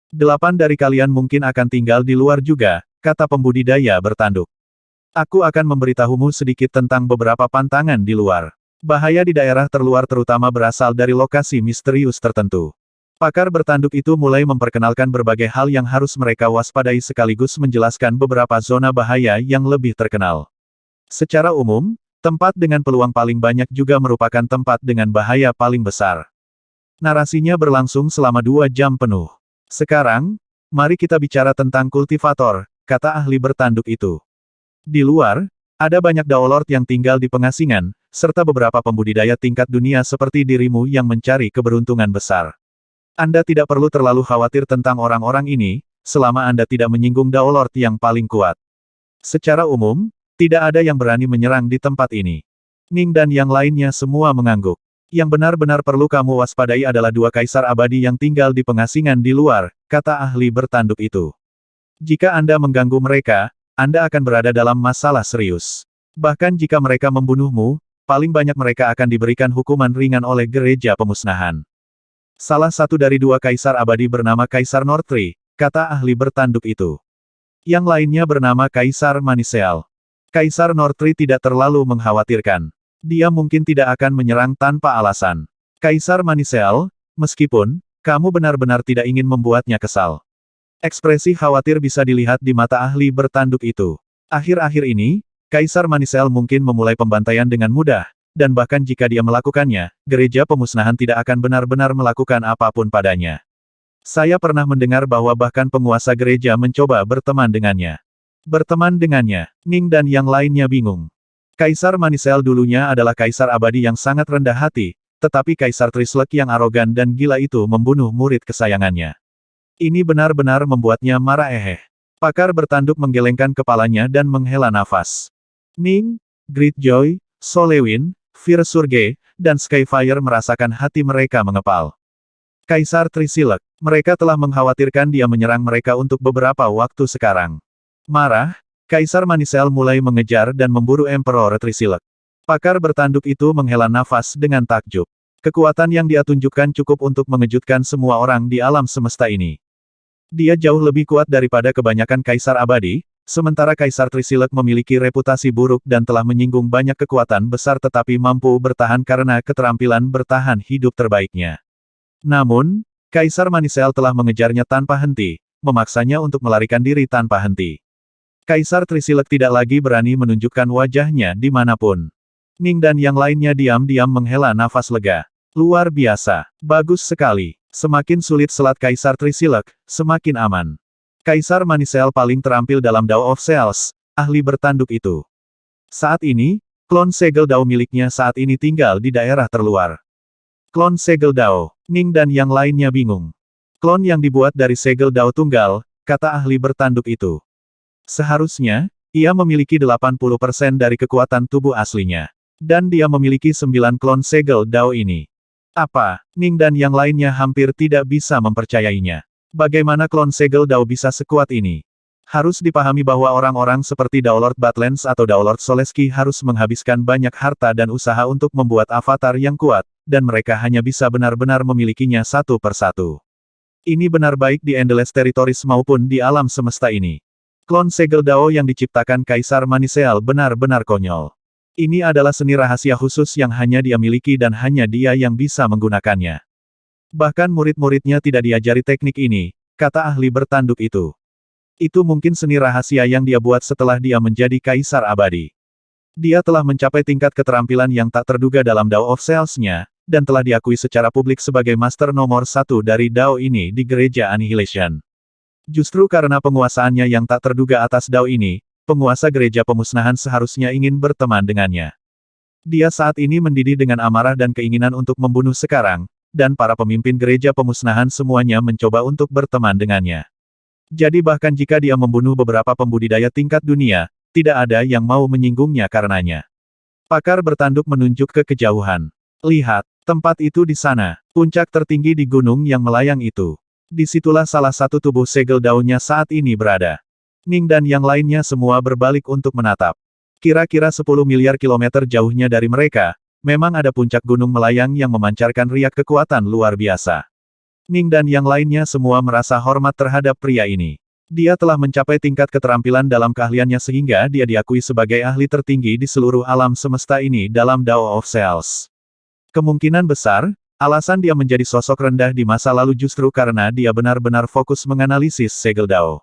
8 dari kalian mungkin akan tinggal di luar juga, kata pembudidaya bertanduk. Aku akan memberitahumu sedikit tentang beberapa pantangan di luar. Bahaya di daerah terluar terutama berasal dari lokasi misterius tertentu. Pakar bertanduk itu mulai memperkenalkan berbagai hal yang harus mereka waspadai sekaligus menjelaskan beberapa zona bahaya yang lebih terkenal. Secara umum, tempat dengan peluang paling banyak juga merupakan tempat dengan bahaya paling besar. Narasinya berlangsung selama 2 jam penuh. Sekarang, mari kita bicara tentang kultivator, kata ahli bertanduk itu. Di luar, ada banyak daolord yang tinggal di pengasingan, serta beberapa pembudidaya tingkat dunia seperti dirimu yang mencari keberuntungan besar. Anda tidak perlu terlalu khawatir tentang orang-orang ini, selama Anda tidak menyinggung daolord yang paling kuat. Secara umum, tidak ada yang berani menyerang di tempat ini. Ning dan yang lainnya semua mengangguk. Yang benar-benar perlu kamu waspadai adalah 2 kaisar abadi yang tinggal di pengasingan di luar, kata ahli bertanduk itu. Jika Anda mengganggu mereka, Anda akan berada dalam masalah serius. Bahkan jika mereka membunuhmu, paling banyak mereka akan diberikan hukuman ringan oleh gereja pemusnahan. Salah satu dari 2 kaisar abadi bernama Kaisar Nortri, kata ahli bertanduk itu. Yang lainnya bernama Kaisar Maniseal. Kaisar Nortri tidak terlalu mengkhawatirkan. Dia mungkin tidak akan menyerang tanpa alasan. Kaisar Maniseal, meskipun, kamu benar-benar tidak ingin membuatnya kesal. Ekspresi khawatir bisa dilihat di mata ahli bertanduk itu. Akhir-akhir ini, Kaisar Maniseal mungkin memulai pembantaian dengan mudah, dan bahkan jika dia melakukannya, gereja pemusnahan tidak akan benar-benar melakukan apapun padanya. Saya pernah mendengar bahwa bahkan penguasa gereja mencoba berteman dengannya. Berteman dengannya, Ning dan yang lainnya bingung. Kaisar Maniseal dulunya adalah kaisar abadi yang sangat rendah hati, tetapi Kaisar Trislek yang arogan dan gila itu membunuh murid kesayangannya. Ini benar-benar membuatnya marah. Pakar bertanduk menggelengkan kepalanya dan menghela nafas. Ning, Greatjoy, Solewin, Virsurge, dan Skyfire merasakan hati mereka mengepal. Kaisar Trisilek, mereka telah mengkhawatirkan dia menyerang mereka untuk beberapa waktu sekarang. Marah, Kaisar Maniseal mulai mengejar dan memburu Emperor Trisilek. Pakar bertanduk itu menghela nafas dengan takjub. Kekuatan yang dia tunjukkan cukup untuk mengejutkan semua orang di alam semesta ini. Dia jauh lebih kuat daripada kebanyakan kaisar abadi, sementara Kaisar Trisilek memiliki reputasi buruk dan telah menyinggung banyak kekuatan besar tetapi mampu bertahan karena keterampilan bertahan hidup terbaiknya. Namun, Kaisar Maniseal telah mengejarnya tanpa henti, memaksanya untuk melarikan diri tanpa henti. Kaisar Trisilek tidak lagi berani menunjukkan wajahnya dimanapun. Ning dan yang lainnya diam-diam menghela nafas lega. Luar biasa, bagus sekali. Semakin sulit selat Kaisar Trisilek, semakin aman. Kaisar Maniseal paling terampil dalam Dao of Cells, ahli bertanduk itu. Saat ini, klon segel Dao miliknya saat ini tinggal di daerah terluar. Klon segel Dao, Ning dan yang lainnya bingung. Klon yang dibuat dari segel Dao tunggal, kata ahli bertanduk itu. Seharusnya, ia memiliki 80% dari kekuatan tubuh aslinya. Dan dia memiliki 9 klon segel Dao ini. Apa, Ning dan yang lainnya hampir tidak bisa mempercayainya. Bagaimana klon segel Dao bisa sekuat ini? Harus dipahami bahwa orang-orang seperti Daolord Badlands atau Daolord Soleski harus menghabiskan banyak harta dan usaha untuk membuat avatar yang kuat, dan mereka hanya bisa benar-benar memilikinya satu persatu. Ini benar baik di Endless Territories maupun di alam semesta ini. Klon segel Dao yang diciptakan Kaisar Maniseal benar-benar konyol. Ini adalah seni rahasia khusus yang hanya dia miliki dan hanya dia yang bisa menggunakannya. Bahkan murid-muridnya tidak diajari teknik ini, kata ahli bertanduk itu. Itu mungkin seni rahasia yang dia buat setelah dia menjadi kaisar abadi. Dia telah mencapai tingkat keterampilan yang tak terduga dalam Dao of Cells-nya, dan telah diakui secara publik sebagai master nomor 1 dari Dao ini di Gereja Annihilation. Justru karena penguasaannya yang tak terduga atas Dao ini, penguasa gereja pemusnahan seharusnya ingin berteman dengannya. Dia saat ini mendidih dengan amarah dan keinginan untuk membunuh sekarang, dan para pemimpin gereja pemusnahan semuanya mencoba untuk berteman dengannya. Jadi bahkan jika dia membunuh beberapa pembudidaya tingkat dunia, tidak ada yang mau menyinggungnya karenanya. Pakar bertanduk menunjuk ke kejauhan. Lihat, tempat itu di sana, puncak tertinggi di gunung yang melayang itu. Disitulah salah satu tubuh segel Dao-nya saat ini berada. Ning dan yang lainnya semua berbalik untuk menatap. Kira-kira 10 miliar kilometer jauhnya dari mereka, memang ada puncak gunung melayang yang memancarkan riak kekuatan luar biasa. Ning dan yang lainnya semua merasa hormat terhadap pria ini. Dia telah mencapai tingkat keterampilan dalam keahliannya sehingga dia diakui sebagai ahli tertinggi di seluruh alam semesta ini dalam Dao of Cells. Kemungkinan besar, alasan dia menjadi sosok rendah di masa lalu justru karena dia benar-benar fokus menganalisis segel Dao.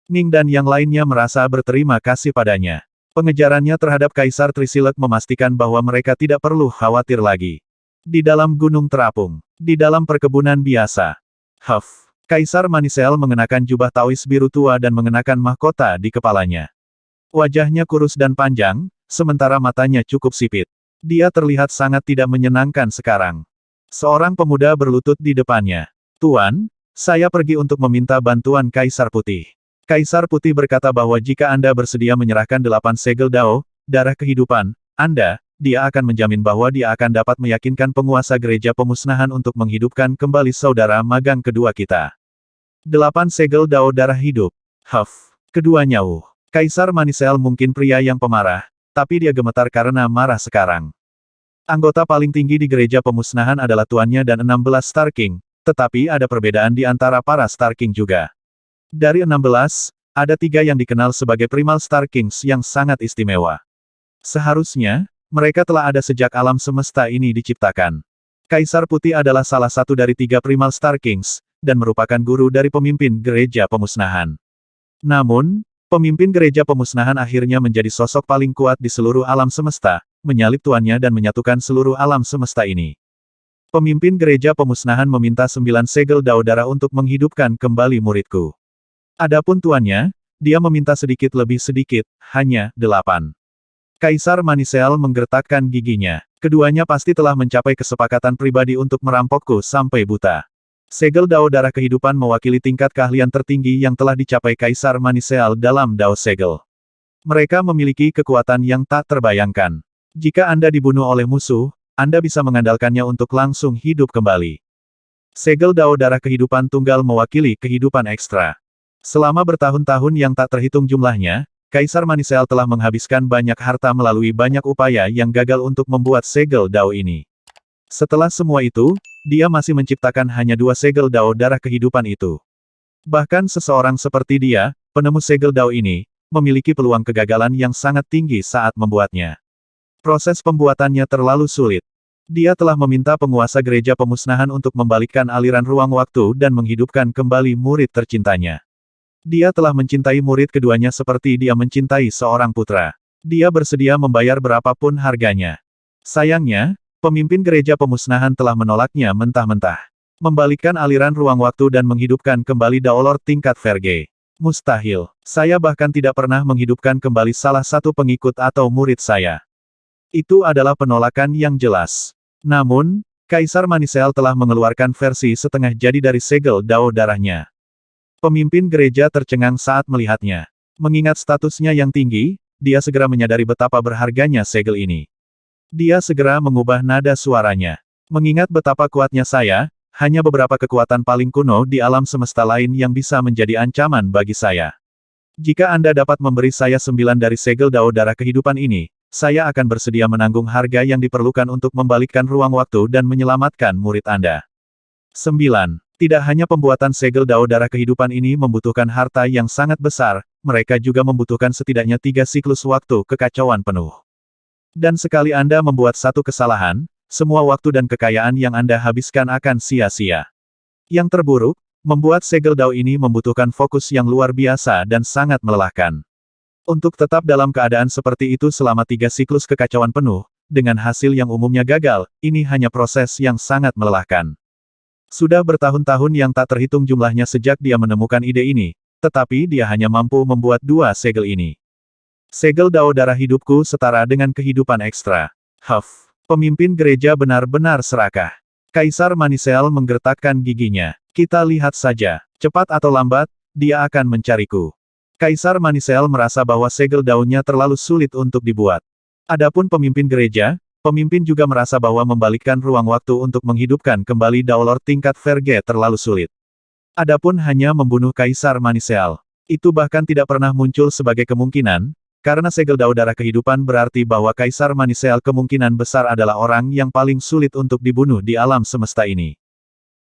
Ning dan yang lainnya merasa berterima kasih padanya. Pengejarannya terhadap Kaisar Trisilek memastikan bahwa mereka tidak perlu khawatir lagi. Di dalam gunung terapung. Di dalam perkebunan biasa. Huff. Kaisar Manisel mengenakan jubah Taois biru tua dan mengenakan mahkota di kepalanya. Wajahnya kurus dan panjang, sementara matanya cukup sipit. Dia terlihat sangat tidak menyenangkan sekarang. Seorang pemuda berlutut di depannya. Tuan, saya pergi untuk meminta bantuan Kaisar Putih. Kaisar Putih berkata bahwa jika Anda bersedia menyerahkan 8 segel Dao, darah kehidupan, dia akan menjamin bahwa dia akan dapat meyakinkan penguasa gereja pemusnahan untuk menghidupkan kembali saudara magang kedua kita. 8 segel Dao darah hidup. Huff. Keduanya Kaisar Manisel mungkin pria yang pemarah, tapi dia gemetar karena marah sekarang. Anggota paling tinggi di gereja pemusnahan adalah tuannya dan 16 Star King, tetapi ada perbedaan di antara para Star King juga. Dari 16, ada 3 yang dikenal sebagai Primal Star Kings yang sangat istimewa. Seharusnya, mereka telah ada sejak alam semesta ini diciptakan. Kaisar Putih adalah salah satu dari 3 Primal Star Kings, dan merupakan guru dari pemimpin gereja pemusnahan. Namun, pemimpin gereja pemusnahan akhirnya menjadi sosok paling kuat di seluruh alam semesta, menyalip tuannya dan menyatukan seluruh alam semesta ini. Pemimpin gereja pemusnahan meminta 9 segel Dao darah untuk menghidupkan kembali muridku. Adapun tuannya, dia meminta sedikit lebih sedikit, hanya 8. Kaisar Manisel menggertakkan giginya. Keduanya pasti telah mencapai kesepakatan pribadi untuk merampokku sampai buta. Segel Dao darah kehidupan mewakili tingkat keahlian tertinggi yang telah dicapai Kaisar Manisel dalam Dao Segel. Mereka memiliki kekuatan yang tak terbayangkan. Jika Anda dibunuh oleh musuh, Anda bisa mengandalkannya untuk langsung hidup kembali. Segel Dao darah kehidupan tunggal mewakili kehidupan ekstra. Selama bertahun-tahun yang tak terhitung jumlahnya, Kaisar Manisel telah menghabiskan banyak harta melalui banyak upaya yang gagal untuk membuat segel Dao ini. Setelah semua itu, dia masih menciptakan hanya 2 segel Dao darah kehidupan itu. Bahkan seseorang seperti dia, penemu segel Dao ini, memiliki peluang kegagalan yang sangat tinggi saat membuatnya. Proses pembuatannya terlalu sulit. Dia telah meminta penguasa gereja pemusnahan untuk membalikkan aliran ruang waktu dan menghidupkan kembali murid tercintanya. Dia telah mencintai murid keduanya seperti dia mencintai seorang putra. Dia bersedia membayar berapapun harganya. Sayangnya, pemimpin gereja pemusnahan telah menolaknya mentah-mentah. Membalikkan aliran ruang waktu dan menghidupkan kembali Daolord tingkat Verge. Mustahil. Saya bahkan tidak pernah menghidupkan kembali salah satu pengikut atau murid saya. Itu adalah penolakan yang jelas. Namun, Kaisar Manisel telah mengeluarkan versi setengah jadi dari segel Dao darahnya. Pemimpin gereja tercengang saat melihatnya. Mengingat statusnya yang tinggi, dia segera menyadari betapa berharganya segel ini. Dia segera mengubah nada suaranya. Mengingat betapa kuatnya saya, hanya beberapa kekuatan paling kuno di alam semesta lain yang bisa menjadi ancaman bagi saya. Jika Anda dapat memberi saya 9 dari segel Dao darah kehidupan ini, saya akan bersedia menanggung harga yang diperlukan untuk membalikkan ruang waktu dan menyelamatkan murid Anda. 9. Tidak hanya pembuatan segel Dao darah kehidupan ini membutuhkan harta yang sangat besar, mereka juga membutuhkan setidaknya 3 siklus waktu kekacauan penuh. Dan sekali Anda membuat satu kesalahan, semua waktu dan kekayaan yang Anda habiskan akan sia-sia. Yang terburuk, membuat segel Dao ini membutuhkan fokus yang luar biasa dan sangat melelahkan. Untuk tetap dalam keadaan seperti itu selama 3 siklus kekacauan penuh, dengan hasil yang umumnya gagal, ini hanya proses yang sangat melelahkan. Sudah bertahun-tahun yang tak terhitung jumlahnya sejak dia menemukan ide ini, tetapi dia hanya mampu membuat 2 segel ini. Segel Dao darah hidupku setara dengan kehidupan ekstra. Huff. Pemimpin gereja benar-benar serakah. Kaisar Manisel menggertakkan giginya. Kita lihat saja, cepat atau lambat, dia akan mencariku. Kaisar Manisel merasa bahwa segel Dao-nya terlalu sulit untuk dibuat. Adapun pemimpin gereja, pemimpin juga merasa bahwa membalikkan ruang waktu untuk menghidupkan kembali Daolord tingkat Verge terlalu sulit. Adapun hanya membunuh Kaisar Manisel, itu bahkan tidak pernah muncul sebagai kemungkinan, karena segel Dao darah kehidupan berarti bahwa Kaisar Manisel kemungkinan besar adalah orang yang paling sulit untuk dibunuh di alam semesta ini.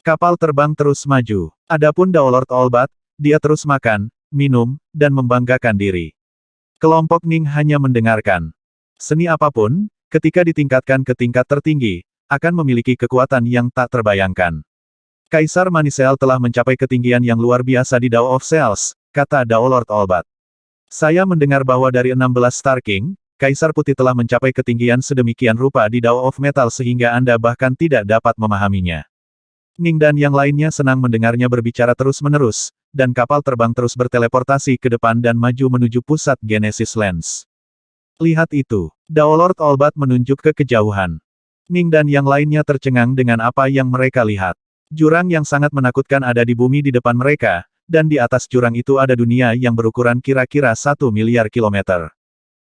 Kapal terbang terus maju. Adapun Daolord Olbat, dia terus makan, minum, dan membanggakan diri. Kelompok Ning hanya mendengarkan. Seni apapun, ketika ditingkatkan ke tingkat tertinggi, akan memiliki kekuatan yang tak terbayangkan. Kaisar Manisel telah mencapai ketinggian yang luar biasa di Dao of Cells, kata Daolord Olbat. Saya mendengar bahwa dari 16 Star King, Kaisar Putih telah mencapai ketinggian sedemikian rupa di Dao of Metal sehingga Anda bahkan tidak dapat memahaminya. Ning dan yang lainnya senang mendengarnya berbicara terus-menerus, dan kapal terbang terus berteleportasi ke depan dan maju menuju pusat Genesis Lens. Lihat itu. Daolord Olbat menunjuk ke kejauhan. Ning dan yang lainnya tercengang dengan apa yang mereka lihat. Jurang yang sangat menakutkan ada di bumi di depan mereka, dan di atas jurang itu ada dunia yang berukuran kira-kira 1 miliar kilometer.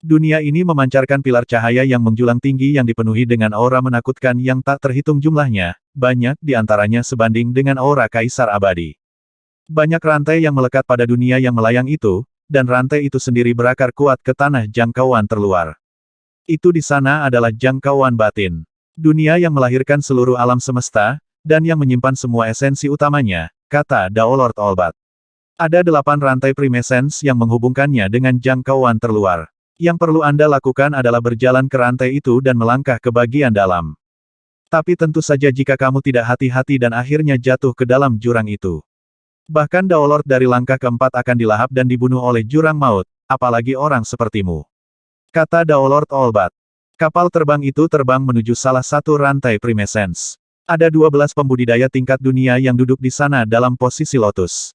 Dunia ini memancarkan pilar cahaya yang menjulang tinggi yang dipenuhi dengan aura menakutkan yang tak terhitung jumlahnya, banyak di antaranya sebanding dengan aura Kaisar Abadi. Banyak rantai yang melekat pada dunia yang melayang itu, dan rantai itu sendiri berakar kuat ke tanah jangkauan terluar. Itu di sana adalah jangkauan batin. Dunia yang melahirkan seluruh alam semesta, dan yang menyimpan semua esensi utamanya, kata Daolord Olbat. Ada 8 rantai primesens yang menghubungkannya dengan jangkauan terluar. Yang perlu Anda lakukan adalah berjalan ke rantai itu dan melangkah ke bagian dalam. Tapi tentu saja jika kamu tidak hati-hati dan akhirnya jatuh ke dalam jurang itu. Bahkan Daolord dari langkah keempat akan dilahap dan dibunuh oleh jurang maut, apalagi orang sepertimu. Kata Daolord Olbat. Kapal terbang itu terbang menuju salah satu rantai primesens. Ada 12 pembudidaya tingkat dunia yang duduk di sana dalam posisi lotus.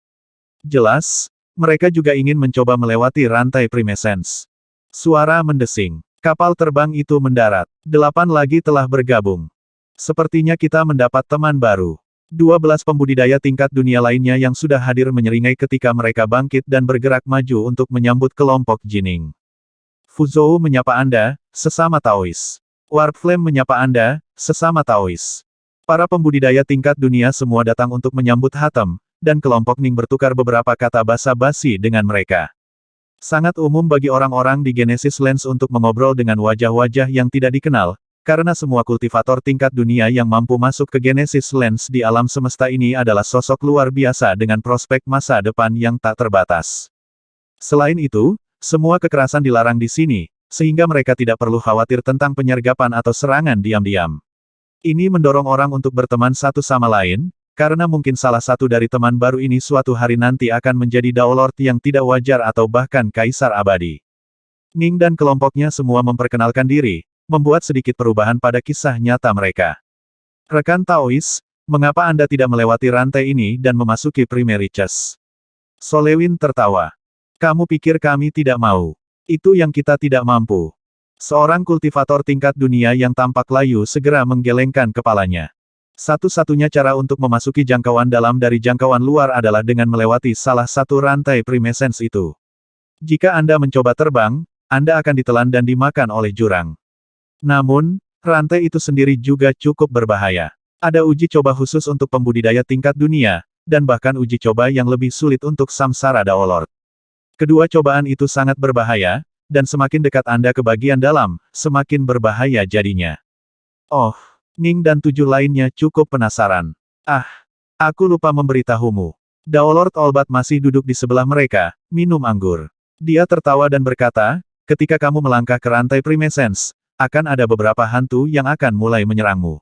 Jelas, mereka juga ingin mencoba melewati rantai primesens. Suara mendesing. Kapal terbang itu mendarat. 8 lagi telah bergabung. Sepertinya kita mendapat teman baru. 12 pembudidaya tingkat dunia lainnya yang sudah hadir menyeringai ketika mereka bangkit dan bergerak maju untuk menyambut kelompok Jining. Fuzhou menyapa Anda, sesama Taois. Warpflame menyapa Anda, sesama Taois. Para pembudidaya tingkat dunia semua datang untuk menyambut Hatem, dan kelompok Ning bertukar beberapa kata basa-basi dengan mereka. Sangat umum bagi orang-orang di Genesis Lens untuk mengobrol dengan wajah-wajah yang tidak dikenal, karena semua kultivator tingkat dunia yang mampu masuk ke Genesis Lens di alam semesta ini adalah sosok luar biasa dengan prospek masa depan yang tak terbatas. Selain itu, semua kekerasan dilarang di sini, sehingga mereka tidak perlu khawatir tentang penyergapan atau serangan diam-diam. Ini mendorong orang untuk berteman satu sama lain, karena mungkin salah satu dari teman baru ini suatu hari nanti akan menjadi Daolord yang tidak wajar atau bahkan Kaisar Abadi. Ning dan kelompoknya semua memperkenalkan diri, membuat sedikit perubahan pada kisah nyata mereka. Rekan Taois, mengapa Anda tidak melewati rantai ini dan memasuki Primary Chest? Solewin tertawa. Kamu pikir kami tidak mau? Itu yang kita tidak mampu. Seorang kultivator tingkat dunia yang tampak layu segera menggelengkan kepalanya. Satu-satunya cara untuk memasuki jangkauan dalam dari jangkauan luar adalah dengan melewati salah satu rantai primesens itu. Jika Anda mencoba terbang, Anda akan ditelan dan dimakan oleh jurang. Namun, rantai itu sendiri juga cukup berbahaya. Ada uji coba khusus untuk pembudidaya tingkat dunia, dan bahkan uji coba yang lebih sulit untuk Samsara Daolord. Kedua cobaan itu sangat berbahaya, dan semakin dekat Anda ke bagian dalam, semakin berbahaya jadinya. Oh. Ning dan 7 lainnya cukup penasaran. Aku lupa memberitahumu. Daolord Olbat masih duduk di sebelah mereka, minum anggur. Dia tertawa dan berkata, ketika kamu melangkah ke rantai primesens, akan ada beberapa hantu yang akan mulai menyerangmu.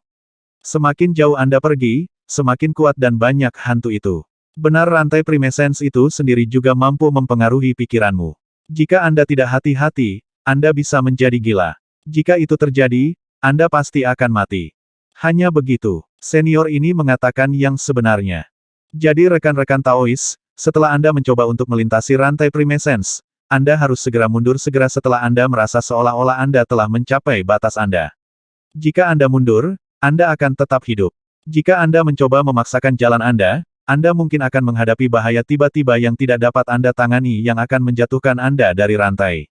Semakin jauh Anda pergi, semakin kuat dan banyak hantu itu. Benar rantai primesens itu sendiri juga mampu mempengaruhi pikiranmu. Jika Anda tidak hati-hati, Anda bisa menjadi gila. Jika itu terjadi, Anda pasti akan mati. Hanya begitu, senior ini mengatakan yang sebenarnya. Jadi rekan-rekan Taois, setelah Anda mencoba untuk melintasi rantai primesens, Anda harus segera mundur segera setelah Anda merasa seolah-olah Anda telah mencapai batas Anda. Jika Anda mundur, Anda akan tetap hidup. Jika Anda mencoba memaksakan jalan Anda mungkin akan menghadapi bahaya tiba-tiba yang tidak dapat Anda tangani yang akan menjatuhkan Anda dari rantai.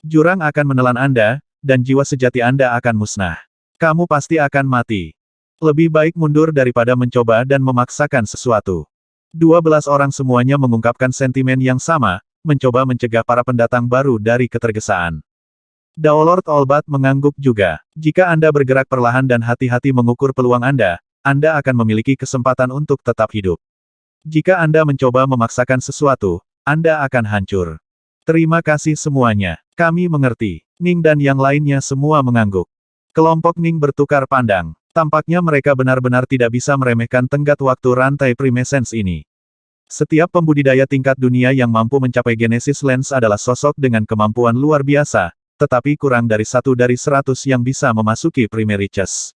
Jurang akan menelan Anda, dan jiwa sejati Anda akan musnah. Kamu pasti akan mati. Lebih baik mundur daripada mencoba dan memaksakan sesuatu. 12 orang semuanya mengungkapkan sentimen yang sama, mencoba mencegah para pendatang baru dari ketergesaan. Daolord Olbat mengangguk juga. Jika Anda bergerak perlahan dan hati-hati mengukur peluang Anda, Anda akan memiliki kesempatan untuk tetap hidup. Jika Anda mencoba memaksakan sesuatu, Anda akan hancur. Terima kasih semuanya. Kami mengerti. Ning dan yang lainnya semua mengangguk. Kelompok Ning bertukar pandang. Tampaknya mereka benar-benar tidak bisa meremehkan tenggat waktu rantai Primescence ini. Setiap pembudidaya tingkat dunia yang mampu mencapai Genesis Lens adalah sosok dengan kemampuan luar biasa, tetapi kurang dari 1 dari 100 yang bisa memasuki Primary Chess.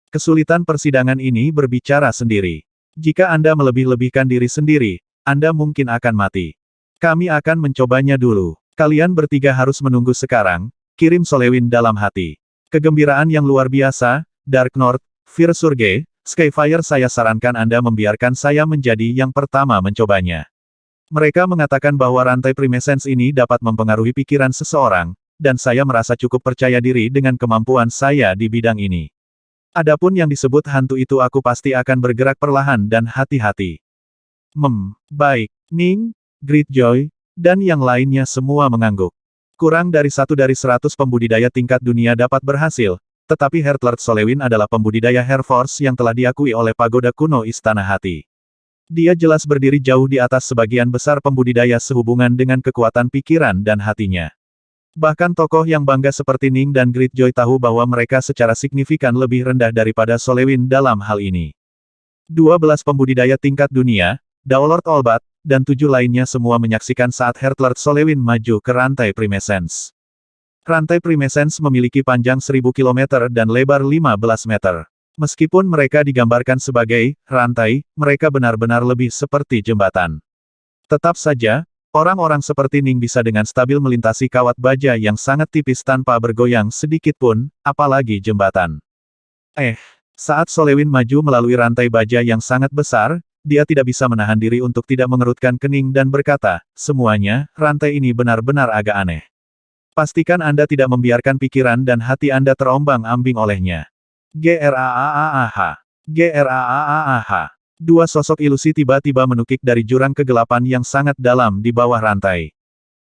Kesulitan persidangan ini berbicara sendiri. Jika Anda melebih-lebihkan diri sendiri, Anda mungkin akan mati. Kami akan mencobanya dulu. Kalian bertiga harus menunggu sekarang, kirim Solewin dalam hati. Kegembiraan yang luar biasa, Dark North, Fire Surge, Skyfire, saya sarankan Anda membiarkan saya menjadi yang pertama mencobanya. Mereka mengatakan bahwa rantai Primescence ini dapat mempengaruhi pikiran seseorang, dan saya merasa cukup percaya diri dengan kemampuan saya di bidang ini. Adapun yang disebut hantu itu aku pasti akan bergerak perlahan dan hati-hati. Baik. Ning, Greatjoy, dan yang lainnya semua mengangguk. Kurang dari 1 dari 100 pembudidaya tingkat dunia dapat berhasil, tetapi Heartlord Solewin adalah pembudidaya Hair Force yang telah diakui oleh pagoda kuno Istana Hati. Dia jelas berdiri jauh di atas sebagian besar pembudidaya sehubungan dengan kekuatan pikiran dan hatinya. Bahkan tokoh yang bangga seperti Ning dan Greatjoy tahu bahwa mereka secara signifikan lebih rendah daripada Solewin dalam hal ini. 12 pembudidaya tingkat dunia, Daolord Olbat, dan 7 lainnya semua menyaksikan saat Heartlord Solewin maju ke rantai Primescence. Rantai Primescence memiliki panjang 1000 km dan lebar 15 meter. Meskipun mereka digambarkan sebagai rantai, mereka benar-benar lebih seperti jembatan. Tetap saja, orang-orang seperti Ning bisa dengan stabil melintasi kawat baja yang sangat tipis tanpa bergoyang sedikit pun, apalagi jembatan. Saat Solewin maju melalui rantai baja yang sangat besar, dia tidak bisa menahan diri untuk tidak mengerutkan kening dan berkata, semuanya, rantai ini benar-benar agak aneh. Pastikan Anda tidak membiarkan pikiran dan hati Anda terombang-ambing olehnya. GRAAAH. GRAAAH. Dua sosok ilusi tiba-tiba menukik dari jurang kegelapan yang sangat dalam di bawah rantai.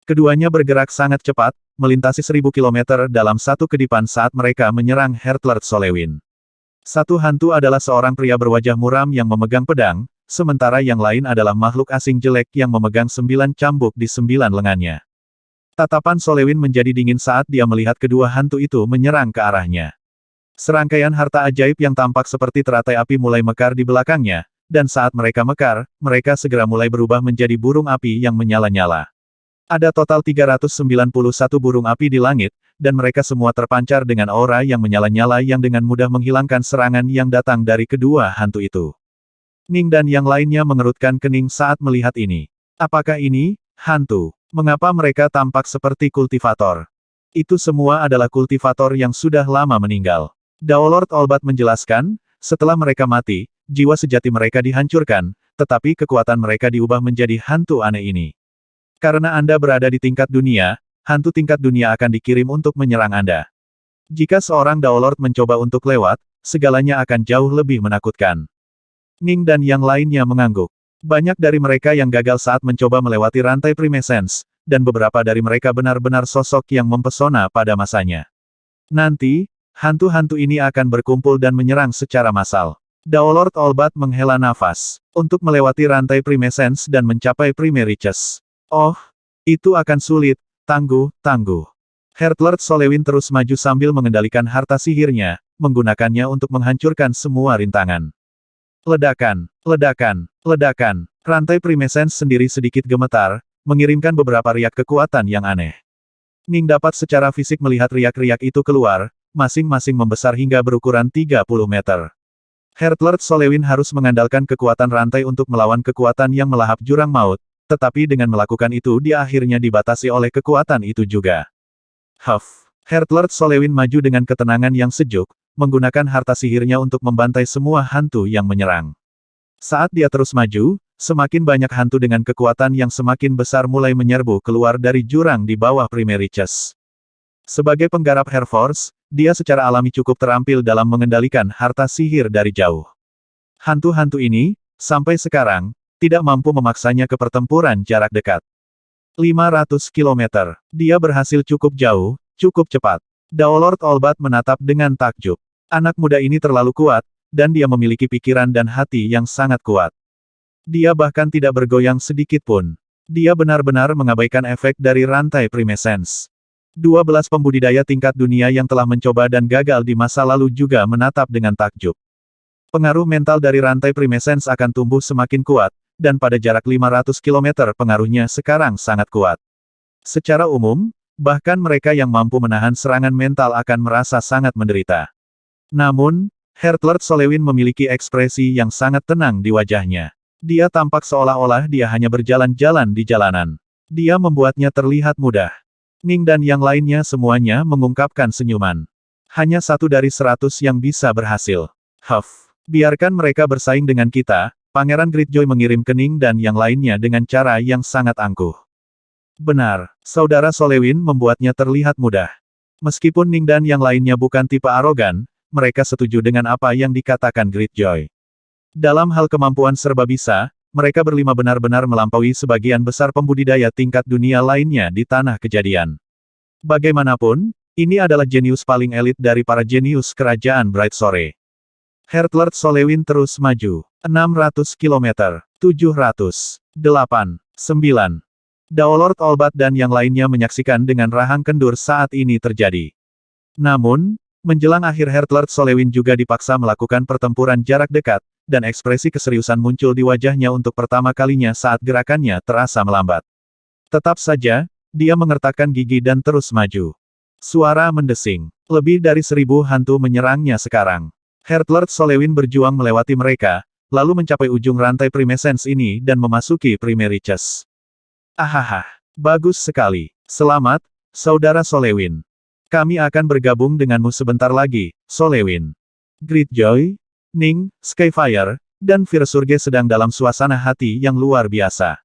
Keduanya bergerak sangat cepat, melintasi 1000 km dalam satu kedipan saat mereka menyerang Heartlord Solewin. Satu hantu adalah seorang pria berwajah muram yang memegang pedang, sementara yang lain adalah makhluk asing jelek yang memegang 9 cambuk di 9 lengannya. Tatapan Solewin menjadi dingin saat dia melihat kedua hantu itu menyerang ke arahnya. Serangkaian harta ajaib yang tampak seperti teratai api mulai mekar di belakangnya, dan saat mereka mekar, mereka segera mulai berubah menjadi burung api yang menyala-nyala. Ada total 391 burung api di langit, dan mereka semua terpancar dengan aura yang menyala-nyala yang dengan mudah menghilangkan serangan yang datang dari kedua hantu itu. Ning dan yang lainnya mengerutkan kening saat melihat ini. Apakah ini hantu? Mengapa mereka tampak seperti kultivator? Itu semua adalah kultivator yang sudah lama meninggal. Daolord Olbat menjelaskan, setelah mereka mati, jiwa sejati mereka dihancurkan, tetapi kekuatan mereka diubah menjadi hantu aneh ini. Karena Anda berada di tingkat dunia, hantu tingkat dunia akan dikirim untuk menyerang Anda. Jika seorang Daolord mencoba untuk lewat, segalanya akan jauh lebih menakutkan. Ning dan yang lainnya mengangguk. Banyak dari mereka yang gagal saat mencoba melewati rantai Primescence, dan beberapa dari mereka benar-benar sosok yang mempesona pada masanya. Nanti, hantu-hantu ini akan berkumpul dan menyerang secara massal. Daolord Olbat menghela nafas, untuk melewati rantai Primescence dan mencapai Primary Chess. Oh, itu akan sulit, tangguh. Heartlord Solewin terus maju sambil mengendalikan harta sihirnya, menggunakannya untuk menghancurkan semua rintangan. Ledakan. Rantai Primescence sendiri sedikit gemetar, mengirimkan beberapa riak kekuatan yang aneh. Ning dapat secara fisik melihat riak-riak itu keluar, masing-masing membesar hingga berukuran 30 meter. Heartlord Solewin harus mengandalkan kekuatan rantai untuk melawan kekuatan yang melahap jurang maut, tetapi dengan melakukan itu dia akhirnya dibatasi oleh kekuatan itu juga. Heartlord Solewin maju dengan ketenangan yang sejuk, menggunakan harta sihirnya untuk membantai semua hantu yang menyerang. Saat dia terus maju, semakin banyak hantu dengan kekuatan yang semakin besar mulai menyerbu keluar dari jurang di bawah Primary Chess. Sebagai penggarap Hair Force, dia secara alami cukup terampil dalam mengendalikan harta sihir dari jauh. Hantu-hantu ini, sampai sekarang, tidak mampu memaksanya ke pertempuran jarak dekat. 500 km. Dia berhasil cukup jauh, cukup cepat. Daolord Olbat menatap dengan takjub. Anak muda ini terlalu kuat, dan dia memiliki pikiran dan hati yang sangat kuat. Dia bahkan tidak bergoyang sedikit pun. Dia benar-benar mengabaikan efek dari rantai Primescence. 12 pembudidaya tingkat dunia yang telah mencoba dan gagal di masa lalu juga menatap dengan takjub. Pengaruh mental dari rantai Primescence akan tumbuh semakin kuat, dan pada jarak 500 km pengaruhnya sekarang sangat kuat. Secara umum, bahkan mereka yang mampu menahan serangan mental akan merasa sangat menderita. Namun, Hertlert Solewin memiliki ekspresi yang sangat tenang di wajahnya. Dia tampak seolah-olah dia hanya berjalan-jalan di jalanan. Dia membuatnya terlihat mudah. Ning dan yang lainnya semuanya mengungkapkan senyuman. Hanya 1 dari 100 yang bisa berhasil. Huff. Biarkan mereka bersaing dengan kita, Pangeran Greatjoy mengirim ke Ning dan yang lainnya dengan cara yang sangat angkuh. Benar, Saudara Solewin membuatnya terlihat mudah. Meskipun Ning dan yang lainnya bukan tipe arogan, mereka setuju dengan apa yang dikatakan Greatjoy. Dalam hal kemampuan serba bisa, mereka berlima benar-benar melampaui sebagian besar pembudidaya tingkat dunia lainnya di tanah kejadian. Bagaimanapun, ini adalah jenius paling elit dari para jenius kerajaan Bright Sore. Hertlert Solewin terus maju. 600 km, 700, 8, 9. Daolord Olbat dan yang lainnya menyaksikan dengan rahang kendur saat ini terjadi. Namun, menjelang akhir Hertlert Solewin juga dipaksa melakukan pertempuran jarak dekat, dan ekspresi keseriusan muncul di wajahnya untuk pertama kalinya saat gerakannya terasa melambat. Tetap saja, dia mengertakkan gigi dan terus maju. Suara mendesing. Lebih dari 1000 hantu menyerangnya sekarang. Hertlert Solewin berjuang melewati mereka, lalu mencapai ujung rantai Primescence ini dan memasuki Primeriches. Ahaha, bagus sekali. Selamat, Saudara Solewin. Kami akan bergabung denganmu sebentar lagi, Solewin. Greatjoy, Ning, Skyfire, dan Virsurge sedang dalam suasana hati yang luar biasa.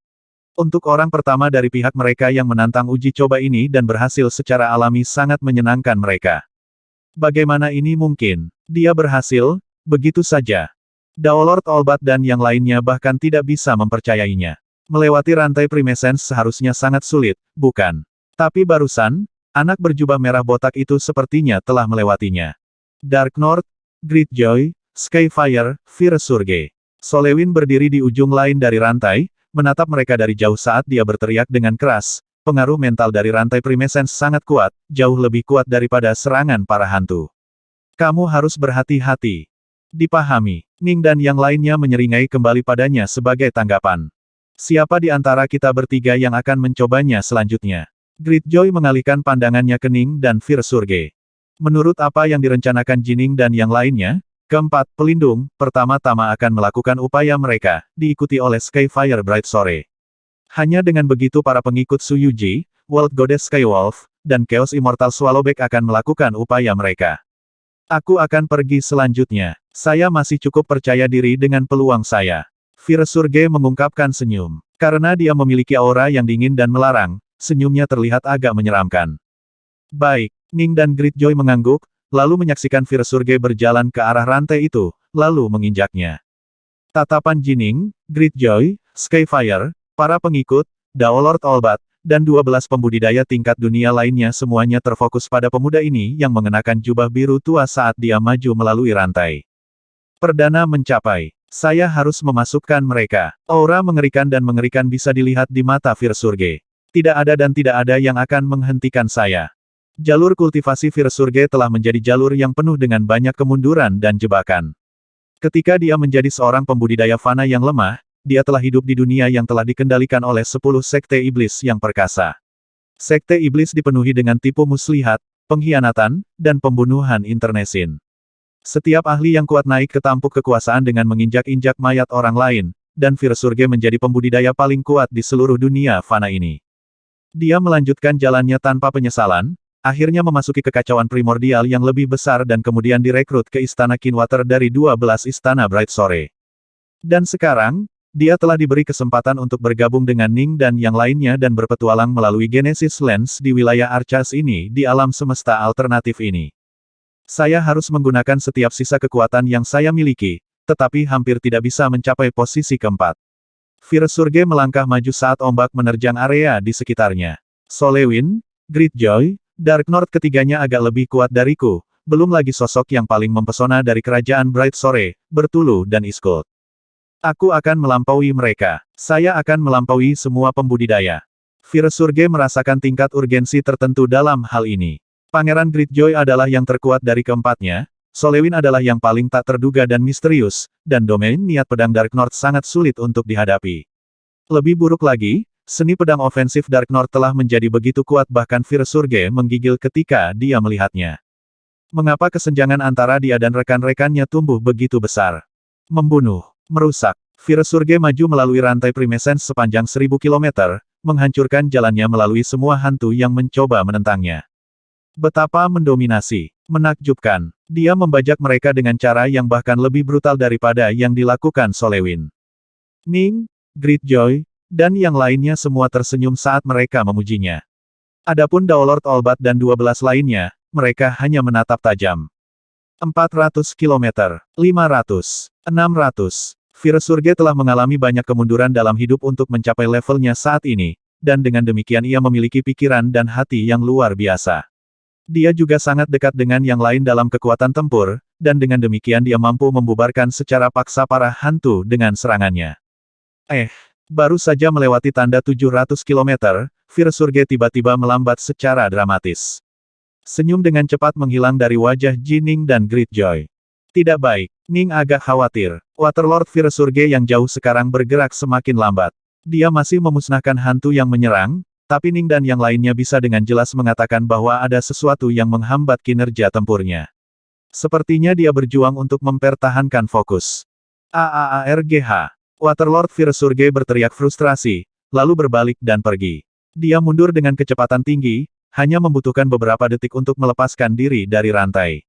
Untuk orang pertama dari pihak mereka yang menantang uji coba ini dan berhasil secara alami sangat menyenangkan mereka. Bagaimana ini mungkin? Dia berhasil, begitu saja. Daolord Olbat dan yang lainnya bahkan tidak bisa mempercayainya. Melewati rantai Primescence seharusnya sangat sulit, bukan? Tapi barusan, anak berjubah merah botak itu sepertinya telah melewatinya. Dark North, Greatjoy, Skyfire, Virsurge. Solewin berdiri di ujung lain dari rantai, menatap mereka dari jauh saat dia berteriak dengan keras. Pengaruh mental dari rantai Primescence sangat kuat, jauh lebih kuat daripada serangan para hantu. Kamu harus berhati-hati. Dipahami. Ning dan yang lainnya menyeringai kembali padanya sebagai tanggapan. Siapa di antara kita bertiga yang akan mencobanya selanjutnya? Greatjoy mengalihkan pandangannya ke Ning dan Virsurge. Menurut apa yang direncanakan Jining dan yang lainnya, keempat pelindung pertama-tama akan melakukan upaya mereka, diikuti oleh Skyfire Bright Sore. Hanya dengan begitu para pengikut Su Yuji, World Goddess Skywolf, dan Chaos Immortal Swallowback akan melakukan upaya mereka. Aku akan pergi selanjutnya. Saya masih cukup percaya diri dengan peluang saya. Virsurge mengungkapkan senyum. Karena dia memiliki aura yang dingin dan melarang, senyumnya terlihat agak menyeramkan. Baik, Ning dan Greatjoy mengangguk, lalu menyaksikan Virsurge berjalan ke arah rantai itu, lalu menginjaknya. Tatapan Jining, Greatjoy, Skyfire, para pengikut, Daolord Olbat, dan 12 pembudidaya tingkat dunia lainnya semuanya terfokus pada pemuda ini yang mengenakan jubah biru tua saat dia maju melalui rantai. Perdana mencapai. Saya harus memasukkan mereka. Aura mengerikan dan mengerikan bisa dilihat di mata Virsurge. Tidak ada dan tidak ada yang akan menghentikan saya. Jalur kultivasi Virsurge telah menjadi jalur yang penuh dengan banyak kemunduran dan jebakan. Ketika dia menjadi seorang pembudidaya fana yang lemah, dia telah hidup di dunia yang telah dikendalikan oleh 10 sekte iblis yang perkasa. Sekte iblis dipenuhi dengan tipu muslihat, pengkhianatan, dan pembunuhan internecine. Setiap ahli yang kuat naik ke tampuk kekuasaan dengan menginjak-injak mayat orang lain, dan Virsurge menjadi pembudidaya paling kuat di seluruh dunia fana ini. Dia melanjutkan jalannya tanpa penyesalan, akhirnya memasuki kekacauan primordial yang lebih besar dan kemudian direkrut ke Istana Kinwater dari 12 istana Bright Sore. Dan sekarang, dia telah diberi kesempatan untuk bergabung dengan Ning dan yang lainnya dan berpetualang melalui Genesis Lens di wilayah Archas ini di alam semesta alternatif ini. Saya harus menggunakan setiap sisa kekuatan yang saya miliki, tetapi hampir tidak bisa mencapai posisi keempat. Virsurge melangkah maju saat ombak menerjang area di sekitarnya. Solewin, Greatjoy, Dark North ketiganya agak lebih kuat dariku, belum lagi sosok yang paling mempesona dari kerajaan Bright Sore, Bertulu dan Iskul. Aku akan melampaui mereka. Saya akan melampaui semua pembudidaya. Firesurge merasakan tingkat urgensi tertentu dalam hal ini. Pangeran Greatjoy adalah yang terkuat dari keempatnya, Solewin adalah yang paling tak terduga dan misterius, dan domain niat pedang Dark North sangat sulit untuk dihadapi. Lebih buruk lagi, seni pedang ofensif Dark North telah menjadi begitu kuat bahkan Firesurge menggigil ketika dia melihatnya. Mengapa kesenjangan antara dia dan rekan-rekannya tumbuh begitu besar? Membunuh, merusak. Firesurge maju melalui rantai Primescence sepanjang 1000 km, menghancurkan jalannya melalui semua hantu yang mencoba menentangnya. Betapa mendominasi, menakjubkan. Dia membajak mereka dengan cara yang bahkan lebih brutal daripada yang dilakukan Solewin. Ning, Greatjoy, dan yang lainnya semua tersenyum saat mereka memujinya. Adapun Daolord Olbat dan 12 lainnya, mereka hanya menatap tajam. 400 km, 500, 600. Firesurge telah mengalami banyak kemunduran dalam hidup untuk mencapai levelnya saat ini, dan dengan demikian ia memiliki pikiran dan hati yang luar biasa. Dia juga sangat dekat dengan yang lain dalam kekuatan tempur, dan dengan demikian dia mampu membubarkan secara paksa para hantu dengan serangannya. Baru saja melewati tanda 700 km, Firesurge tiba-tiba melambat secara dramatis. Senyum dengan cepat menghilang dari wajah Jining dan Greatjoy. Tidak baik, Ning agak khawatir. Waterlord Firesurge yang jauh sekarang bergerak semakin lambat. Dia masih memusnahkan hantu yang menyerang, tapi Ning dan yang lainnya bisa dengan jelas mengatakan bahwa ada sesuatu yang menghambat kinerja tempurnya. Sepertinya dia berjuang untuk mempertahankan fokus. AAARGH. Waterlord Firesurge berteriak frustrasi, lalu berbalik dan pergi. Dia mundur dengan kecepatan tinggi, hanya membutuhkan beberapa detik untuk melepaskan diri dari rantai.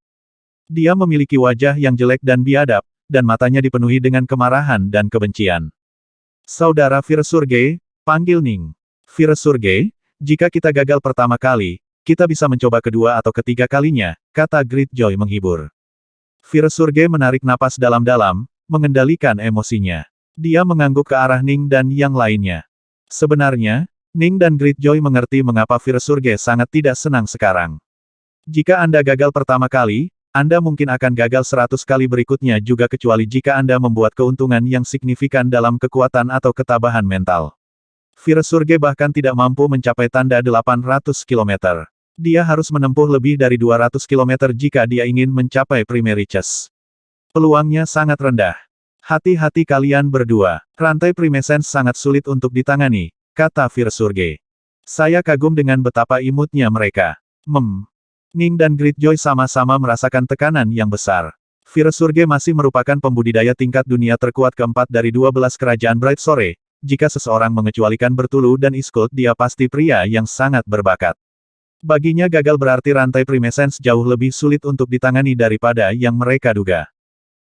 Dia memiliki wajah yang jelek dan biadab, dan matanya dipenuhi dengan kemarahan dan kebencian. Saudara Firesurge, panggil Ning. Firesurge, jika kita gagal pertama kali, kita bisa mencoba kedua atau ketiga kalinya, kata Greatjoy menghibur. Firesurge menarik napas dalam-dalam, mengendalikan emosinya. Dia mengangguk ke arah Ning dan yang lainnya. Sebenarnya, Ning dan Greatjoy mengerti mengapa Firesurge sangat tidak senang sekarang. Jika Anda gagal pertama kali, Anda mungkin akan gagal 100 kali berikutnya juga kecuali jika Anda membuat keuntungan yang signifikan dalam kekuatan atau ketabahan mental. Firesurge bahkan tidak mampu mencapai tanda 800 km. Dia harus menempuh lebih dari 200 km jika dia ingin mencapai Primary Chess. Peluangnya sangat rendah. Hati-hati kalian berdua. Rantai Primescence sangat sulit untuk ditangani, kata Firesurge. Saya kagum dengan betapa imutnya mereka. Ning dan Greatjoy sama-sama merasakan tekanan yang besar. Firesurge masih merupakan pembudidaya tingkat dunia terkuat keempat dari 12 kerajaan Bright Sore. Jika seseorang mengecualikan Bertulu dan Iskul, dia pasti pria yang sangat berbakat. Baginya gagal berarti rantai Primescence jauh lebih sulit untuk ditangani daripada yang mereka duga.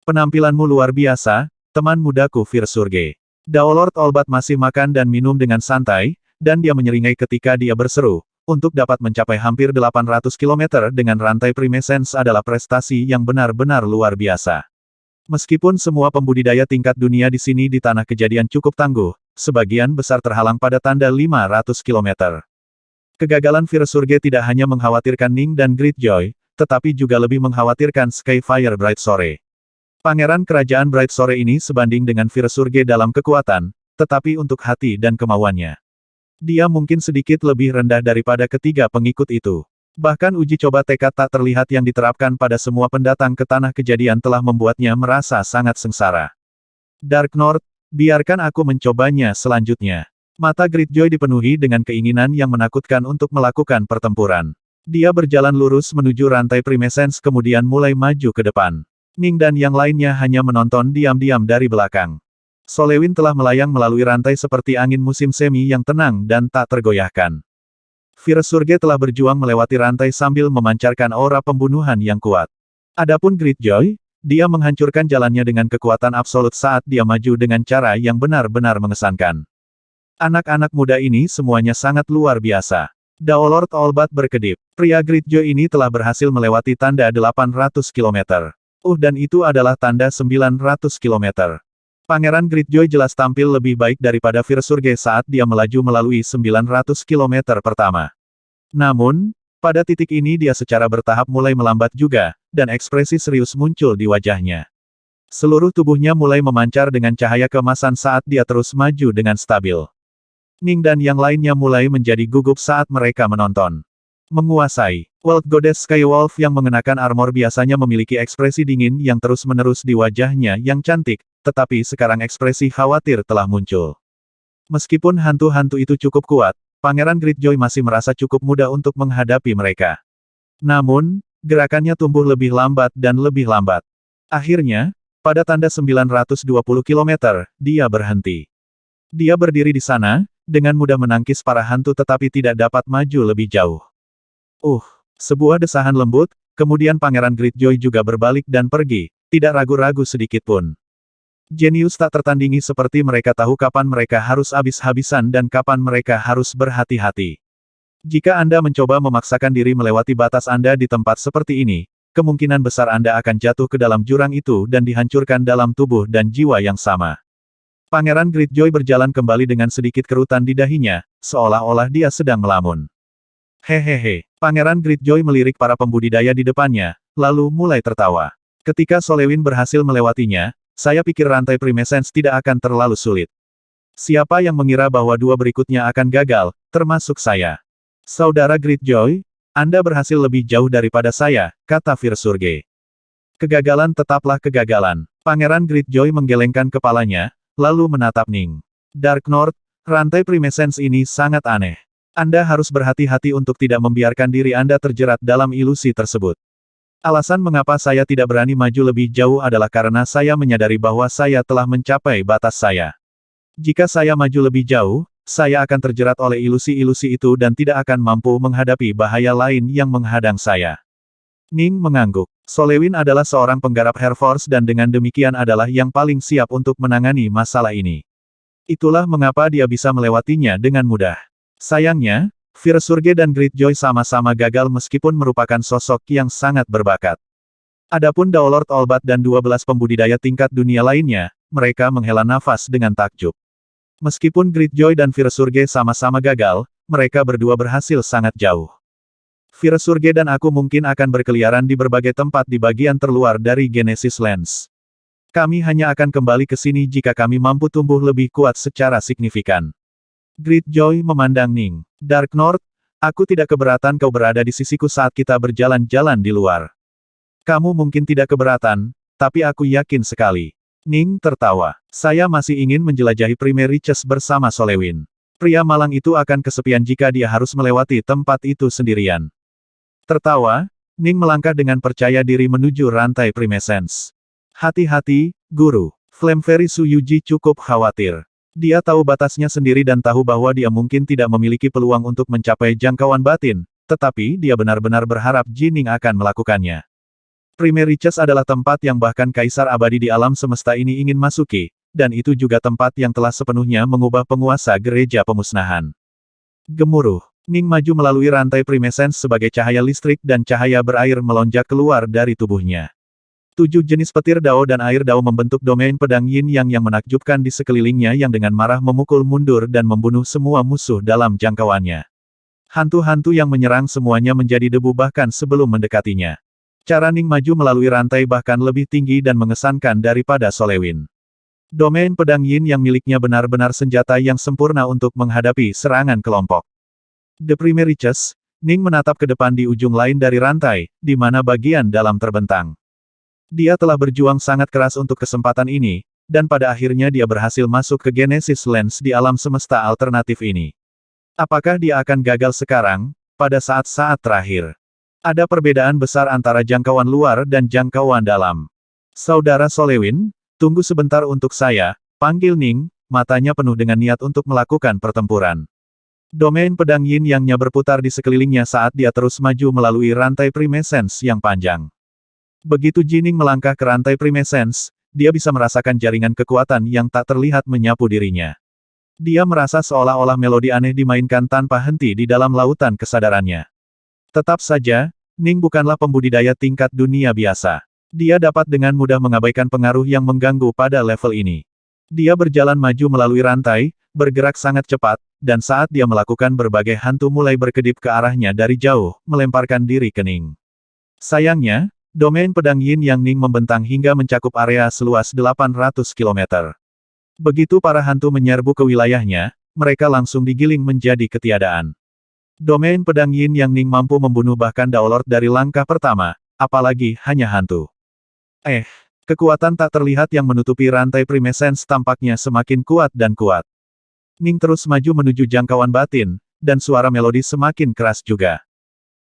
Penampilanmu luar biasa, teman mudaku Firesurge. Daolord Olbat masih makan dan minum dengan santai, dan dia menyeringai ketika dia berseru, untuk dapat mencapai hampir 800 km dengan rantai Primescence adalah prestasi yang benar-benar luar biasa. Meskipun semua pembudidaya tingkat dunia di sini di tanah kejadian cukup tangguh, sebagian besar terhalang pada tanda 500 km. Kegagalan Firesurge tidak hanya mengkhawatirkan Ning dan Greatjoy, tetapi juga lebih mengkhawatirkan Skyfire Bright Sore. Pangeran kerajaan Bright Sore ini sebanding dengan Firesurge dalam kekuatan, tetapi untuk hati dan kemauannya. Dia mungkin sedikit lebih rendah daripada ketiga pengikut itu. Bahkan uji coba tekad tak terlihat yang diterapkan pada semua pendatang ke tanah kejadian telah membuatnya merasa sangat sengsara. Dark North, biarkan aku mencobanya selanjutnya. Mata Greatjoy dipenuhi dengan keinginan yang menakutkan untuk melakukan pertempuran. Dia berjalan lurus menuju rantai Primescence kemudian mulai maju ke depan. Ning dan yang lainnya hanya menonton diam-diam dari belakang. Solewin telah melayang melalui rantai seperti angin musim semi yang tenang dan tak tergoyahkan. Firesurge telah berjuang melewati rantai sambil memancarkan aura pembunuhan yang kuat. Adapun Greatjoy, dia menghancurkan jalannya dengan kekuatan absolut saat dia maju dengan cara yang benar-benar mengesankan. Anak-anak muda ini semuanya sangat luar biasa. Daolord Olbat berkedip. Pria Greatjoy ini telah berhasil melewati tanda 800 km. Dan itu adalah tanda 900 km. Pangeran Greatjoy jelas tampil lebih baik daripada Firesurge saat dia melaju melalui 900 km pertama. Namun, Pada titik ini dia secara bertahap mulai melambat juga, dan ekspresi serius muncul di wajahnya. Seluruh tubuhnya mulai memancar dengan cahaya keemasan saat dia terus maju dengan stabil. Ning dan yang lainnya mulai menjadi gugup saat mereka menonton. Menguasai. World Goddess Skywolf yang mengenakan armor biasanya memiliki ekspresi dingin yang terus-menerus di wajahnya yang cantik, tetapi sekarang ekspresi khawatir telah muncul. Meskipun hantu-hantu itu cukup kuat, Pangeran Greatjoy masih merasa cukup mudah untuk menghadapi mereka. Namun, gerakannya tumbuh lebih lambat dan lebih lambat. Akhirnya, pada tanda 920 km, dia berhenti. Dia berdiri di sana, dengan mudah menangkis para hantu tetapi tidak dapat maju lebih jauh. Sebuah desahan lembut, kemudian Pangeran Greatjoy juga berbalik dan pergi, tidak ragu-ragu sedikit pun. Jenius tak tertandingi seperti mereka tahu kapan mereka harus habis-habisan dan kapan mereka harus berhati-hati. Jika Anda mencoba memaksakan diri melewati batas Anda di tempat seperti ini, kemungkinan besar Anda akan jatuh ke dalam jurang itu dan dihancurkan dalam tubuh dan jiwa yang sama. Pangeran Greatjoy berjalan kembali dengan sedikit kerutan di dahinya, seolah-olah dia sedang melamun. Hehehe. Pangeran Greatjoy melirik para pembudidaya di depannya, lalu mulai tertawa. Ketika Solewin berhasil melewatinya, saya pikir rantai Primescence tidak akan terlalu sulit. Siapa yang mengira bahwa dua berikutnya akan gagal, termasuk saya. Saudara Greatjoy, Anda berhasil lebih jauh daripada saya, kata Virsurge. Kegagalan tetaplah kegagalan. Pangeran Greatjoy menggelengkan kepalanya, lalu menatap Ning. Dark North, rantai Primescence ini sangat aneh. Anda harus berhati-hati untuk tidak membiarkan diri Anda terjerat dalam ilusi tersebut. Alasan mengapa saya tidak berani maju lebih jauh adalah karena saya menyadari bahwa saya telah mencapai batas saya. Jika saya maju lebih jauh, saya akan terjerat oleh ilusi-ilusi itu dan tidak akan mampu menghadapi bahaya lain yang menghadang saya. Ning mengangguk. Solewin adalah seorang penggarap Air Force dan dengan demikian adalah yang paling siap untuk menangani masalah ini. Itulah mengapa dia bisa melewatinya dengan mudah. Sayangnya, Virsurge dan Greatjoy sama-sama gagal meskipun merupakan sosok yang sangat berbakat. Adapun Daolord Olbat dan 12 pembudidaya tingkat dunia lainnya, mereka menghela nafas dengan takjub. Meskipun Greatjoy dan Virsurge sama-sama gagal, mereka berdua berhasil sangat jauh. Virsurge dan aku mungkin akan berkeliaran di berbagai tempat di bagian terluar dari Genesis Lens. Kami hanya akan kembali ke sini jika kami mampu tumbuh lebih kuat secara signifikan. Greatjoy memandang Ning. Dark North, aku tidak keberatan kau berada di sisiku saat kita berjalan-jalan di luar. Kamu mungkin tidak keberatan, tapi aku yakin sekali. Ning tertawa. Saya masih ingin menjelajahi Primary Chest bersama Solewin. Pria malang itu akan kesepian jika dia harus melewati tempat itu sendirian. Tertawa, Ning melangkah dengan percaya diri menuju rantai Primescence. Hati-hati, Guru. Flame Fairy Suyuji cukup khawatir. Dia tahu batasnya sendiri dan tahu bahwa dia mungkin tidak memiliki peluang untuk mencapai jangkauan batin, tetapi dia benar-benar berharap Jining akan melakukannya. Primary Chest adalah tempat yang bahkan Kaisar Abadi di alam semesta ini ingin masuki, dan itu juga tempat yang telah sepenuhnya mengubah penguasa gereja pemusnahan. Gemuruh. Ning maju melalui rantai Primescence sebagai cahaya listrik dan cahaya berair melonjak keluar dari tubuhnya. 7 jenis petir dao dan air dao membentuk domain pedang yin yang menakjubkan di sekelilingnya yang dengan marah memukul mundur dan membunuh semua musuh dalam jangkauannya. Hantu-hantu yang menyerang semuanya menjadi debu bahkan sebelum mendekatinya. Cara Ning maju melalui rantai bahkan lebih tinggi dan mengesankan daripada Solewin. Domain pedang yin yang miliknya benar-benar senjata yang sempurna untuk menghadapi serangan kelompok. The Primary Chest, Ning menatap ke depan di ujung lain dari rantai, di mana bagian dalam terbentang. Dia telah berjuang sangat keras untuk kesempatan ini, dan pada akhirnya dia berhasil masuk ke Genesis Lens di alam semesta alternatif ini. Apakah dia akan gagal sekarang, pada saat-saat terakhir? Ada perbedaan besar antara jangkauan luar dan jangkauan dalam. Saudara Solewin, tunggu sebentar untuk saya, panggil Ning, matanya penuh dengan niat untuk melakukan pertempuran. Domain pedang yin yangnya berputar di sekelilingnya saat dia terus maju melalui rantai Primescence yang panjang. Begitu Jining melangkah ke rantai Primescence, dia bisa merasakan jaringan kekuatan yang tak terlihat menyapu dirinya. Dia merasa seolah-olah melodi aneh dimainkan tanpa henti di dalam lautan kesadarannya. Tetap saja, Ning bukanlah pembudidaya tingkat dunia biasa. Dia dapat dengan mudah mengabaikan pengaruh yang mengganggu pada level ini. Dia berjalan maju melalui rantai, bergerak sangat cepat, dan saat dia melakukan berbagai hantu mulai berkedip ke arahnya dari jauh, melemparkan diri ke Ning. Sayangnya, domain pedang Yin Yang Ning membentang hingga mencakup area seluas 800 km. Begitu para hantu menyerbu ke wilayahnya, mereka langsung digiling menjadi ketiadaan. Domain pedang Yin Yang Ning mampu membunuh bahkan Daolord dari langkah pertama, apalagi hanya hantu. Kekuatan tak terlihat yang menutupi rantai Primescence tampaknya semakin kuat dan kuat. Ning terus maju menuju jangkauan batin, dan suara melodi semakin keras juga.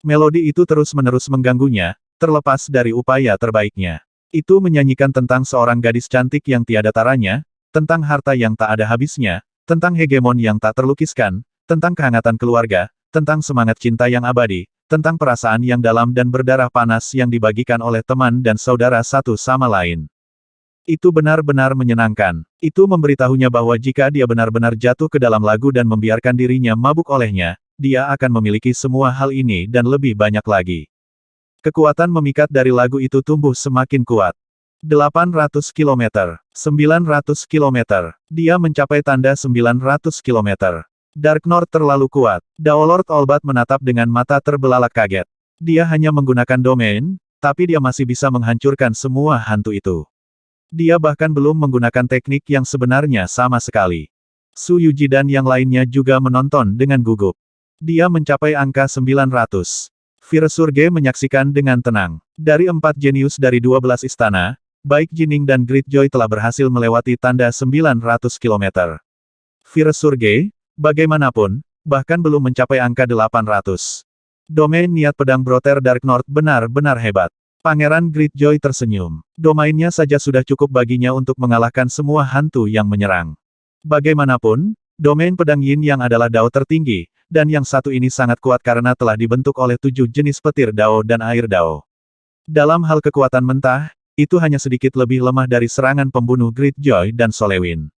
Melodi itu terus-menerus mengganggunya, terlepas dari upaya terbaiknya. Itu menyanyikan tentang seorang gadis cantik yang tiada taranya, tentang harta yang tak ada habisnya, tentang hegemon yang tak terlukiskan, tentang kehangatan keluarga, tentang semangat cinta yang abadi, tentang perasaan yang dalam dan berdarah panas yang dibagikan oleh teman dan saudara satu sama lain. Itu benar-benar menyenangkan. Itu memberitahunya bahwa jika dia benar-benar jatuh ke dalam lagu dan membiarkan dirinya mabuk olehnya, dia akan memiliki semua hal ini dan lebih banyak lagi. Kekuatan memikat dari lagu itu tumbuh semakin kuat. 800 km, 900 km, dia mencapai tanda 900 km. Dark North terlalu kuat. Daolord Olbat menatap dengan mata terbelalak kaget. Dia hanya menggunakan domain, tapi dia masih bisa menghancurkan semua hantu itu. Dia bahkan belum menggunakan teknik yang sebenarnya sama sekali. Su Yuji dan yang lainnya juga menonton dengan gugup. Dia mencapai angka 900. Virsurge menyaksikan dengan tenang. Dari 4 jenius dari 12 istana, baik Jining dan Greatjoy telah berhasil melewati tanda 900 km. Virsurge, bagaimanapun, bahkan belum mencapai angka 800. Domain niat pedang Brother Dark North benar-benar hebat. Pangeran Greatjoy tersenyum. Domainnya saja sudah cukup baginya untuk mengalahkan semua hantu yang menyerang. Bagaimanapun, domain pedang Yin Yang adalah Dao tertinggi, dan yang satu ini sangat kuat karena telah dibentuk oleh 7 jenis petir Dao dan air Dao. Dalam hal kekuatan mentah, itu hanya sedikit lebih lemah dari serangan pembunuh Greatjoy dan Solewin.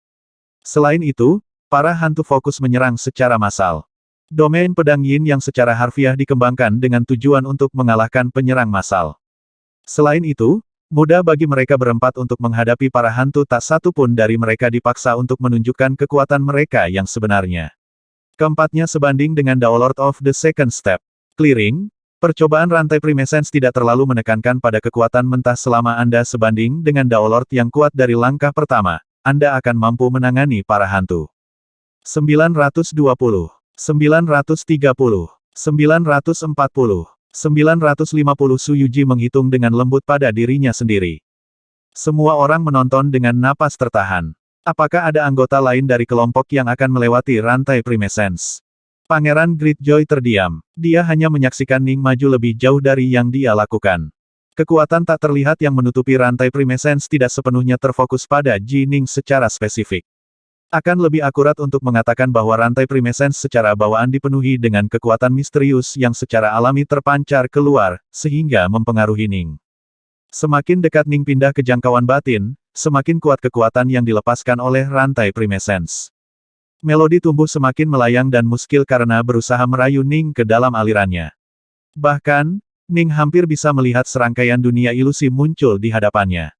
Selain itu, para hantu fokus menyerang secara massal. Domain pedang Yin Yang secara harfiah dikembangkan dengan tujuan untuk mengalahkan penyerang massal. Selain itu, mudah bagi mereka berempat untuk menghadapi para hantu, tak satu pun dari mereka dipaksa untuk menunjukkan kekuatan mereka yang sebenarnya. Keempatnya sebanding dengan Daolord of the Second Step. Clearing, percobaan rantai Primescence tidak terlalu menekankan pada kekuatan mentah selama Anda sebanding dengan Daolord yang kuat dari langkah pertama, Anda akan mampu menangani para hantu. 920, 930, 940, 950 Su Yuji menghitung dengan lembut pada dirinya sendiri. Semua orang menonton dengan napas tertahan. Apakah ada anggota lain dari kelompok yang akan melewati rantai Primescence? Pangeran Greatjoy terdiam. Dia hanya menyaksikan Ning maju lebih jauh dari yang dia lakukan. Kekuatan tak terlihat yang menutupi rantai Primescence tidak sepenuhnya terfokus pada Jining secara spesifik. Akan lebih akurat untuk mengatakan bahwa rantai Primescence secara bawaan dipenuhi dengan kekuatan misterius yang secara alami terpancar keluar, sehingga mempengaruhi Ning. Semakin dekat Ning pindah ke jangkauan batin, semakin kuat kekuatan yang dilepaskan oleh rantai Primescence. Melodi tumbuh semakin melayang dan muskil karena berusaha merayu Ning ke dalam alirannya. Bahkan, Ning hampir bisa melihat serangkaian dunia ilusi muncul di hadapannya.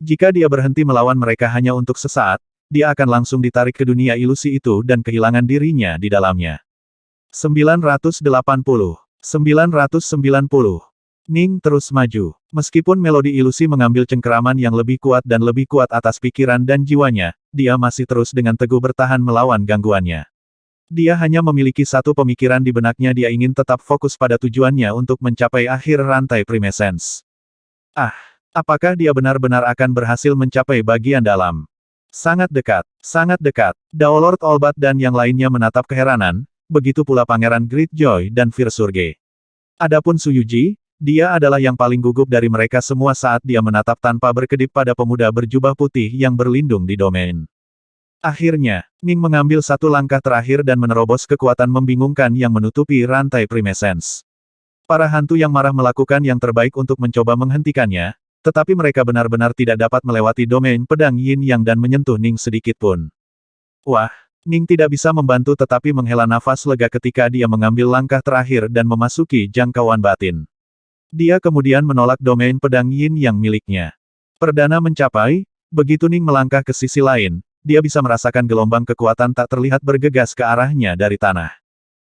Jika dia berhenti melawan mereka hanya untuk sesaat, dia akan langsung ditarik ke dunia ilusi itu dan kehilangan dirinya di dalamnya. 980, 990. Ning terus maju. Meskipun melodi ilusi mengambil cengkeraman yang lebih kuat dan lebih kuat atas pikiran dan jiwanya, dia masih terus dengan teguh bertahan melawan gangguannya. Dia hanya memiliki satu pemikiran di benaknya, dia ingin tetap fokus pada tujuannya untuk mencapai akhir rantai Primescence. Apakah dia benar-benar akan berhasil mencapai bagian dalam? Sangat dekat, sangat dekat. Daolord Olbat dan yang lainnya menatap keheranan, begitu pula Pangeran Greatjoy dan Virsurge. Adapun Su Yuji, dia adalah yang paling gugup dari mereka semua saat dia menatap tanpa berkedip pada pemuda berjubah putih yang berlindung di domain. Akhirnya, Ning mengambil satu langkah terakhir dan menerobos kekuatan membingungkan yang menutupi rantai Primescence. Para hantu yang marah melakukan yang terbaik untuk mencoba menghentikannya, tetapi mereka benar-benar tidak dapat melewati domain pedang Yin Yang dan menyentuh Ning sedikit pun. Wah, Ning tidak bisa membantu tetapi menghela nafas lega ketika dia mengambil langkah terakhir dan memasuki jangkauan batin. Dia kemudian menolak domain pedang Yin Yang miliknya. Perdana mencapai, begitu Ning melangkah ke sisi lain, dia bisa merasakan gelombang kekuatan tak terlihat bergegas ke arahnya dari tanah.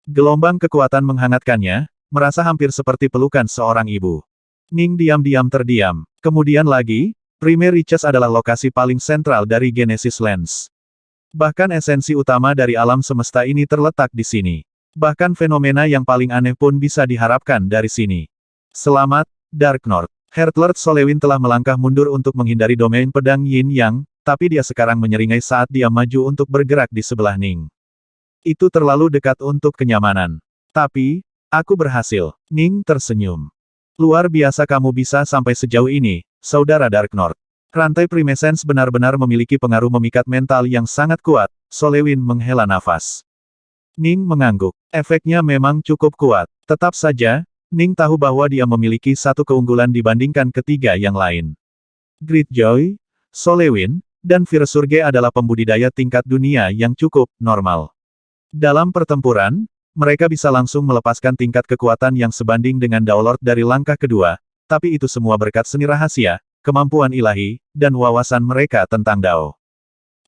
Gelombang kekuatan menghangatkannya, merasa hampir seperti pelukan seorang ibu. Ning diam-diam terdiam. Kemudian lagi, Primary Chest adalah lokasi paling sentral dari Genesis Lens. Bahkan esensi utama dari alam semesta ini terletak di sini. Bahkan fenomena yang paling aneh pun bisa diharapkan dari sini. Selamat, Dark North. Heartlord Solewin telah melangkah mundur untuk menghindari domain pedang Yin Yang, tapi dia sekarang menyeringai saat dia maju untuk bergerak di sebelah Ning. Itu terlalu dekat untuk kenyamanan. Tapi, aku berhasil. Ning tersenyum. Luar biasa kamu bisa sampai sejauh ini, Saudara Dark North. Rantai Primessence benar-benar memiliki pengaruh memikat mental yang sangat kuat, Solewin menghela nafas. Ning mengangguk. Efeknya memang cukup kuat. Tetap saja, Ning tahu bahwa dia memiliki satu keunggulan dibandingkan ketiga yang lain. Greatjoy, Solewin, dan Virsurge adalah pembudidaya tingkat dunia yang cukup normal. Dalam pertempuran, mereka bisa langsung melepaskan tingkat kekuatan yang sebanding dengan Daolord dari langkah kedua, tapi itu semua berkat seni rahasia, kemampuan ilahi, dan wawasan mereka tentang Dao.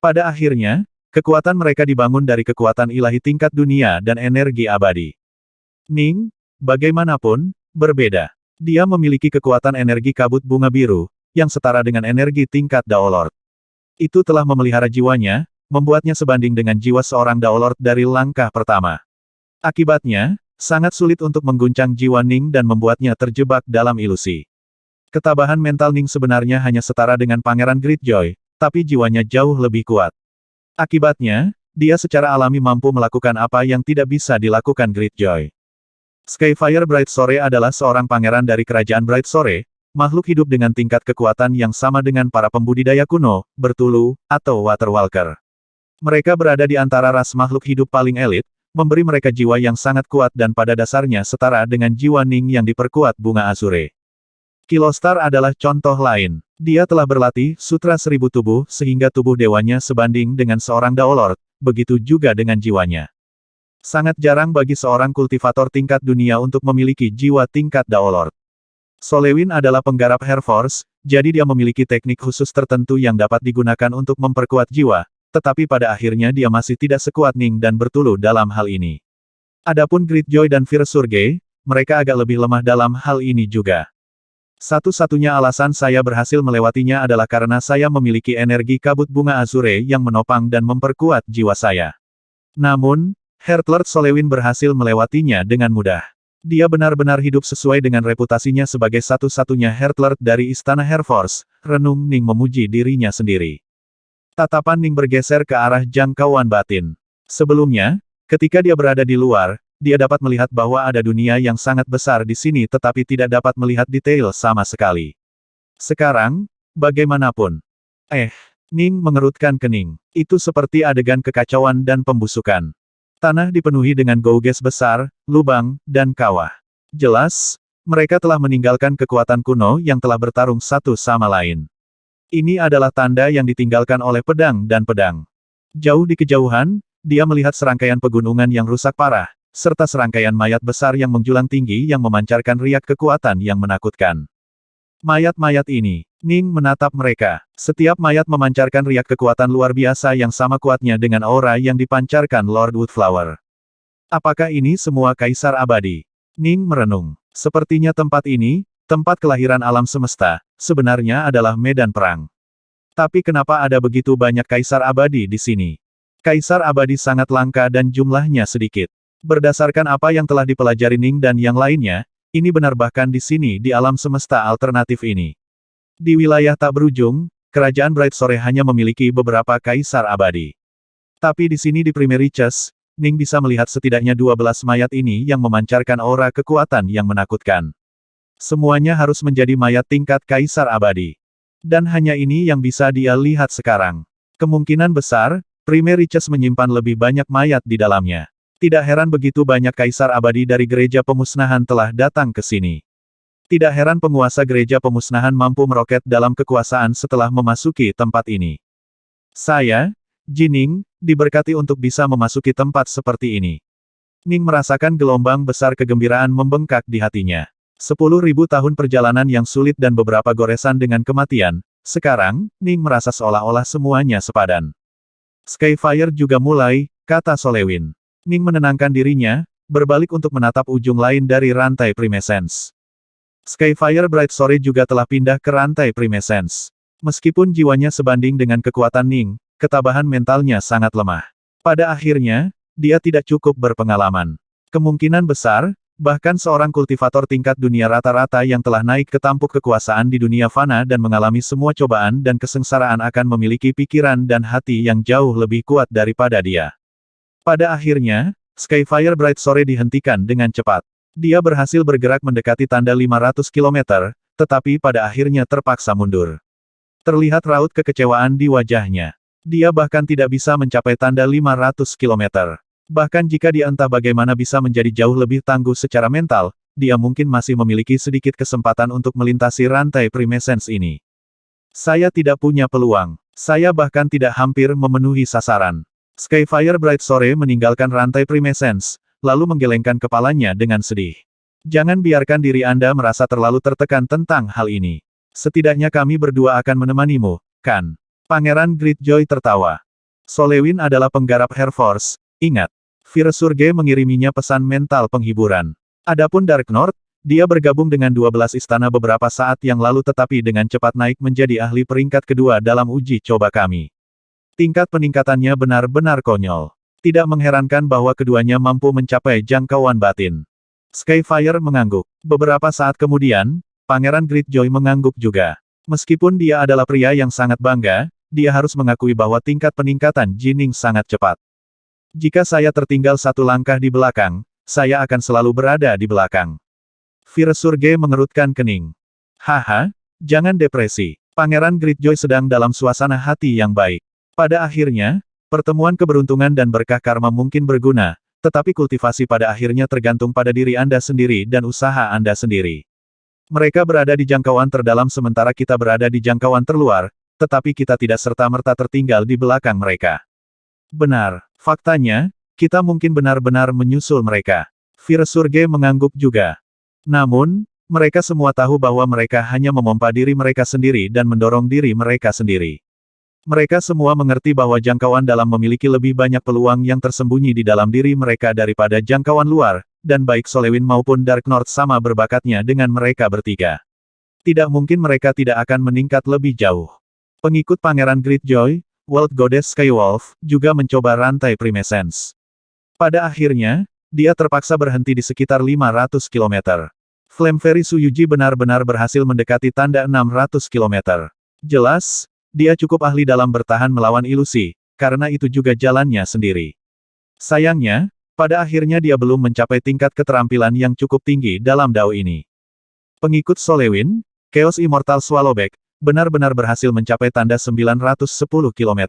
Pada akhirnya, kekuatan mereka dibangun dari kekuatan ilahi tingkat dunia dan energi abadi. Ning, bagaimanapun, berbeda. Dia memiliki kekuatan energi kabut bunga biru, yang setara dengan energi tingkat Daolord. Itu telah memelihara jiwanya, membuatnya sebanding dengan jiwa seorang Daolord dari langkah pertama. Akibatnya, sangat sulit untuk mengguncang jiwa Ning dan membuatnya terjebak dalam ilusi. Ketabahan mental Ning sebenarnya hanya setara dengan Pangeran Greatjoy, tapi jiwanya jauh lebih kuat. Akibatnya, dia secara alami mampu melakukan apa yang tidak bisa dilakukan Greatjoy. Skyfire Bright Sore adalah seorang pangeran dari kerajaan Bright Sore, makhluk hidup dengan tingkat kekuatan yang sama dengan para pembudidaya kuno, Bertulu, atau Waterwalker. Mereka berada di antara ras makhluk hidup paling elit, memberi mereka jiwa yang sangat kuat dan pada dasarnya setara dengan jiwa Ning yang diperkuat bunga Azure. Kilostar adalah contoh lain. Dia telah berlatih Sutra Seribu Tubuh sehingga tubuh dewanya sebanding dengan seorang Daolord, begitu juga dengan jiwanya. Sangat jarang bagi seorang kultivator tingkat dunia untuk memiliki jiwa tingkat Daolord. Solewin adalah penggarap Hair Force, jadi dia memiliki teknik khusus tertentu yang dapat digunakan untuk memperkuat jiwa, tetapi pada akhirnya dia masih tidak sekuat Ning dan Bertulu dalam hal ini. Adapun Greatjoy dan Virsurge, mereka agak lebih lemah dalam hal ini juga. Satu-satunya alasan saya berhasil melewatinya adalah karena saya memiliki energi kabut bunga Azure yang menopang dan memperkuat jiwa saya. Namun, Heartlord Solewin berhasil melewatinya dengan mudah. Dia benar-benar hidup sesuai dengan reputasinya sebagai satu-satunya Heartlord dari Istana Hair Force, renung Ning memuji dirinya sendiri. Tatapan Ning bergeser ke arah jangkauan batin. Sebelumnya, ketika dia berada di luar, dia dapat melihat bahwa ada dunia yang sangat besar di sini tetapi tidak dapat melihat detail sama sekali. Sekarang, bagaimanapun. Ning mengerutkan kening. Itu seperti adegan kekacauan dan pembusukan. Tanah dipenuhi dengan gouges besar, lubang, dan kawah. Jelas, mereka telah meninggalkan kekuatan kuno yang telah bertarung satu sama lain. Ini adalah tanda yang ditinggalkan oleh pedang dan pedang. Jauh di kejauhan, dia melihat serangkaian pegunungan yang rusak parah, serta serangkaian mayat besar yang menjulang tinggi yang memancarkan riak kekuatan yang menakutkan. Mayat-mayat ini, Ning menatap mereka. Setiap mayat memancarkan riak kekuatan luar biasa yang sama kuatnya dengan aura yang dipancarkan Lord Woodflower. Apakah ini semua kaisar abadi? Ning merenung. Sepertinya tempat ini, tempat kelahiran alam semesta, sebenarnya adalah medan perang. Tapi kenapa ada begitu banyak kaisar abadi di sini? Kaisar abadi sangat langka dan jumlahnya sedikit. Berdasarkan apa yang telah dipelajari Ning dan yang lainnya, ini benar bahkan di sini di alam semesta alternatif ini. Di wilayah tak berujung, kerajaan Bright Sore hanya memiliki beberapa kaisar abadi. Tapi di sini di Primary Chest, Ning bisa melihat setidaknya 12 mayat ini yang memancarkan aura kekuatan yang menakutkan. Semuanya harus menjadi mayat tingkat kaisar abadi. Dan hanya ini yang bisa dia lihat sekarang. Kemungkinan besar, Primary Chest menyimpan lebih banyak mayat di dalamnya. Tidak heran begitu banyak kaisar abadi dari gereja pemusnahan telah datang ke sini. Tidak heran penguasa gereja pemusnahan mampu meroket dalam kekuasaan setelah memasuki tempat ini. Saya, Jining, diberkati untuk bisa memasuki tempat seperti ini. Ning merasakan gelombang besar kegembiraan membengkak di hatinya. 10.000 tahun perjalanan yang sulit dan beberapa goresan dengan kematian, sekarang, Ning merasa seolah-olah semuanya sepadan. Skyfire juga mulai, kata Solewin. Ning menenangkan dirinya, berbalik untuk menatap ujung lain dari rantai Primescence. Skyfire Bright Sore juga telah pindah ke rantai Primescence. Meskipun jiwanya sebanding dengan kekuatan Ning, ketabahan mentalnya sangat lemah. Pada akhirnya, dia tidak cukup berpengalaman. Kemungkinan besar, bahkan seorang kultivator tingkat dunia rata-rata yang telah naik ke tampuk kekuasaan di dunia fana dan mengalami semua cobaan dan kesengsaraan akan memiliki pikiran dan hati yang jauh lebih kuat daripada dia. Pada akhirnya, Skyfire Bright Sore dihentikan dengan cepat. Dia berhasil bergerak mendekati tanda 500 km, tetapi pada akhirnya terpaksa mundur. Terlihat raut kekecewaan di wajahnya. Dia bahkan tidak bisa mencapai tanda 500 km. Bahkan jika dia entah bagaimana bisa menjadi jauh lebih tangguh secara mental, dia mungkin masih memiliki sedikit kesempatan untuk melintasi rantai Primescence ini. Saya tidak punya peluang. Saya bahkan tidak hampir memenuhi sasaran. Skyfire Bright Sore meninggalkan rantai Primescence, lalu menggelengkan kepalanya dengan sedih. Jangan biarkan diri Anda merasa terlalu tertekan tentang hal ini. Setidaknya kami berdua akan menemanimu, kan? Pangeran Greatjoy tertawa. Solewin adalah penggarap Air Force, ingat. Virsurge mengiriminya pesan mental penghiburan. Adapun Dark North, dia bergabung dengan 12 istana beberapa saat yang lalu tetapi dengan cepat naik menjadi ahli peringkat kedua dalam uji coba kami. Tingkat peningkatannya benar-benar konyol. Tidak mengherankan bahwa keduanya mampu mencapai jangkauan batin. Skyfire mengangguk. Beberapa saat kemudian, Pangeran Greatjoy mengangguk juga. Meskipun dia adalah pria yang sangat bangga, dia harus mengakui bahwa tingkat peningkatan Jining sangat cepat. Jika saya tertinggal satu langkah di belakang, saya akan selalu berada di belakang. Virsurge mengerutkan kening. Haha, jangan depresi. Pangeran Greatjoy sedang dalam suasana hati yang baik. Pada akhirnya, pertemuan keberuntungan dan berkah karma mungkin berguna, tetapi kultivasi pada akhirnya tergantung pada diri Anda sendiri dan usaha Anda sendiri. Mereka berada di jangkauan terdalam sementara kita berada di jangkauan terluar, tetapi kita tidak serta-merta tertinggal di belakang mereka. Benar, faktanya, kita mungkin benar-benar menyusul mereka. Virsurge mengangguk juga. Namun, mereka semua tahu bahwa mereka hanya memompa diri mereka sendiri dan mendorong diri mereka sendiri. Mereka semua mengerti bahwa jangkauan dalam memiliki lebih banyak peluang yang tersembunyi di dalam diri mereka daripada jangkauan luar, dan baik Solewin maupun Dark North sama berbakatnya dengan mereka bertiga. Tidak mungkin mereka tidak akan meningkat lebih jauh. Pengikut Pangeran Greatjoy, World Goddess Skywolf, juga mencoba rantai Primescence. Pada akhirnya, dia terpaksa berhenti di sekitar 500 km. Flame Fairy Suyuji benar-benar berhasil mendekati tanda 600 km. Jelas, dia cukup ahli dalam bertahan melawan ilusi, karena itu juga jalannya sendiri. Sayangnya, pada akhirnya dia belum mencapai tingkat keterampilan yang cukup tinggi dalam dao ini. Pengikut Solewin, Chaos Immortal Swallowback, benar-benar berhasil mencapai tanda 910 km.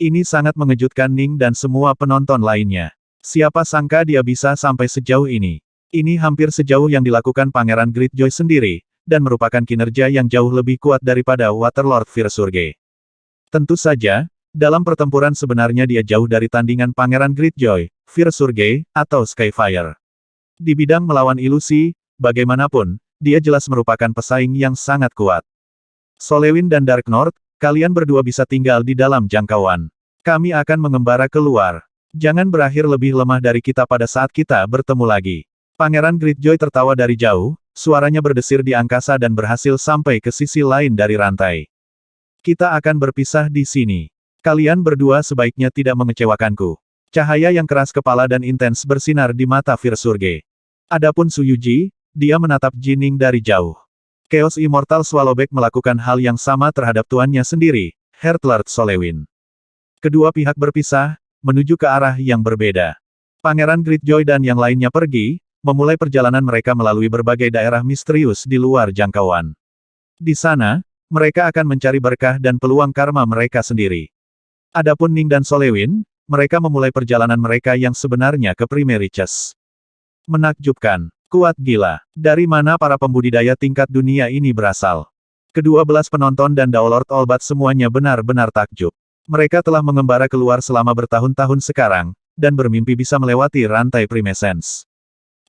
Ini sangat mengejutkan Ning dan semua penonton lainnya. Siapa sangka dia bisa sampai sejauh ini. Ini hampir sejauh yang dilakukan Pangeran Greatjoy sendiri, dan merupakan kinerja yang jauh lebih kuat daripada Waterlord Virsurge. Tentu saja, dalam pertempuran sebenarnya dia jauh dari tandingan Pangeran Greatjoy, Virsurge, atau Skyfire. Di bidang melawan ilusi, bagaimanapun, dia jelas merupakan pesaing yang sangat kuat. Solewin dan Dark North, kalian berdua bisa tinggal di dalam jangkauan. Kami akan mengembara keluar. Jangan berakhir lebih lemah dari kita pada saat kita bertemu lagi. Pangeran Greatjoy tertawa dari jauh, suaranya berdesir di angkasa dan berhasil sampai ke sisi lain dari rantai. Kita akan berpisah di sini. Kalian berdua sebaiknya tidak mengecewakanku. Cahaya yang keras kepala dan intens bersinar di mata Virsurge. Adapun Suyuji, dia menatap Jining dari jauh. Chaos Immortal Swallowback melakukan hal yang sama terhadap tuannya sendiri, Heartlord Solewin. Kedua pihak berpisah, menuju ke arah yang berbeda. Pangeran Greatjoy dan yang lainnya pergi, memulai perjalanan mereka melalui berbagai daerah misterius di luar jangkauan. Di sana, mereka akan mencari berkah dan peluang karma mereka sendiri. Adapun Ning dan Solewin, mereka memulai perjalanan mereka yang sebenarnya ke Primary Chess. Menakjubkan, kuat gila. Dari mana para pembudidaya tingkat dunia ini berasal? Kedua belas penonton dan Daolord Olbat semuanya benar-benar takjub. Mereka telah mengembara keluar selama bertahun-tahun sekarang, dan bermimpi bisa melewati rantai Primescence.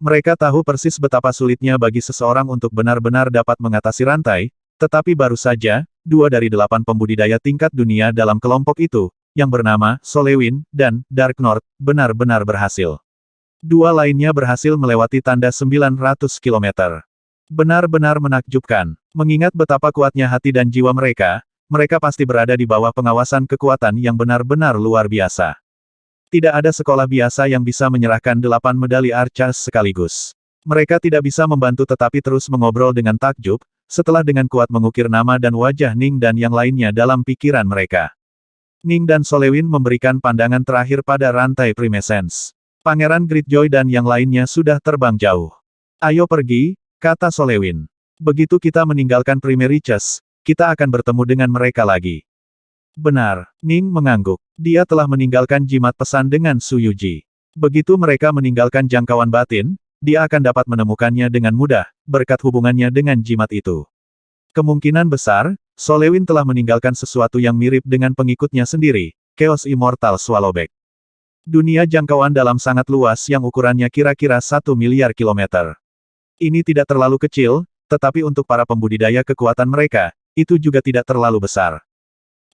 Mereka tahu persis betapa sulitnya bagi seseorang untuk benar-benar dapat mengatasi rantai, tetapi baru saja, 2 dari 8 pembudidaya tingkat dunia dalam kelompok itu, yang bernama Solewin dan Dark North, benar-benar berhasil. Dua lainnya berhasil melewati tanda 900 km. Benar-benar menakjubkan. Mengingat betapa kuatnya hati dan jiwa mereka, mereka pasti berada di bawah pengawasan kekuatan yang benar-benar luar biasa. Tidak ada sekolah biasa yang bisa menyerahkan 8 medali Archers sekaligus. Mereka tidak bisa membantu tetapi terus mengobrol dengan takjub, setelah dengan kuat mengukir nama dan wajah Ning dan yang lainnya dalam pikiran mereka. Ning dan Solewin memberikan pandangan terakhir pada rantai Primescence. Pangeran Greatjoy dan yang lainnya sudah terbang jauh. Ayo pergi, kata Solewin. Begitu kita meninggalkan Primeriches, kita akan bertemu dengan mereka lagi. Benar, Ning mengangguk. Dia telah meninggalkan jimat pesan dengan Su Yuji. Begitu mereka meninggalkan jangkauan batin, dia akan dapat menemukannya dengan mudah, berkat hubungannya dengan jimat itu. Kemungkinan besar, Solewin telah meninggalkan sesuatu yang mirip dengan pengikutnya sendiri, Chaos Immortal Swallowback. Dunia jangkauan dalam sangat luas yang ukurannya kira-kira 1 miliar kilometer. Ini tidak terlalu kecil, tetapi untuk para pembudidaya kekuatan mereka, itu juga tidak terlalu besar.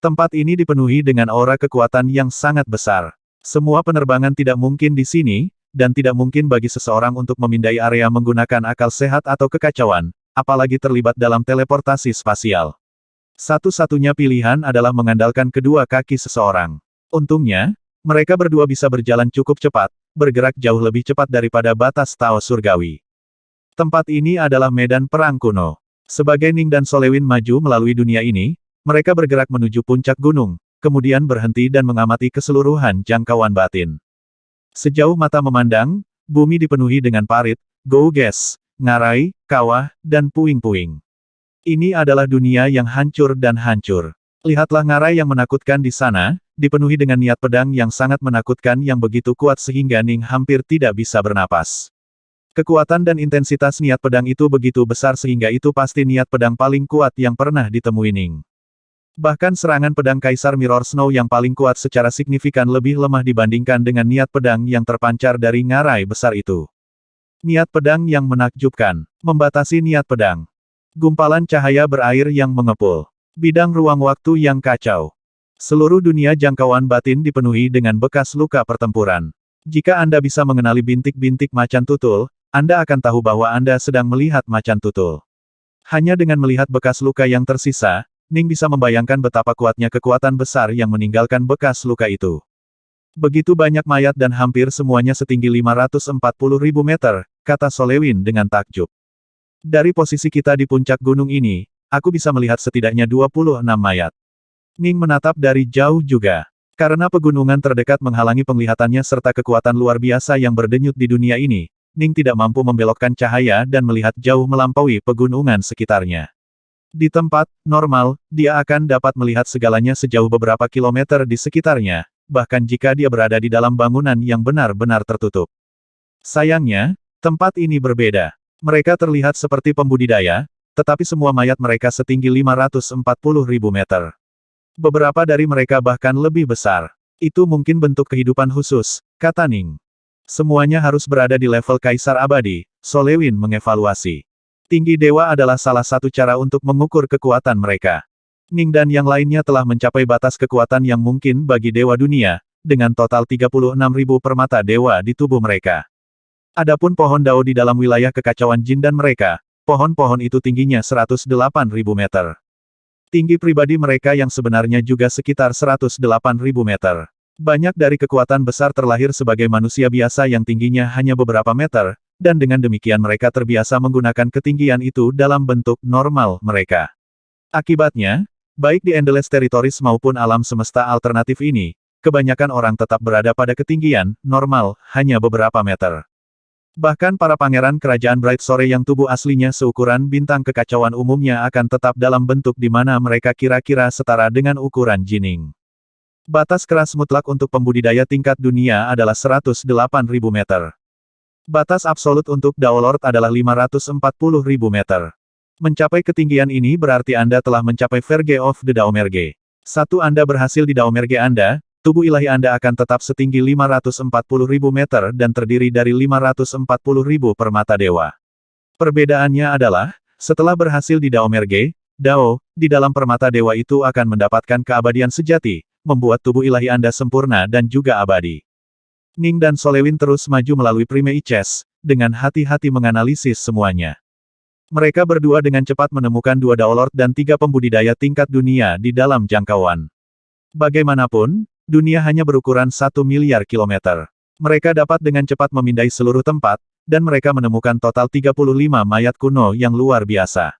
Tempat ini dipenuhi dengan aura kekuatan yang sangat besar. Semua penerbangan tidak mungkin di sini, dan tidak mungkin bagi seseorang untuk memindai area menggunakan akal sehat atau kekacauan, apalagi terlibat dalam teleportasi spasial. Satu-satunya pilihan adalah mengandalkan kedua kaki seseorang. Untungnya, mereka berdua bisa berjalan cukup cepat, bergerak jauh lebih cepat daripada batas Tao Surgawi. Tempat ini adalah medan perang kuno. Sebagai Ning dan Solewin maju melalui dunia ini, mereka bergerak menuju puncak gunung, kemudian berhenti dan mengamati keseluruhan jangkauan batin. Sejauh mata memandang, bumi dipenuhi dengan parit, gouges, ngarai, kawah, dan puing-puing. Ini adalah dunia yang hancur dan hancur. Lihatlah ngarai yang menakutkan di sana, dipenuhi dengan niat pedang yang sangat menakutkan yang begitu kuat sehingga Ning hampir tidak bisa bernapas. Kekuatan dan intensitas niat pedang itu begitu besar sehingga itu pasti niat pedang paling kuat yang pernah ditemui Ning. Bahkan serangan pedang Kaisar Mirror Snow yang paling kuat secara signifikan lebih lemah dibandingkan dengan niat pedang yang terpancar dari ngarai besar itu. Niat pedang yang menakjubkan, membatasi niat pedang. Gumpalan cahaya berair yang mengepul. Bidang ruang waktu yang kacau. Seluruh dunia jangkauan batin dipenuhi dengan bekas luka pertempuran. Jika Anda bisa mengenali bintik-bintik macan tutul, Anda akan tahu bahwa Anda sedang melihat macan tutul. Hanya dengan melihat bekas luka yang tersisa, Ning bisa membayangkan betapa kuatnya kekuatan besar yang meninggalkan bekas luka itu. Begitu banyak mayat dan hampir semuanya setinggi 540.000 meter, kata Solewin dengan takjub. Dari posisi kita di puncak gunung ini, aku bisa melihat setidaknya 26 mayat. Ning menatap dari jauh juga. Karena pegunungan terdekat menghalangi penglihatannya serta kekuatan luar biasa yang berdenyut di dunia ini, Ning tidak mampu membelokkan cahaya dan melihat jauh melampaui pegunungan sekitarnya. Di tempat normal, dia akan dapat melihat segalanya sejauh beberapa kilometer di sekitarnya, bahkan jika dia berada di dalam bangunan yang benar-benar tertutup. Sayangnya, tempat ini berbeda. Mereka terlihat seperti pembudidaya, tetapi semua mayat mereka setinggi 540.000 meter. Beberapa dari mereka bahkan lebih besar. Itu mungkin bentuk kehidupan khusus, kata Ning. Semuanya harus berada di level Kaisar Abadi, Solewin mengevaluasi. Tinggi dewa adalah salah satu cara untuk mengukur kekuatan mereka. Ning dan yang lainnya telah mencapai batas kekuatan yang mungkin bagi dewa dunia, dengan total 36.000 permata dewa di tubuh mereka. Adapun pohon Dao di dalam wilayah kekacauan jin dan mereka, pohon-pohon itu tingginya 108.000 meter. Tinggi pribadi mereka yang sebenarnya juga sekitar 108.000 meter. Banyak dari kekuatan besar terlahir sebagai manusia biasa yang tingginya hanya beberapa meter, dan dengan demikian mereka terbiasa menggunakan ketinggian itu dalam bentuk normal mereka. Akibatnya, baik di Endless Territories maupun alam semesta alternatif ini, kebanyakan orang tetap berada pada ketinggian normal, hanya beberapa meter. Bahkan para pangeran kerajaan Bright Sore yang tubuh aslinya seukuran bintang kekacauan umumnya akan tetap dalam bentuk di mana mereka kira-kira setara dengan ukuran Jining. Batas keras mutlak untuk pembudidaya tingkat dunia adalah 108.000 meter. Batas absolut untuk Dao Lord adalah 540.000 meter. Mencapai ketinggian ini berarti Anda telah mencapai Verge of the Daomerge. Satu Anda berhasil di Daomerge Anda, tubuh ilahi Anda akan tetap setinggi 540.000 meter dan terdiri dari 540.000 permata dewa. Perbedaannya adalah, setelah berhasil di Daomerge, Dao, di dalam permata dewa itu akan mendapatkan keabadian sejati, membuat tubuh ilahi Anda sempurna dan juga abadi. Ning dan Solewin terus maju melalui Primei Chess, dengan hati-hati menganalisis semuanya. Mereka berdua dengan cepat menemukan 2 Daolord dan 3 pembudidaya tingkat dunia di dalam jangkauan. Bagaimanapun, dunia hanya berukuran 1 miliar kilometer. Mereka dapat dengan cepat memindai seluruh tempat, dan mereka menemukan total 35 mayat kuno yang luar biasa.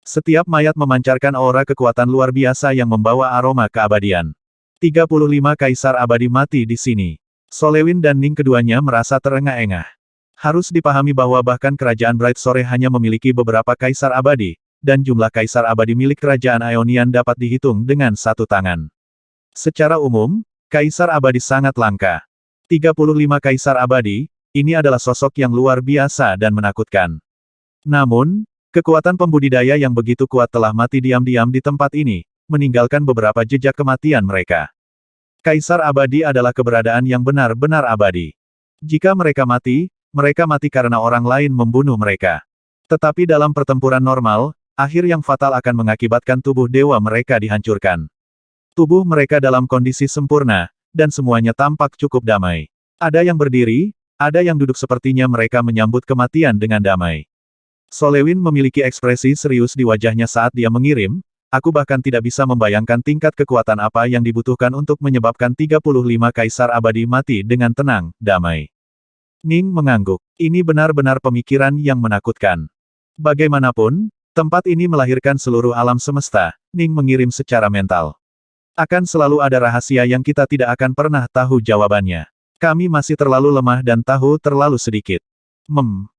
Setiap mayat memancarkan aura kekuatan luar biasa yang membawa aroma keabadian. 35 kaisar abadi mati di sini. Solewin dan Ning keduanya merasa terengah-engah. Harus dipahami bahwa bahkan kerajaan Bright Sore hanya memiliki beberapa kaisar abadi, dan jumlah kaisar abadi milik kerajaan Aeonian dapat dihitung dengan satu tangan. Secara umum, kaisar abadi sangat langka. 35 kaisar abadi, ini adalah sosok yang luar biasa dan menakutkan. Namun, kekuatan pembudidaya yang begitu kuat telah mati diam-diam di tempat ini, meninggalkan beberapa jejak kematian mereka. Kaisar abadi adalah keberadaan yang benar-benar abadi. Jika mereka mati karena orang lain membunuh mereka. Tetapi dalam pertempuran normal, akhir yang fatal akan mengakibatkan tubuh dewa mereka dihancurkan. Tubuh mereka dalam kondisi sempurna, dan semuanya tampak cukup damai. Ada yang berdiri, ada yang duduk sepertinya mereka menyambut kematian dengan damai. Solewin memiliki ekspresi serius di wajahnya saat dia mengirim, aku bahkan tidak bisa membayangkan tingkat kekuatan apa yang dibutuhkan untuk menyebabkan 35 kaisar abadi mati dengan tenang, damai. Ning mengangguk. Ini benar-benar pemikiran yang menakutkan. Bagaimanapun, tempat ini melahirkan seluruh alam semesta, Ning mengirim secara mental. Akan selalu ada rahasia yang kita tidak akan pernah tahu jawabannya. Kami masih terlalu lemah dan tahu terlalu sedikit.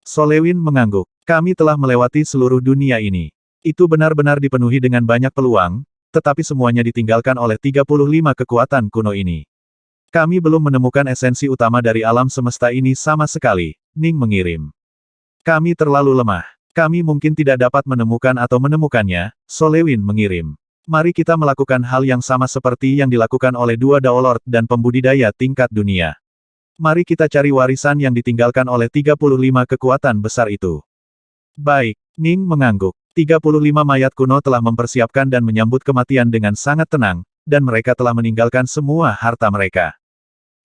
Solewin mengangguk. Kami telah melewati seluruh dunia ini. Itu benar-benar dipenuhi dengan banyak peluang, tetapi semuanya ditinggalkan oleh 35 kekuatan kuno ini. Kami belum menemukan esensi utama dari alam semesta ini sama sekali, Ning mengirim. Kami terlalu lemah. Kami mungkin tidak dapat menemukan atau menemukannya, Solewin mengirim. Mari kita melakukan hal yang sama seperti yang dilakukan oleh 2 Daolord dan pembudidaya tingkat dunia. Mari kita cari warisan yang ditinggalkan oleh 35 kekuatan besar itu. Baik, Ning mengangguk. 35 mayat kuno telah mempersiapkan dan menyambut kematian dengan sangat tenang, dan mereka telah meninggalkan semua harta mereka.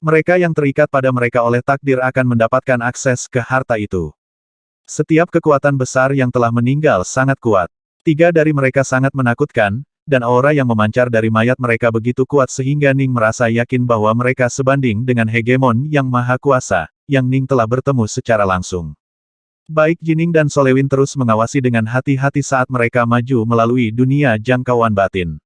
Mereka yang terikat pada mereka oleh takdir akan mendapatkan akses ke harta itu. Setiap kekuatan besar yang telah meninggal sangat kuat. 3 dari mereka sangat menakutkan, dan aura yang memancar dari mayat mereka begitu kuat sehingga Ning merasa yakin bahwa mereka sebanding dengan hegemon yang maha kuasa, yang Ning telah bertemu secara langsung. Baik Jining dan Solewin terus mengawasi dengan hati-hati saat mereka maju melalui dunia jangkauan batin.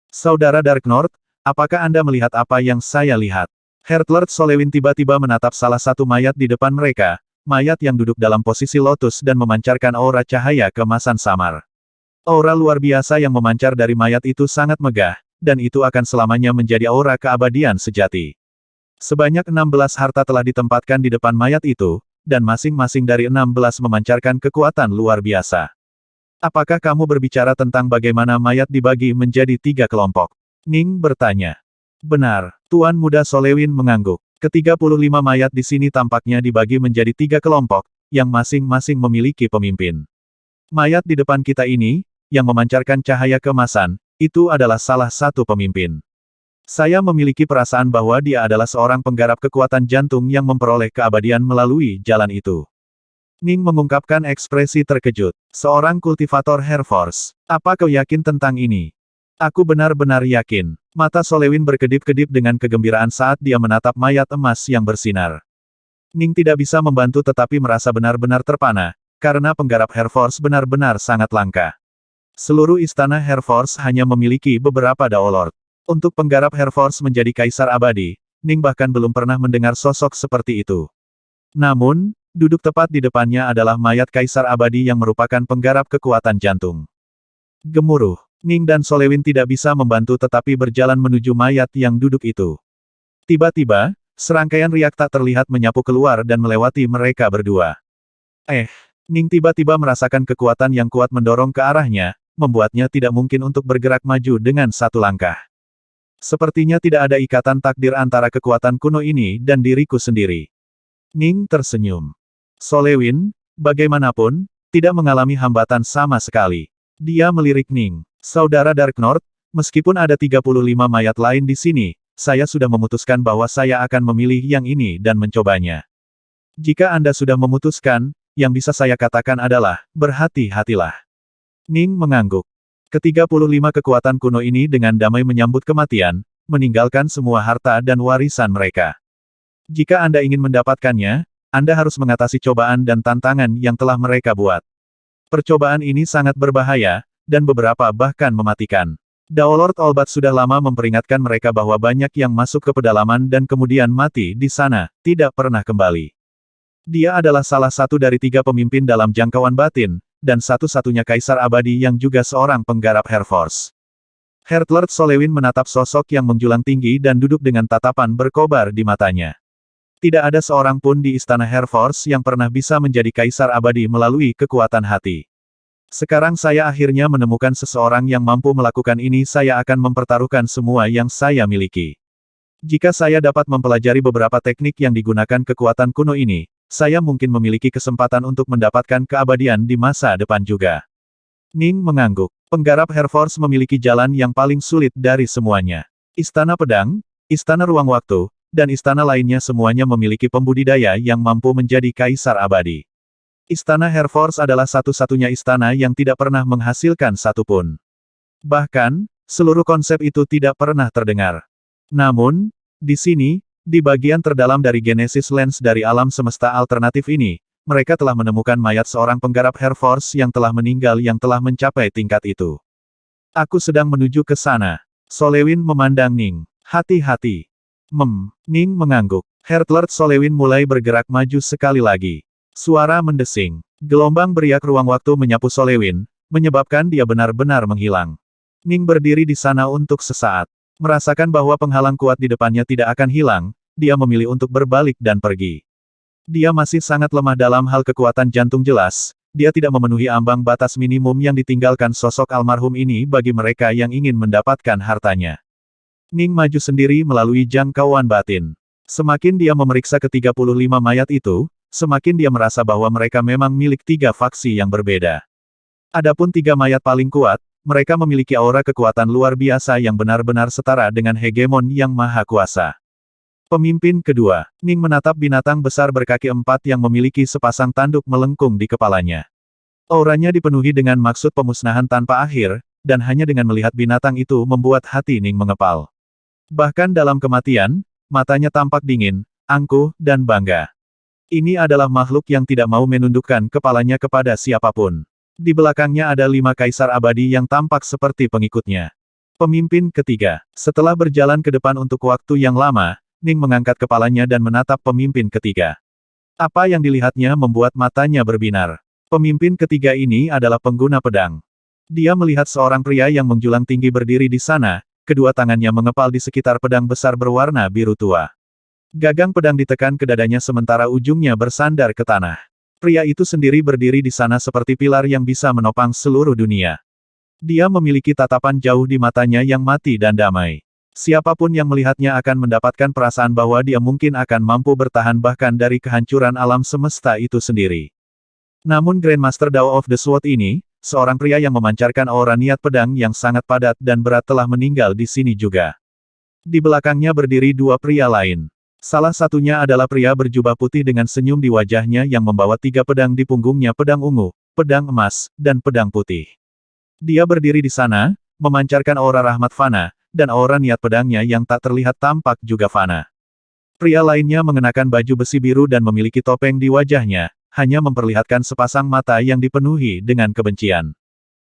Saudara Dark North, apakah Anda melihat apa yang saya lihat? Heartlord Solewin tiba-tiba menatap salah satu mayat di depan mereka, mayat yang duduk dalam posisi lotus dan memancarkan aura cahaya keemasan samar. Aura luar biasa yang memancar dari mayat itu sangat megah, dan itu akan selamanya menjadi aura keabadian sejati. Sebanyak 16 harta telah ditempatkan di depan mayat itu, dan masing-masing dari 16 memancarkan kekuatan luar biasa. Apakah kamu berbicara tentang bagaimana mayat dibagi menjadi 3 kelompok? Ning bertanya. Benar, Tuan Muda Solewin mengangguk. Ke-35 mayat di sini tampaknya dibagi menjadi 3 kelompok, yang masing-masing memiliki pemimpin. Mayat di depan kita ini, yang memancarkan cahaya keemasan, itu adalah salah satu pemimpin. Saya memiliki perasaan bahwa dia adalah seorang penggarap kekuatan jantung yang memperoleh keabadian melalui jalan itu. Ning mengungkapkan ekspresi terkejut. Seorang kultivator Air Force. Apa kau yakin tentang ini? Aku benar-benar yakin. Mata Solewin berkedip-kedip dengan kegembiraan saat dia menatap mayat emas yang bersinar. Ning tidak bisa membantu tetapi merasa benar-benar terpana, karena penggarap Air Force benar-benar sangat langka. Seluruh istana Air Force hanya memiliki beberapa Daolord. Untuk penggarap Air Force menjadi kaisar abadi, Ning bahkan belum pernah mendengar sosok seperti itu. Namun, duduk tepat di depannya adalah mayat kaisar abadi yang merupakan penggarap kekuatan jantung. Gemuruh, Ning dan Solewin tidak bisa membantu tetapi berjalan menuju mayat yang duduk itu. Tiba-tiba, serangkaian riak tak terlihat menyapu keluar dan melewati mereka berdua. Ning tiba-tiba merasakan kekuatan yang kuat mendorong ke arahnya, membuatnya tidak mungkin untuk bergerak maju dengan satu langkah. Sepertinya tidak ada ikatan takdir antara kekuatan kuno ini dan diriku sendiri. Ning tersenyum. Solewin, bagaimanapun, tidak mengalami hambatan sama sekali. Dia melirik Ning. Saudara Dark North, Meskipun ada 35 mayat lain di sini, saya sudah memutuskan bahwa saya akan memilih yang ini dan mencobanya. Jika Anda sudah memutuskan, yang bisa saya katakan adalah, berhati-hatilah. Ning mengangguk. Ke-35 kekuatan kuno ini dengan damai menyambut kematian, meninggalkan semua harta dan warisan mereka. Jika Anda ingin mendapatkannya, Anda harus mengatasi cobaan dan tantangan yang telah mereka buat. Percobaan ini sangat berbahaya, dan beberapa bahkan mematikan. Daolord Olbat sudah lama memperingatkan mereka bahwa banyak yang masuk ke pedalaman dan kemudian mati di sana, tidak pernah kembali. Dia adalah salah satu dari 3 pemimpin dalam jangkauan batin, dan satu-satunya kaisar abadi yang juga seorang penggarap Herforce. Hertlord Solewin menatap sosok yang menjulang tinggi dan duduk dengan tatapan berkobar di matanya. Tidak ada seorang pun di istana Herforce yang pernah bisa menjadi kaisar abadi melalui kekuatan hati. Sekarang saya akhirnya menemukan seseorang yang mampu melakukan ini. Saya akan mempertaruhkan semua yang saya miliki. Jika saya dapat mempelajari beberapa teknik yang digunakan kekuatan kuno ini, saya mungkin memiliki kesempatan untuk mendapatkan keabadian di masa depan juga. Ning mengangguk. Penggarap Herforce memiliki jalan yang paling sulit dari semuanya. Istana Pedang, Istana Ruang Waktu, dan istana lainnya semuanya memiliki pembudidaya yang mampu menjadi kaisar abadi. Istana Herforce adalah satu-satunya istana yang tidak pernah menghasilkan satupun. Bahkan, seluruh konsep itu tidak pernah terdengar. Namun, di sini, di bagian terdalam dari Genesis Lens dari alam semesta alternatif ini, mereka telah menemukan mayat seorang penggarap Herforce yang telah meninggal yang telah mencapai tingkat itu. Aku sedang menuju ke sana. Solewin memandang Ning. Hati-hati. Ning mengangguk. Hertlord Solewin mulai bergerak maju sekali lagi. Suara mendesing. Gelombang beriak ruang waktu menyapu Solewin, menyebabkan dia benar-benar menghilang. Ning berdiri di sana untuk sesaat. Merasakan bahwa penghalang kuat di depannya tidak akan hilang, dia memilih untuk berbalik dan pergi. Dia masih sangat lemah dalam hal kekuatan jantung jelas, dia tidak memenuhi ambang batas minimum yang ditinggalkan sosok almarhum ini bagi mereka yang ingin mendapatkan hartanya. Ning maju sendiri melalui jangkauan batin. Semakin dia memeriksa ke-35 mayat itu, semakin dia merasa bahwa mereka memang milik 3 faksi yang berbeda. Adapun 3 mayat paling kuat, mereka memiliki aura kekuatan luar biasa yang benar-benar setara dengan hegemon yang maha kuasa. Pemimpin kedua, Ning menatap binatang besar berkaki 4 yang memiliki sepasang tanduk melengkung di kepalanya. Auranya dipenuhi dengan maksud pemusnahan tanpa akhir, dan hanya dengan melihat binatang itu membuat hati Ning mengepal. Bahkan dalam kematian, matanya tampak dingin, angkuh, dan bangga. Ini adalah makhluk yang tidak mau menundukkan kepalanya kepada siapapun. Di belakangnya ada 5 kaisar abadi yang tampak seperti pengikutnya. Pemimpin ketiga. Setelah berjalan ke depan untuk waktu yang lama, Ning mengangkat kepalanya dan menatap pemimpin ketiga. Apa yang dilihatnya membuat matanya berbinar. Pemimpin ketiga ini adalah pengguna pedang. Dia melihat seorang pria yang menjulang tinggi berdiri di sana, kedua tangannya mengepal di sekitar pedang besar berwarna biru tua. Gagang pedang ditekan ke dadanya sementara ujungnya bersandar ke tanah. Pria itu sendiri berdiri di sana seperti pilar yang bisa menopang seluruh dunia. Dia memiliki tatapan jauh di matanya yang mati dan damai. Siapapun yang melihatnya akan mendapatkan perasaan bahwa dia mungkin akan mampu bertahan bahkan dari kehancuran alam semesta itu sendiri. Namun Grandmaster Dao of the Sword ini, seorang pria yang memancarkan aura niat pedang yang sangat padat dan berat telah meninggal di sini juga. Di belakangnya berdiri 2 pria lain. Salah satunya adalah pria berjubah putih dengan senyum di wajahnya yang membawa 3 pedang di punggungnya, pedang ungu, pedang emas, dan pedang putih. Dia berdiri di sana, memancarkan aura rahmat fana, dan aura niat pedangnya yang tak terlihat tampak juga fana. Pria lainnya mengenakan baju besi biru dan memiliki topeng di wajahnya, hanya memperlihatkan sepasang mata yang dipenuhi dengan kebencian.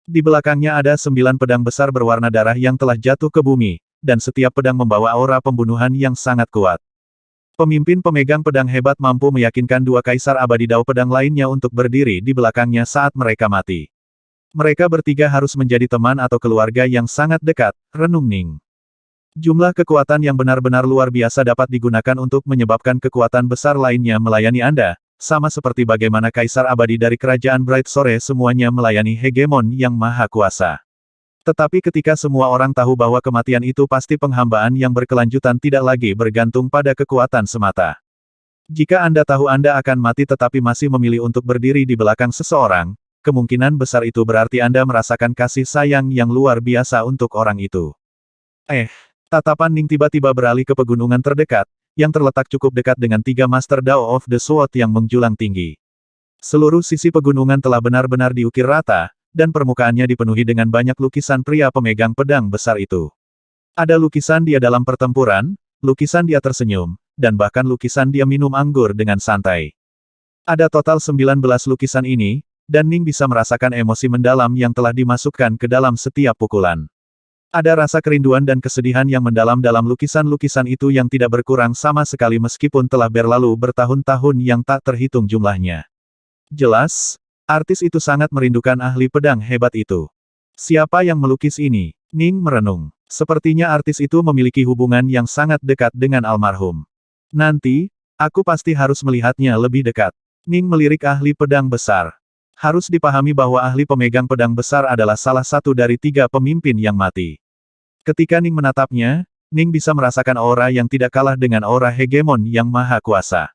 Di belakangnya ada 9 pedang besar berwarna darah yang telah jatuh ke bumi, dan setiap pedang membawa aura pembunuhan yang sangat kuat. Pemimpin pemegang pedang hebat mampu meyakinkan 2 kaisar abadi Dao pedang lainnya untuk berdiri di belakangnya saat mereka mati. Mereka bertiga harus menjadi teman atau keluarga yang sangat dekat, renung Ning. Jumlah kekuatan yang benar-benar luar biasa dapat digunakan untuk menyebabkan kekuatan besar lainnya melayani Anda, sama seperti bagaimana kaisar abadi dari kerajaan Bright Sore semuanya melayani hegemon yang maha kuasa. Tetapi ketika semua orang tahu bahwa kematian itu pasti penghambaan yang berkelanjutan tidak lagi bergantung pada kekuatan semata. Jika Anda tahu Anda akan mati tetapi masih memilih untuk berdiri di belakang seseorang, kemungkinan besar itu berarti Anda merasakan kasih sayang yang luar biasa untuk orang itu. Tatapan Ning tiba-tiba beralih ke pegunungan terdekat, yang terletak cukup dekat dengan 3 Master Dao of the Sword yang menjulang tinggi. Seluruh sisi pegunungan telah benar-benar diukir rata, dan permukaannya dipenuhi dengan banyak lukisan pria pemegang pedang besar itu. Ada lukisan dia dalam pertempuran, lukisan dia tersenyum, dan bahkan lukisan dia minum anggur dengan santai. Ada total 19 lukisan ini, dan Ning bisa merasakan emosi mendalam yang telah dimasukkan ke dalam setiap pukulan. Ada rasa kerinduan dan kesedihan yang mendalam dalam lukisan-lukisan itu yang tidak berkurang sama sekali meskipun telah berlalu bertahun-tahun yang tak terhitung jumlahnya. Jelas, artis itu sangat merindukan ahli pedang hebat itu. Siapa yang melukis ini? Ning merenung. Sepertinya artis itu memiliki hubungan yang sangat dekat dengan almarhum. Nanti, aku pasti harus melihatnya lebih dekat. Ning melirik ahli pedang besar. Harus dipahami bahwa ahli pemegang pedang besar adalah salah satu dari 3 pemimpin yang mati. Ketika Ning menatapnya, Ning bisa merasakan aura yang tidak kalah dengan aura hegemon yang maha kuasa.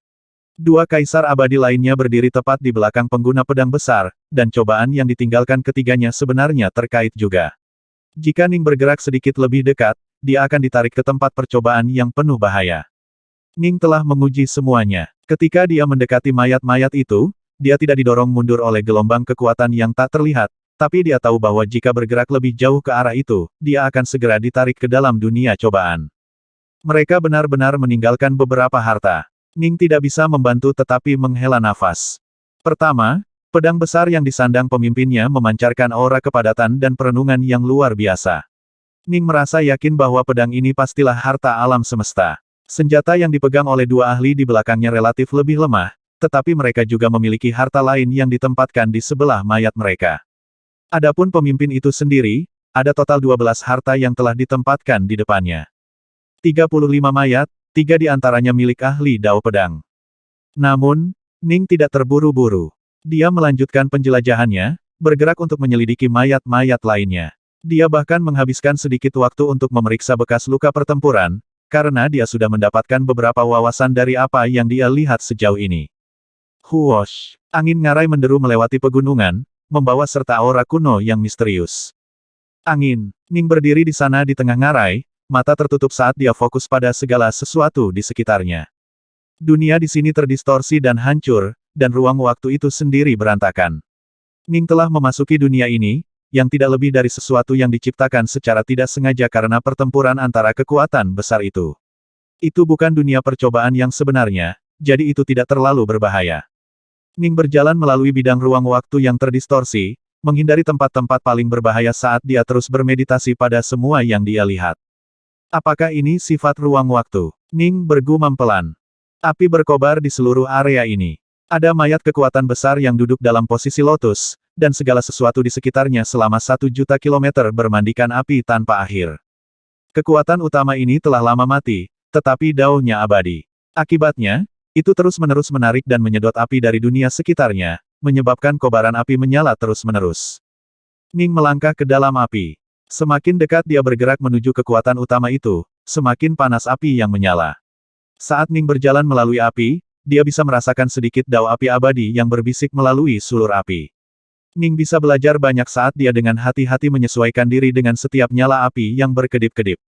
2 kaisar abadi lainnya berdiri tepat di belakang pengguna pedang besar, dan cobaan yang ditinggalkan ketiganya sebenarnya terkait juga. Jika Ning bergerak sedikit lebih dekat, dia akan ditarik ke tempat percobaan yang penuh bahaya. Ning telah menguji semuanya. Ketika dia mendekati mayat-mayat itu, dia tidak didorong mundur oleh gelombang kekuatan yang tak terlihat, tapi dia tahu bahwa jika bergerak lebih jauh ke arah itu, dia akan segera ditarik ke dalam dunia cobaan. Mereka benar-benar meninggalkan beberapa harta. Ning tidak bisa membantu tetapi menghela nafas. Pertama, pedang besar yang disandang pemimpinnya memancarkan aura kepadatan dan perenungan yang luar biasa. Ning merasa yakin bahwa pedang ini pastilah harta alam semesta. Senjata yang dipegang oleh 2 ahli di belakangnya relatif lebih lemah, tetapi mereka juga memiliki harta lain yang ditempatkan di sebelah mayat mereka. Adapun pemimpin itu sendiri, ada total 12 harta yang telah ditempatkan di depannya. 35 mayat, 3 di antaranya milik ahli Dao Pedang. Namun, Ning tidak terburu-buru. Dia melanjutkan penjelajahannya, bergerak untuk menyelidiki mayat-mayat lainnya. Dia bahkan menghabiskan sedikit waktu untuk memeriksa bekas luka pertempuran, karena dia sudah mendapatkan beberapa wawasan dari apa yang dia lihat sejauh ini. Huosh! Angin ngarai menderu melewati pegunungan, membawa serta aura kuno yang misterius. Angin. Ning berdiri di sana di tengah ngarai, mata tertutup saat dia fokus pada segala sesuatu di sekitarnya. Dunia di sini terdistorsi dan hancur, dan ruang waktu itu sendiri berantakan. Ning telah memasuki dunia ini, yang tidak lebih dari sesuatu yang diciptakan secara tidak sengaja karena pertempuran antara kekuatan besar itu. Itu bukan dunia percobaan yang sebenarnya, jadi itu tidak terlalu berbahaya. Ning berjalan melalui bidang ruang waktu yang terdistorsi, menghindari tempat-tempat paling berbahaya saat dia terus bermeditasi pada semua yang dia lihat. Apakah ini sifat ruang waktu? Ning bergumam pelan. Api berkobar di seluruh area ini. Ada mayat kekuatan besar yang duduk dalam posisi lotus, dan segala sesuatu di sekitarnya selama 1 juta kilometer bermandikan api tanpa akhir. Kekuatan utama ini telah lama mati, tetapi daunnya abadi. Akibatnya, itu terus-menerus menarik dan menyedot api dari dunia sekitarnya, menyebabkan kobaran api menyala terus-menerus. Ning melangkah ke dalam api. Semakin dekat dia bergerak menuju kekuatan utama itu, semakin panas api yang menyala. Saat Ning berjalan melalui api, dia bisa merasakan sedikit dao api abadi yang berbisik melalui sulur api. Ning bisa belajar banyak saat dia dengan hati-hati menyesuaikan diri dengan setiap nyala api yang berkedip-kedip.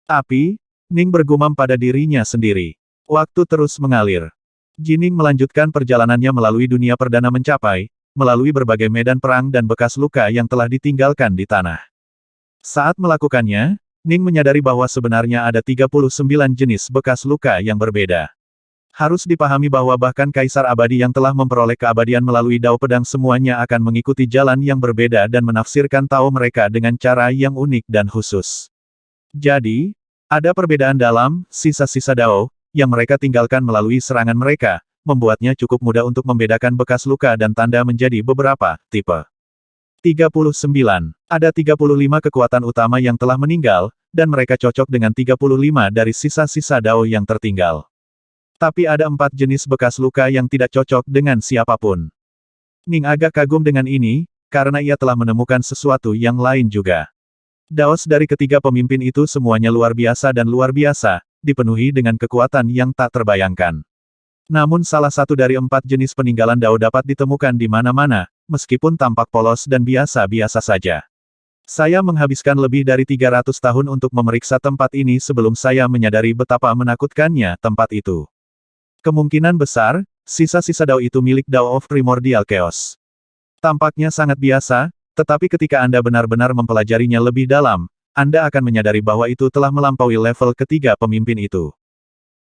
Api, Ning bergumam pada dirinya sendiri. Waktu terus mengalir. Jining melanjutkan perjalanannya melalui dunia perdana melalui berbagai medan perang dan bekas luka yang telah ditinggalkan di tanah. Saat melakukannya, Ning menyadari bahwa sebenarnya ada 39 jenis bekas luka yang berbeda. Harus dipahami bahwa bahkan Kaisar Abadi yang telah memperoleh keabadian melalui Dao Pedang semuanya akan mengikuti jalan yang berbeda dan menafsirkan Tao mereka dengan cara yang unik dan khusus. Jadi, ada perbedaan dalam sisa-sisa Dao yang mereka tinggalkan melalui serangan mereka, membuatnya cukup mudah untuk membedakan bekas luka dan tanda menjadi beberapa tipe. 39. Ada 35 kekuatan utama yang telah meninggal, dan mereka cocok dengan 35 dari sisa-sisa Dao yang tertinggal. Tapi ada 4 jenis bekas luka yang tidak cocok dengan siapapun. Ning agak kagum dengan ini, karena ia telah menemukan sesuatu yang lain juga. Daos dari ketiga pemimpin itu semuanya luar biasa dan luar biasa, dipenuhi dengan kekuatan yang tak terbayangkan. Namun salah satu dari 4 jenis peninggalan Dao dapat ditemukan di mana-mana, meskipun tampak polos dan biasa-biasa saja. Saya menghabiskan lebih dari 300 tahun untuk memeriksa tempat ini sebelum saya menyadari betapa menakutkannya tempat itu. Kemungkinan besar, sisa-sisa Dao itu milik Dao of Primordial Chaos. Tampaknya sangat biasa, tetapi ketika Anda benar-benar mempelajarinya lebih dalam, Anda akan menyadari bahwa itu telah melampaui level ketiga pemimpin itu.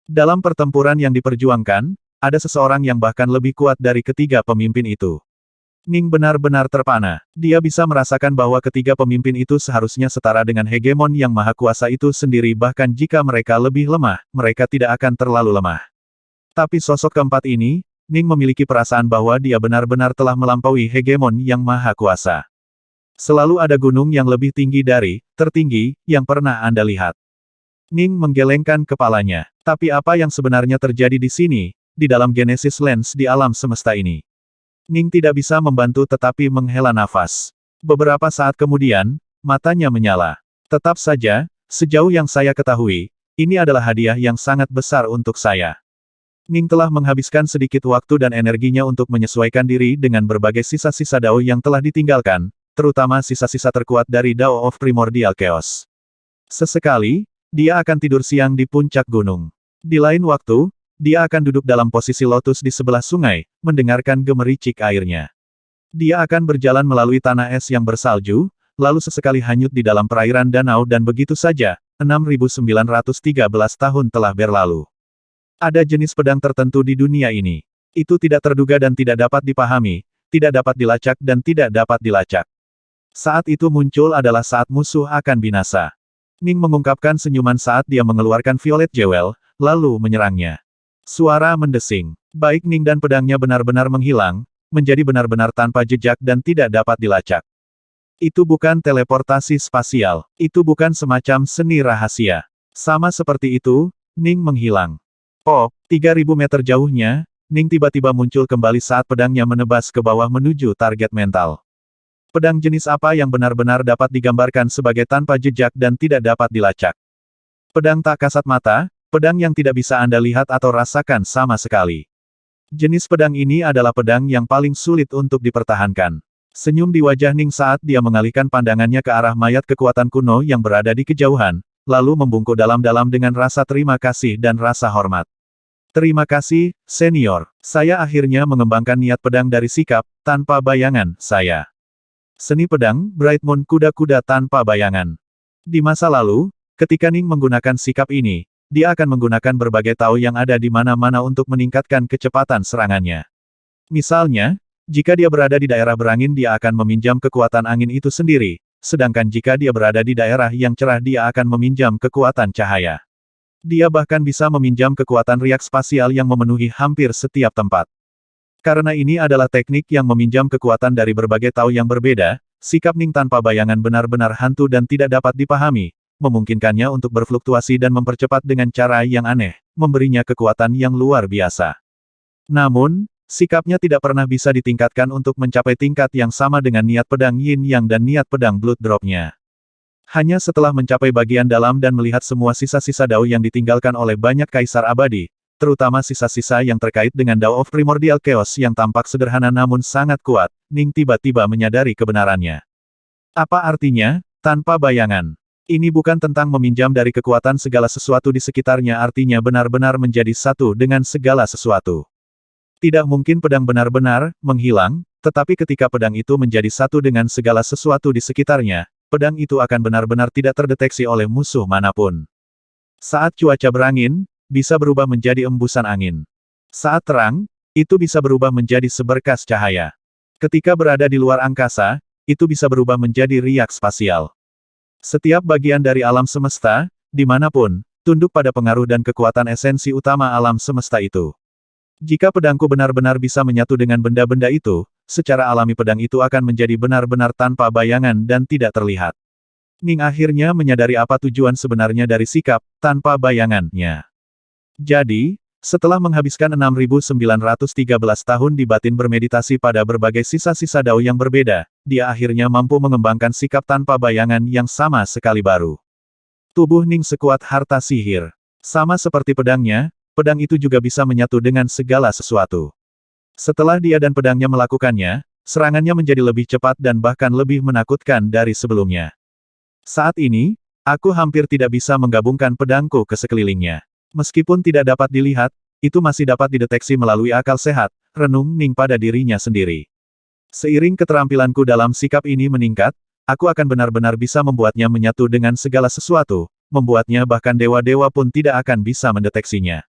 Dalam pertempuran yang diperjuangkan, ada seseorang yang bahkan lebih kuat dari ketiga pemimpin itu. Ning benar-benar terpana. Dia bisa merasakan bahwa ketiga pemimpin itu seharusnya setara dengan hegemon yang maha kuasa itu sendiri, bahkan jika mereka lebih lemah, mereka tidak akan terlalu lemah. Tapi sosok keempat ini, Ning memiliki perasaan bahwa dia benar-benar telah melampaui hegemon yang maha kuasa. Selalu ada gunung yang lebih tinggi dari, tertinggi, yang pernah Anda lihat. Ning menggelengkan kepalanya. Tapi apa yang sebenarnya terjadi di sini, di dalam Genesis Lens di alam semesta ini? Ning tidak bisa membantu tetapi menghela nafas. Beberapa saat kemudian, matanya menyala. Tetap saja, sejauh yang saya ketahui, ini adalah hadiah yang sangat besar untuk saya. Ning telah menghabiskan sedikit waktu dan energinya untuk menyesuaikan diri dengan berbagai sisa-sisa Dao yang telah ditinggalkan, terutama sisa-sisa terkuat dari Dao of Primordial Chaos. Sesekali, dia akan tidur siang di puncak gunung. Di lain waktu, dia akan duduk dalam posisi lotus di sebelah sungai, mendengarkan gemericik airnya. Dia akan berjalan melalui tanah es yang bersalju, lalu sesekali hanyut di dalam perairan danau dan begitu saja, 6.913 tahun telah berlalu. Ada jenis pedang tertentu di dunia ini. Itu tidak terduga dan tidak dapat dipahami, tidak dapat dilacak dan tidak dapat dilacak. Saat itu muncul adalah saat musuh akan binasa. Ning mengungkapkan senyuman saat dia mengeluarkan Violet Jewel, lalu menyerangnya. Suara mendesing. Baik Ning dan pedangnya benar-benar menghilang, menjadi benar-benar tanpa jejak dan tidak dapat dilacak. Itu bukan teleportasi spasial. Itu bukan semacam seni rahasia. Sama seperti itu, Ning menghilang. 3.000 meter jauhnya, Ning tiba-tiba muncul kembali saat pedangnya menebas ke bawah menuju target mental. Pedang jenis apa yang benar-benar dapat digambarkan sebagai tanpa jejak dan tidak dapat dilacak? Pedang tak kasat mata, pedang yang tidak bisa Anda lihat atau rasakan sama sekali. Jenis pedang ini adalah pedang yang paling sulit untuk dipertahankan. Senyum di wajah Ning saat dia mengalihkan pandangannya ke arah mayat kekuatan kuno yang berada di kejauhan, lalu membungkuk dalam-dalam dengan rasa terima kasih dan rasa hormat. Terima kasih, senior. Saya akhirnya mengembangkan niat pedang dari sikap, tanpa bayangan, saya. Seni pedang, Bright Moon kuda-kuda tanpa bayangan. Di masa lalu, ketika Ning menggunakan sikap ini, dia akan menggunakan berbagai Tao yang ada di mana-mana untuk meningkatkan kecepatan serangannya. Misalnya, jika dia berada di daerah berangin dia akan meminjam kekuatan angin itu sendiri, sedangkan jika dia berada di daerah yang cerah dia akan meminjam kekuatan cahaya. Dia bahkan bisa meminjam kekuatan riak spasial yang memenuhi hampir setiap tempat. Karena ini adalah teknik yang meminjam kekuatan dari berbagai Tao yang berbeda, sikap Ning tanpa bayangan benar-benar hantu dan tidak dapat dipahami, memungkinkannya untuk berfluktuasi dan mempercepat dengan cara yang aneh, memberinya kekuatan yang luar biasa. Namun, sikapnya tidak pernah bisa ditingkatkan untuk mencapai tingkat yang sama dengan niat pedang Yin Yang dan niat pedang Blood Drop-nya. Hanya setelah mencapai bagian dalam dan melihat semua sisa-sisa Dao yang ditinggalkan oleh banyak kaisar abadi, terutama sisa-sisa yang terkait dengan Dao of Primordial Chaos yang tampak sederhana namun sangat kuat, Ning tiba-tiba menyadari kebenarannya. Apa artinya, tanpa bayangan? Ini bukan tentang meminjam dari kekuatan segala sesuatu di sekitarnya, artinya benar-benar menjadi satu dengan segala sesuatu. Tidak mungkin pedang benar-benar menghilang, tetapi ketika pedang itu menjadi satu dengan segala sesuatu di sekitarnya, pedang itu akan benar-benar tidak terdeteksi oleh musuh manapun. Saat cuaca berangin, bisa berubah menjadi embusan angin. Saat terang, itu bisa berubah menjadi seberkas cahaya. Ketika berada di luar angkasa, itu bisa berubah menjadi riak spasial. Setiap bagian dari alam semesta, dimanapun, tunduk pada pengaruh dan kekuatan esensi utama alam semesta itu. Jika pedangku benar-benar bisa menyatu dengan benda-benda itu, secara alami pedang itu akan menjadi benar-benar tanpa bayangan dan tidak terlihat. Ning akhirnya menyadari apa tujuan sebenarnya dari sikap, tanpa bayangannya. Jadi, setelah menghabiskan 6.913 tahun di batin bermeditasi pada berbagai sisa-sisa Dao yang berbeda, dia akhirnya mampu mengembangkan sikap tanpa bayangan yang sama sekali baru. Tubuh Ning sekuat harta sihir. Sama seperti pedangnya, pedang itu juga bisa menyatu dengan segala sesuatu. Setelah dia dan pedangnya melakukannya, serangannya menjadi lebih cepat dan bahkan lebih menakutkan dari sebelumnya. Saat ini, aku hampir tidak bisa menggabungkan pedangku ke sekelilingnya. Meskipun tidak dapat dilihat, itu masih dapat dideteksi melalui akal sehat, renung Ning pada dirinya sendiri. Seiring keterampilanku dalam sikap ini meningkat, aku akan benar-benar bisa membuatnya menyatu dengan segala sesuatu, membuatnya bahkan dewa-dewa pun tidak akan bisa mendeteksinya.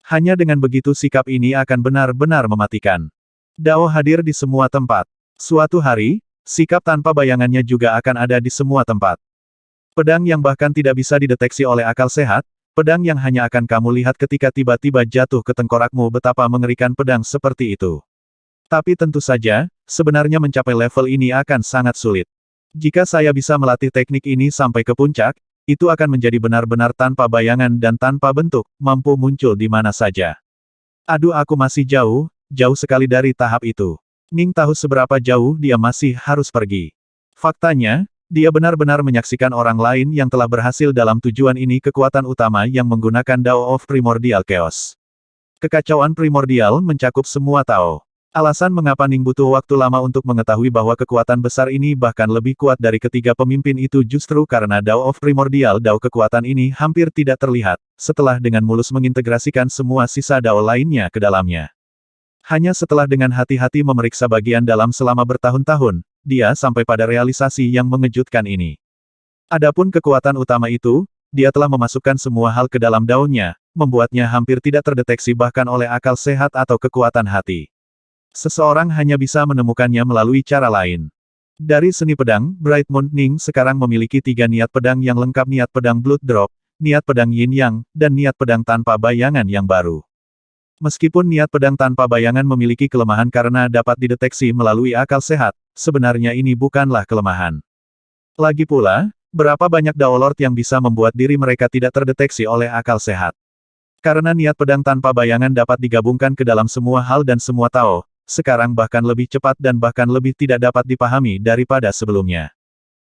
Hanya dengan begitu sikap ini akan benar-benar mematikan. Dao hadir di semua tempat. Suatu hari, sikap tanpa bayangannya juga akan ada di semua tempat. Pedang yang bahkan tidak bisa dideteksi oleh akal sehat, pedang yang hanya akan kamu lihat ketika tiba-tiba jatuh ke tengkorakmu, betapa mengerikan pedang seperti itu. Tapi tentu saja, sebenarnya mencapai level ini akan sangat sulit. Jika saya bisa melatih teknik ini sampai ke puncak, itu akan menjadi benar-benar tanpa bayangan dan tanpa bentuk, mampu muncul di mana saja. Aduh, aku masih jauh sekali dari tahap itu. Ning tahu seberapa jauh dia masih harus pergi. Faktanya, dia benar-benar menyaksikan orang lain yang telah berhasil dalam tujuan ini, kekuatan utama yang menggunakan Dao of Primordial Chaos. Kekacauan primordial mencakup semua Tao. Alasan mengapa Ning butuh waktu lama untuk mengetahui bahwa kekuatan besar ini bahkan lebih kuat dari ketiga pemimpin itu justru karena Dao of Primordial Dao, kekuatan ini hampir tidak terlihat, setelah dengan mulus mengintegrasikan semua sisa Dao lainnya ke dalamnya. Hanya setelah dengan hati-hati memeriksa bagian dalam selama bertahun-tahun, dia sampai pada realisasi yang mengejutkan ini. Adapun kekuatan utama itu, dia telah memasukkan semua hal ke dalam Dao-nya, membuatnya hampir tidak terdeteksi bahkan oleh akal sehat atau kekuatan hati. Seseorang hanya bisa menemukannya melalui cara lain. Dari seni pedang, Bright Moon, Ning sekarang memiliki 3 niat pedang yang lengkap: niat pedang Blood Drop, niat pedang Yin Yang, dan niat pedang tanpa bayangan yang baru. Meskipun niat pedang tanpa bayangan memiliki kelemahan karena dapat dideteksi melalui akal sehat, sebenarnya ini bukanlah kelemahan. Lagi pula, berapa banyak Dao Lord yang bisa membuat diri mereka tidak terdeteksi oleh akal sehat? Karena niat pedang tanpa bayangan dapat digabungkan ke dalam semua hal dan semua Tao, sekarang bahkan lebih cepat dan bahkan lebih tidak dapat dipahami daripada sebelumnya.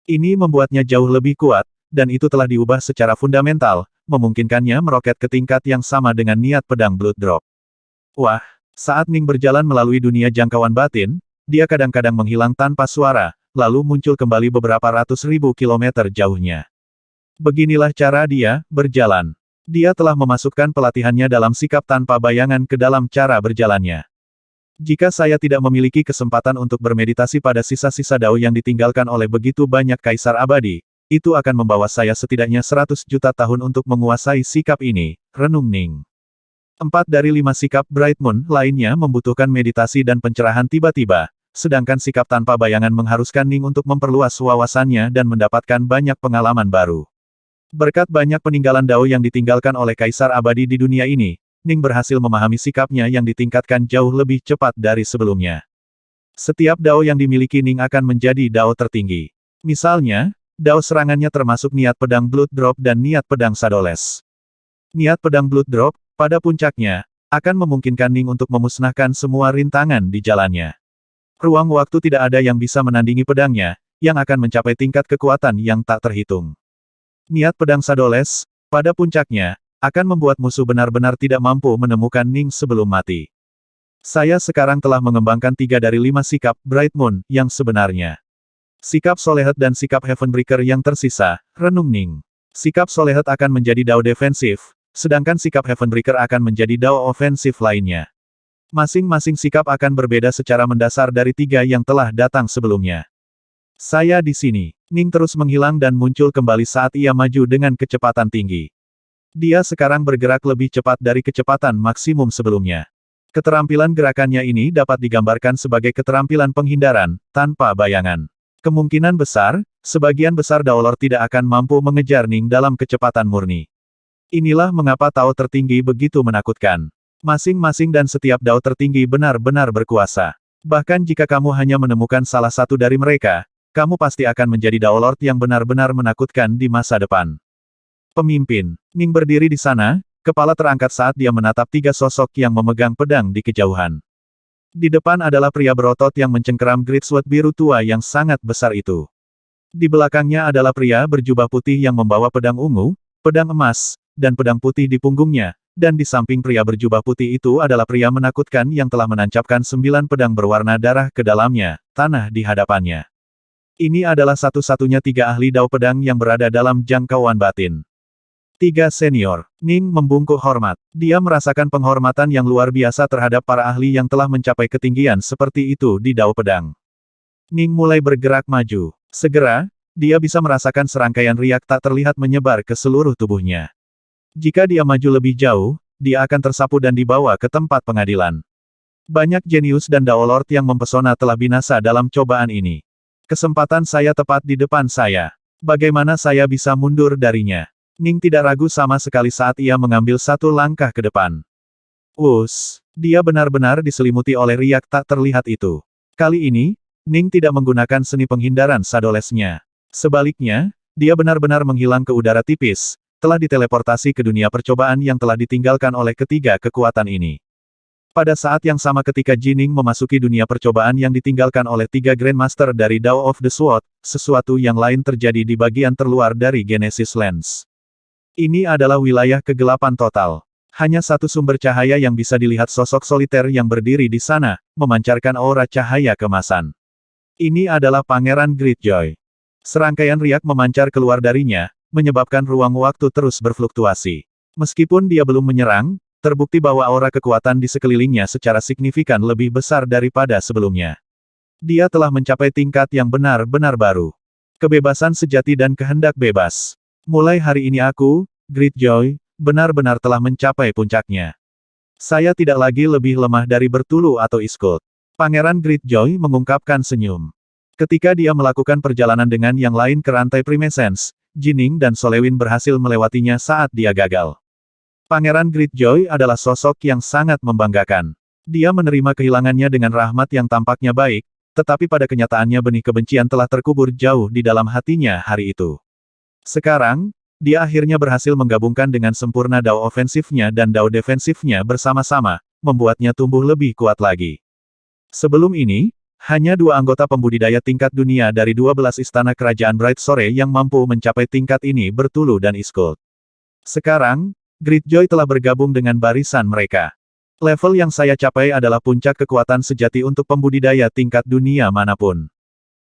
Ini membuatnya jauh lebih kuat, dan itu telah diubah secara fundamental, memungkinkannya meroket ke tingkat yang sama dengan niat pedang Blood Drop. Wah, saat Ning berjalan melalui dunia jangkauan batin, dia kadang-kadang menghilang tanpa suara, lalu muncul kembali beberapa ratus ribu kilometer jauhnya. Beginilah cara dia berjalan. Dia telah memasukkan pelatihannya dalam sikap tanpa bayangan ke dalam cara berjalannya. Jika saya tidak memiliki kesempatan untuk bermeditasi pada sisa-sisa Dao yang ditinggalkan oleh begitu banyak kaisar abadi, itu akan membawa saya setidaknya 100 juta tahun untuk menguasai sikap ini, renung Ning. 4 dari 5 sikap Bright Moon lainnya membutuhkan meditasi dan pencerahan tiba-tiba, sedangkan sikap tanpa bayangan mengharuskan Ning untuk memperluas wawasannya dan mendapatkan banyak pengalaman baru. Berkat banyak peninggalan Dao yang ditinggalkan oleh kaisar abadi di dunia ini, Ning berhasil memahami sikapnya yang ditingkatkan jauh lebih cepat dari sebelumnya. Setiap Dao yang dimiliki Ning akan menjadi Dao tertinggi. Misalnya, Dao serangannya termasuk niat pedang Blood Drop dan niat pedang Shadowless. Niat pedang Blood Drop, pada puncaknya, akan memungkinkan Ning untuk memusnahkan semua rintangan di jalannya. Ruang waktu tidak ada yang bisa menandingi pedangnya, yang akan mencapai tingkat kekuatan yang tak terhitung. Niat pedang Shadowless, pada puncaknya, akan membuat musuh benar-benar tidak mampu menemukan Ning sebelum mati. Saya sekarang telah mengembangkan 3 dari 5 sikap Bright Moon yang sebenarnya. Sikap Solehet dan sikap Heavenbreaker yang tersisa, renung Ning. Sikap Solehet akan menjadi Dao defensif, sedangkan sikap Heavenbreaker akan menjadi Dao ofensif lainnya. Masing-masing sikap akan berbeda secara mendasar dari 3 yang telah datang sebelumnya. Saya di sini. Ning terus menghilang dan muncul kembali saat ia maju dengan kecepatan tinggi. Dia sekarang bergerak lebih cepat dari kecepatan maksimum sebelumnya. Keterampilan gerakannya ini dapat digambarkan sebagai keterampilan penghindaran, tanpa bayangan. Kemungkinan besar, sebagian besar Dao Lord tidak akan mampu mengejar Ning dalam kecepatan murni. Inilah mengapa Tao tertinggi begitu menakutkan. Masing-masing dan setiap Dao tertinggi benar-benar berkuasa. Bahkan jika kamu hanya menemukan salah satu dari mereka, kamu pasti akan menjadi Dao Lord yang benar-benar menakutkan di masa depan. Pemimpin. Ning berdiri di sana, kepala terangkat saat dia menatap 3 sosok yang memegang pedang di kejauhan. Di depan adalah pria berotot yang mencengkeram Greatsword biru tua yang sangat besar itu. Di belakangnya adalah pria berjubah putih yang membawa pedang ungu, pedang emas, dan pedang putih di punggungnya, dan di samping pria berjubah putih itu adalah pria menakutkan yang telah menancapkan 9 pedang berwarna darah ke dalamnya, tanah di hadapannya. Ini adalah satu-satunya 3 ahli dao pedang yang berada dalam jangkauan batin. 3 senior. Ning membungkuk hormat. Dia merasakan penghormatan yang luar biasa terhadap para ahli yang telah mencapai ketinggian seperti itu di dao pedang. Ning mulai bergerak maju. Segera, dia bisa merasakan serangkaian riak tak terlihat menyebar ke seluruh tubuhnya. Jika dia maju lebih jauh, dia akan tersapu dan dibawa ke tempat pengadilan. Banyak jenius dan Dao Lord yang mempesona telah binasa dalam cobaan ini. Kesempatan saya tepat di depan saya. Bagaimana saya bisa mundur darinya? Ning tidak ragu sama sekali saat ia mengambil satu langkah ke depan. Dia benar-benar diselimuti oleh riak tak terlihat itu. Kali ini, Ning tidak menggunakan seni penghindaran sadolesnya. Sebaliknya, dia benar-benar menghilang ke udara tipis, telah diteleportasi ke dunia percobaan yang telah ditinggalkan oleh ketiga kekuatan ini. Pada saat yang sama ketika Jining memasuki dunia percobaan yang ditinggalkan oleh 3 Grandmaster dari Dao of the Sword, sesuatu yang lain terjadi di bagian terluar dari Genesis Lens. Ini adalah wilayah kegelapan total. Hanya satu sumber cahaya yang bisa dilihat, sosok soliter yang berdiri di sana, memancarkan aura cahaya kemasan. Ini adalah Pangeran Greatjoy. Serangkaian riak memancar keluar darinya, menyebabkan ruang waktu terus berfluktuasi. Meskipun dia belum menyerang, terbukti bahwa aura kekuatan di sekelilingnya secara signifikan lebih besar daripada sebelumnya. Dia telah mencapai tingkat yang benar-benar baru. Kebebasan sejati dan kehendak bebas. Mulai hari ini aku, Greatjoy, benar-benar telah mencapai puncaknya. Saya tidak lagi lebih lemah dari Bertulu atau Iskut. Pangeran Greatjoy mengungkapkan senyum. Ketika dia melakukan perjalanan dengan yang lain ke rantai Primescence, Jining dan Solewin berhasil melewatinya saat dia gagal. Pangeran Greatjoy adalah sosok yang sangat membanggakan. Dia menerima kehilangannya dengan rahmat yang tampaknya baik, tetapi pada kenyataannya benih kebencian telah terkubur jauh di dalam hatinya hari itu. Sekarang, dia akhirnya berhasil menggabungkan dengan sempurna Dao ofensifnya dan Dao defensifnya bersama-sama, membuatnya tumbuh lebih kuat lagi. Sebelum ini, hanya 2 anggota pembudidaya tingkat dunia dari 12 istana kerajaan Bright Sore yang mampu mencapai tingkat ini, Bertulu dan Iskut. Sekarang, Greatjoy telah bergabung dengan barisan mereka. Level yang saya capai adalah puncak kekuatan sejati untuk pembudidaya tingkat dunia manapun.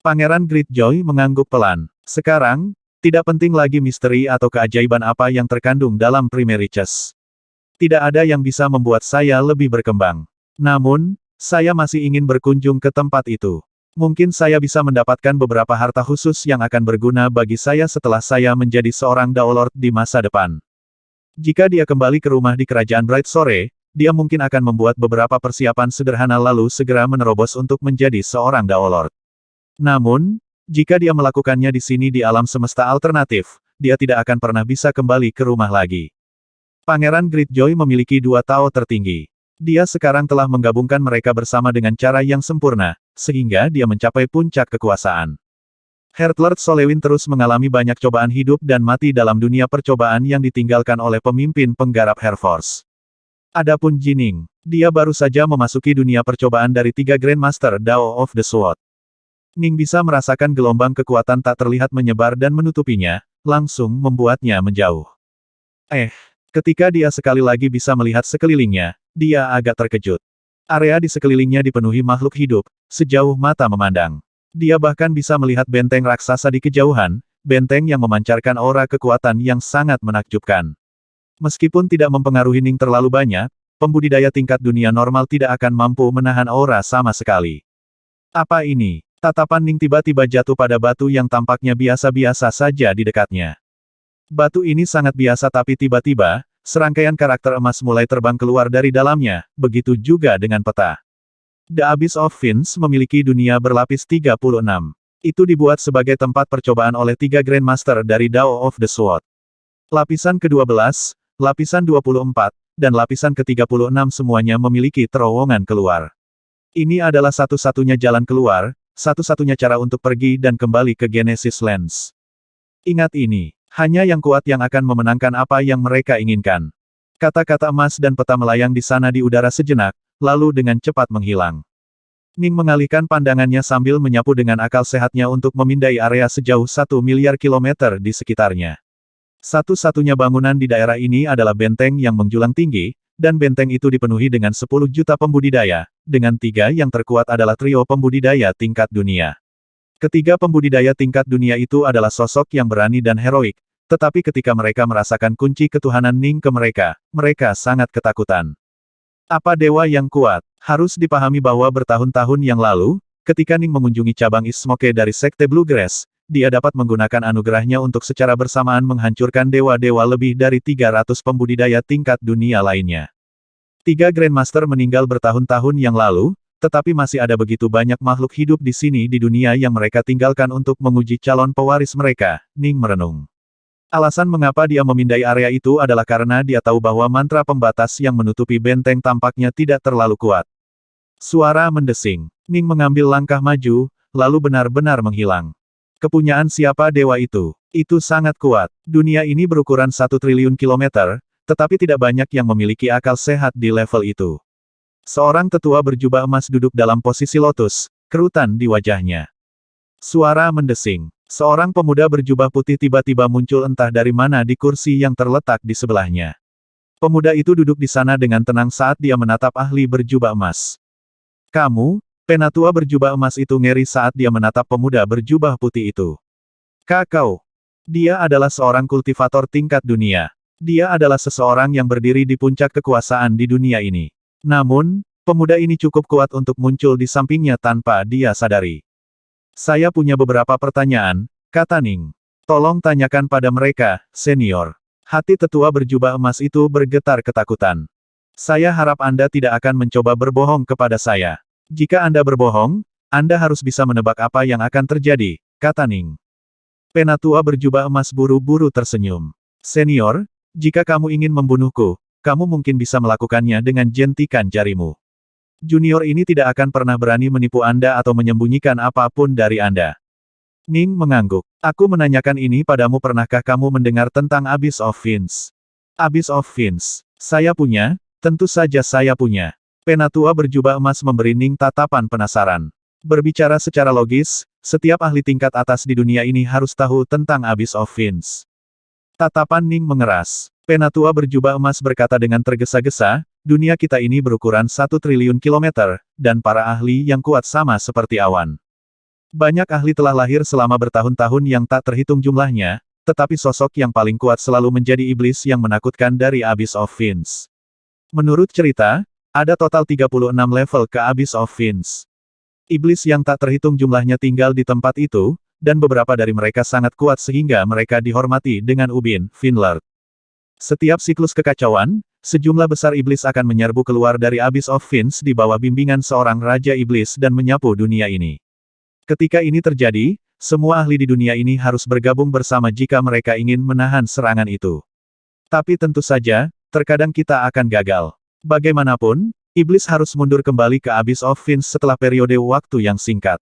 Pangeran Greatjoy mengangguk pelan. Sekarang, tidak penting lagi misteri atau keajaiban apa yang terkandung dalam Primary Chess. Tidak ada yang bisa membuat saya lebih berkembang. Namun, saya masih ingin berkunjung ke tempat itu. Mungkin saya bisa mendapatkan beberapa harta khusus yang akan berguna bagi saya setelah saya menjadi seorang Dao Lord di masa depan. Jika dia kembali ke rumah di kerajaan Bright Sore, dia mungkin akan membuat beberapa persiapan sederhana lalu segera menerobos untuk menjadi seorang Dao Lord. Namun, jika dia melakukannya di sini di alam semesta alternatif, dia tidak akan pernah bisa kembali ke rumah lagi. Pangeran Greatjoy memiliki 2 Tao tertinggi. Dia sekarang telah menggabungkan mereka bersama dengan cara yang sempurna, sehingga dia mencapai puncak kekuasaan. Heartlord Solewin terus mengalami banyak cobaan hidup dan mati dalam dunia percobaan yang ditinggalkan oleh pemimpin penggarap Hair Force. Adapun Jining, dia baru saja memasuki dunia percobaan dari 3 Grandmaster Dao of the Sword. Ning bisa merasakan gelombang kekuatan tak terlihat menyebar dan menutupinya, langsung membuatnya menjauh. Ketika dia sekali lagi bisa melihat sekelilingnya, dia agak terkejut. Area di sekelilingnya dipenuhi makhluk hidup, sejauh mata memandang. Dia bahkan bisa melihat benteng raksasa di kejauhan, benteng yang memancarkan aura kekuatan yang sangat menakjubkan. Meskipun tidak mempengaruhi Ning terlalu banyak, pembudidaya tingkat dunia normal tidak akan mampu menahan aura sama sekali. Apa ini? Tatapan Ning tiba-tiba jatuh pada batu yang tampaknya biasa-biasa saja di dekatnya. Batu ini sangat biasa tapi tiba-tiba, serangkaian karakter emas mulai terbang keluar dari dalamnya, begitu juga dengan peta. The Abyss of Fiends memiliki dunia berlapis 36. Itu dibuat sebagai tempat percobaan oleh 3 Grandmaster dari Dao of the Sword. Lapisan ke-12, lapisan 24, dan lapisan ke-36 semuanya memiliki terowongan keluar. Ini adalah satu-satunya jalan keluar, satu-satunya cara untuk pergi dan kembali ke Genesis Lens. Ingat ini. Hanya yang kuat yang akan memenangkan apa yang mereka inginkan. Kata-kata emas dan peta melayang di sana di udara sejenak, lalu dengan cepat menghilang. Ning mengalihkan pandangannya sambil menyapu dengan akal sehatnya untuk memindai area sejauh 1 miliar kilometer di sekitarnya. Satu-satunya bangunan di daerah ini adalah benteng yang menjulang tinggi, dan benteng itu dipenuhi dengan 10 juta pembudidaya, dengan 3 yang terkuat adalah trio pembudidaya tingkat dunia. Ketiga pembudidaya tingkat dunia itu adalah sosok yang berani dan heroik, tetapi ketika mereka merasakan kunci ketuhanan Ning ke mereka, mereka sangat ketakutan. Apa dewa yang kuat? Harus dipahami bahwa bertahun-tahun yang lalu, ketika Ning mengunjungi cabang Ismoke dari Sekte Bluegrass, dia dapat menggunakan anugerahnya untuk secara bersamaan menghancurkan dewa-dewa lebih dari 300 pembudidaya tingkat dunia lainnya. 3 Grandmaster meninggal bertahun-tahun yang lalu, tetapi masih ada begitu banyak makhluk hidup di sini di dunia yang mereka tinggalkan untuk menguji calon pewaris mereka, Ning merenung. Alasan mengapa dia memindai area itu adalah karena dia tahu bahwa mantra pembatas yang menutupi benteng tampaknya tidak terlalu kuat. Suara mendesing. Ning mengambil langkah maju, lalu benar-benar menghilang. Kepunyaan siapa dewa itu? Itu sangat kuat. Dunia ini berukuran 1 triliun kilometer, tetapi tidak banyak yang memiliki akal sehat di level itu. Seorang tetua berjubah emas duduk dalam posisi lotus, kerutan di wajahnya. Suara mendesing. Seorang pemuda berjubah putih tiba-tiba muncul entah dari mana di kursi yang terletak di sebelahnya. Pemuda itu duduk di sana dengan tenang saat dia menatap ahli berjubah emas. Kamu, penatua berjubah emas itu ngeri saat dia menatap pemuda berjubah putih itu. Kakao. Dia adalah seorang kultivator tingkat dunia. Dia adalah seseorang yang berdiri di puncak kekuasaan di dunia ini. Namun, pemuda ini cukup kuat untuk muncul di sampingnya tanpa dia sadari. Saya punya beberapa pertanyaan, kata Ning. Tolong tanyakan pada mereka, senior. Hati tetua berjubah emas itu bergetar ketakutan. Saya harap Anda tidak akan mencoba berbohong kepada saya. Jika Anda berbohong, Anda harus bisa menebak apa yang akan terjadi, kata Ning. Penatua berjubah emas buru-buru tersenyum. Senior, jika kamu ingin membunuhku, kamu mungkin bisa melakukannya dengan jentikan jarimu. Junior ini tidak akan pernah berani menipu Anda atau menyembunyikan apapun dari Anda. Ning mengangguk. Aku menanyakan ini padamu, pernahkah kamu mendengar tentang Abyss of Fiends? Abyss of Fiends. Saya punya, tentu saja saya punya. Penatua berjubah emas memberi Ning tatapan penasaran. Berbicara secara logis, setiap ahli tingkat atas di dunia ini harus tahu tentang Abyss of Fiends. Tatapan Ning mengeras. Penatua berjubah emas berkata dengan tergesa-gesa, dunia kita ini berukuran 1 triliun kilometer, dan para ahli yang kuat sama seperti awan. Banyak ahli telah lahir selama bertahun-tahun yang tak terhitung jumlahnya, tetapi sosok yang paling kuat selalu menjadi iblis yang menakutkan dari Abyss of Fiends. Menurut cerita, ada total 36 level ke Abyss of Fiends. Iblis yang tak terhitung jumlahnya tinggal di tempat itu, dan beberapa dari mereka sangat kuat sehingga mereka dihormati dengan ubin, Finlord. Setiap siklus kekacauan, sejumlah besar iblis akan menyerbu keluar dari Abyss of Fiends di bawah bimbingan seorang Raja Iblis dan menyapu dunia ini. Ketika ini terjadi, semua ahli di dunia ini harus bergabung bersama jika mereka ingin menahan serangan itu. Tapi tentu saja, terkadang kita akan gagal. Bagaimanapun, iblis harus mundur kembali ke Abyss of Fiends setelah periode waktu yang singkat.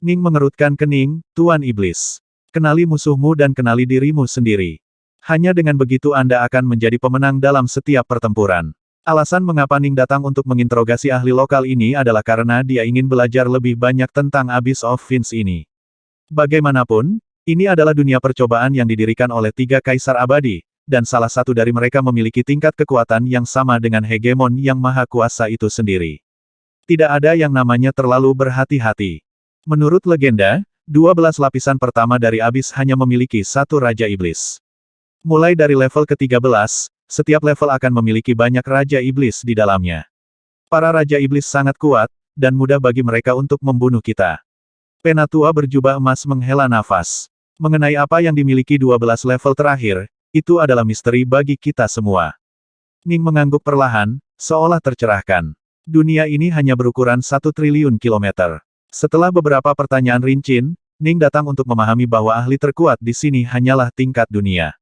Ning mengerutkan kening, Tuan Iblis. Kenali musuhmu dan kenali dirimu sendiri. Hanya dengan begitu Anda akan menjadi pemenang dalam setiap pertempuran. Alasan mengapa Ning datang untuk menginterogasi ahli lokal ini adalah karena dia ingin belajar lebih banyak tentang Abyss of Fiends ini. Bagaimanapun, ini adalah dunia percobaan yang didirikan oleh 3 kaisar abadi, dan salah satu dari mereka memiliki tingkat kekuatan yang sama dengan hegemon yang maha kuasa itu sendiri. Tidak ada yang namanya terlalu berhati-hati. Menurut legenda, 12 lapisan pertama dari Abyss hanya memiliki satu Raja Iblis. Mulai dari level ke-13, setiap level akan memiliki banyak Raja Iblis di dalamnya. Para Raja Iblis sangat kuat, dan mudah bagi mereka untuk membunuh kita. Penatua berjubah emas menghela nafas. Mengenai apa yang dimiliki 12 level terakhir, itu adalah misteri bagi kita semua. Ning mengangguk perlahan, seolah tercerahkan. Dunia ini hanya berukuran 1 triliun kilometer. Setelah beberapa pertanyaan rinci, Ning datang untuk memahami bahwa ahli terkuat di sini hanyalah tingkat dunia.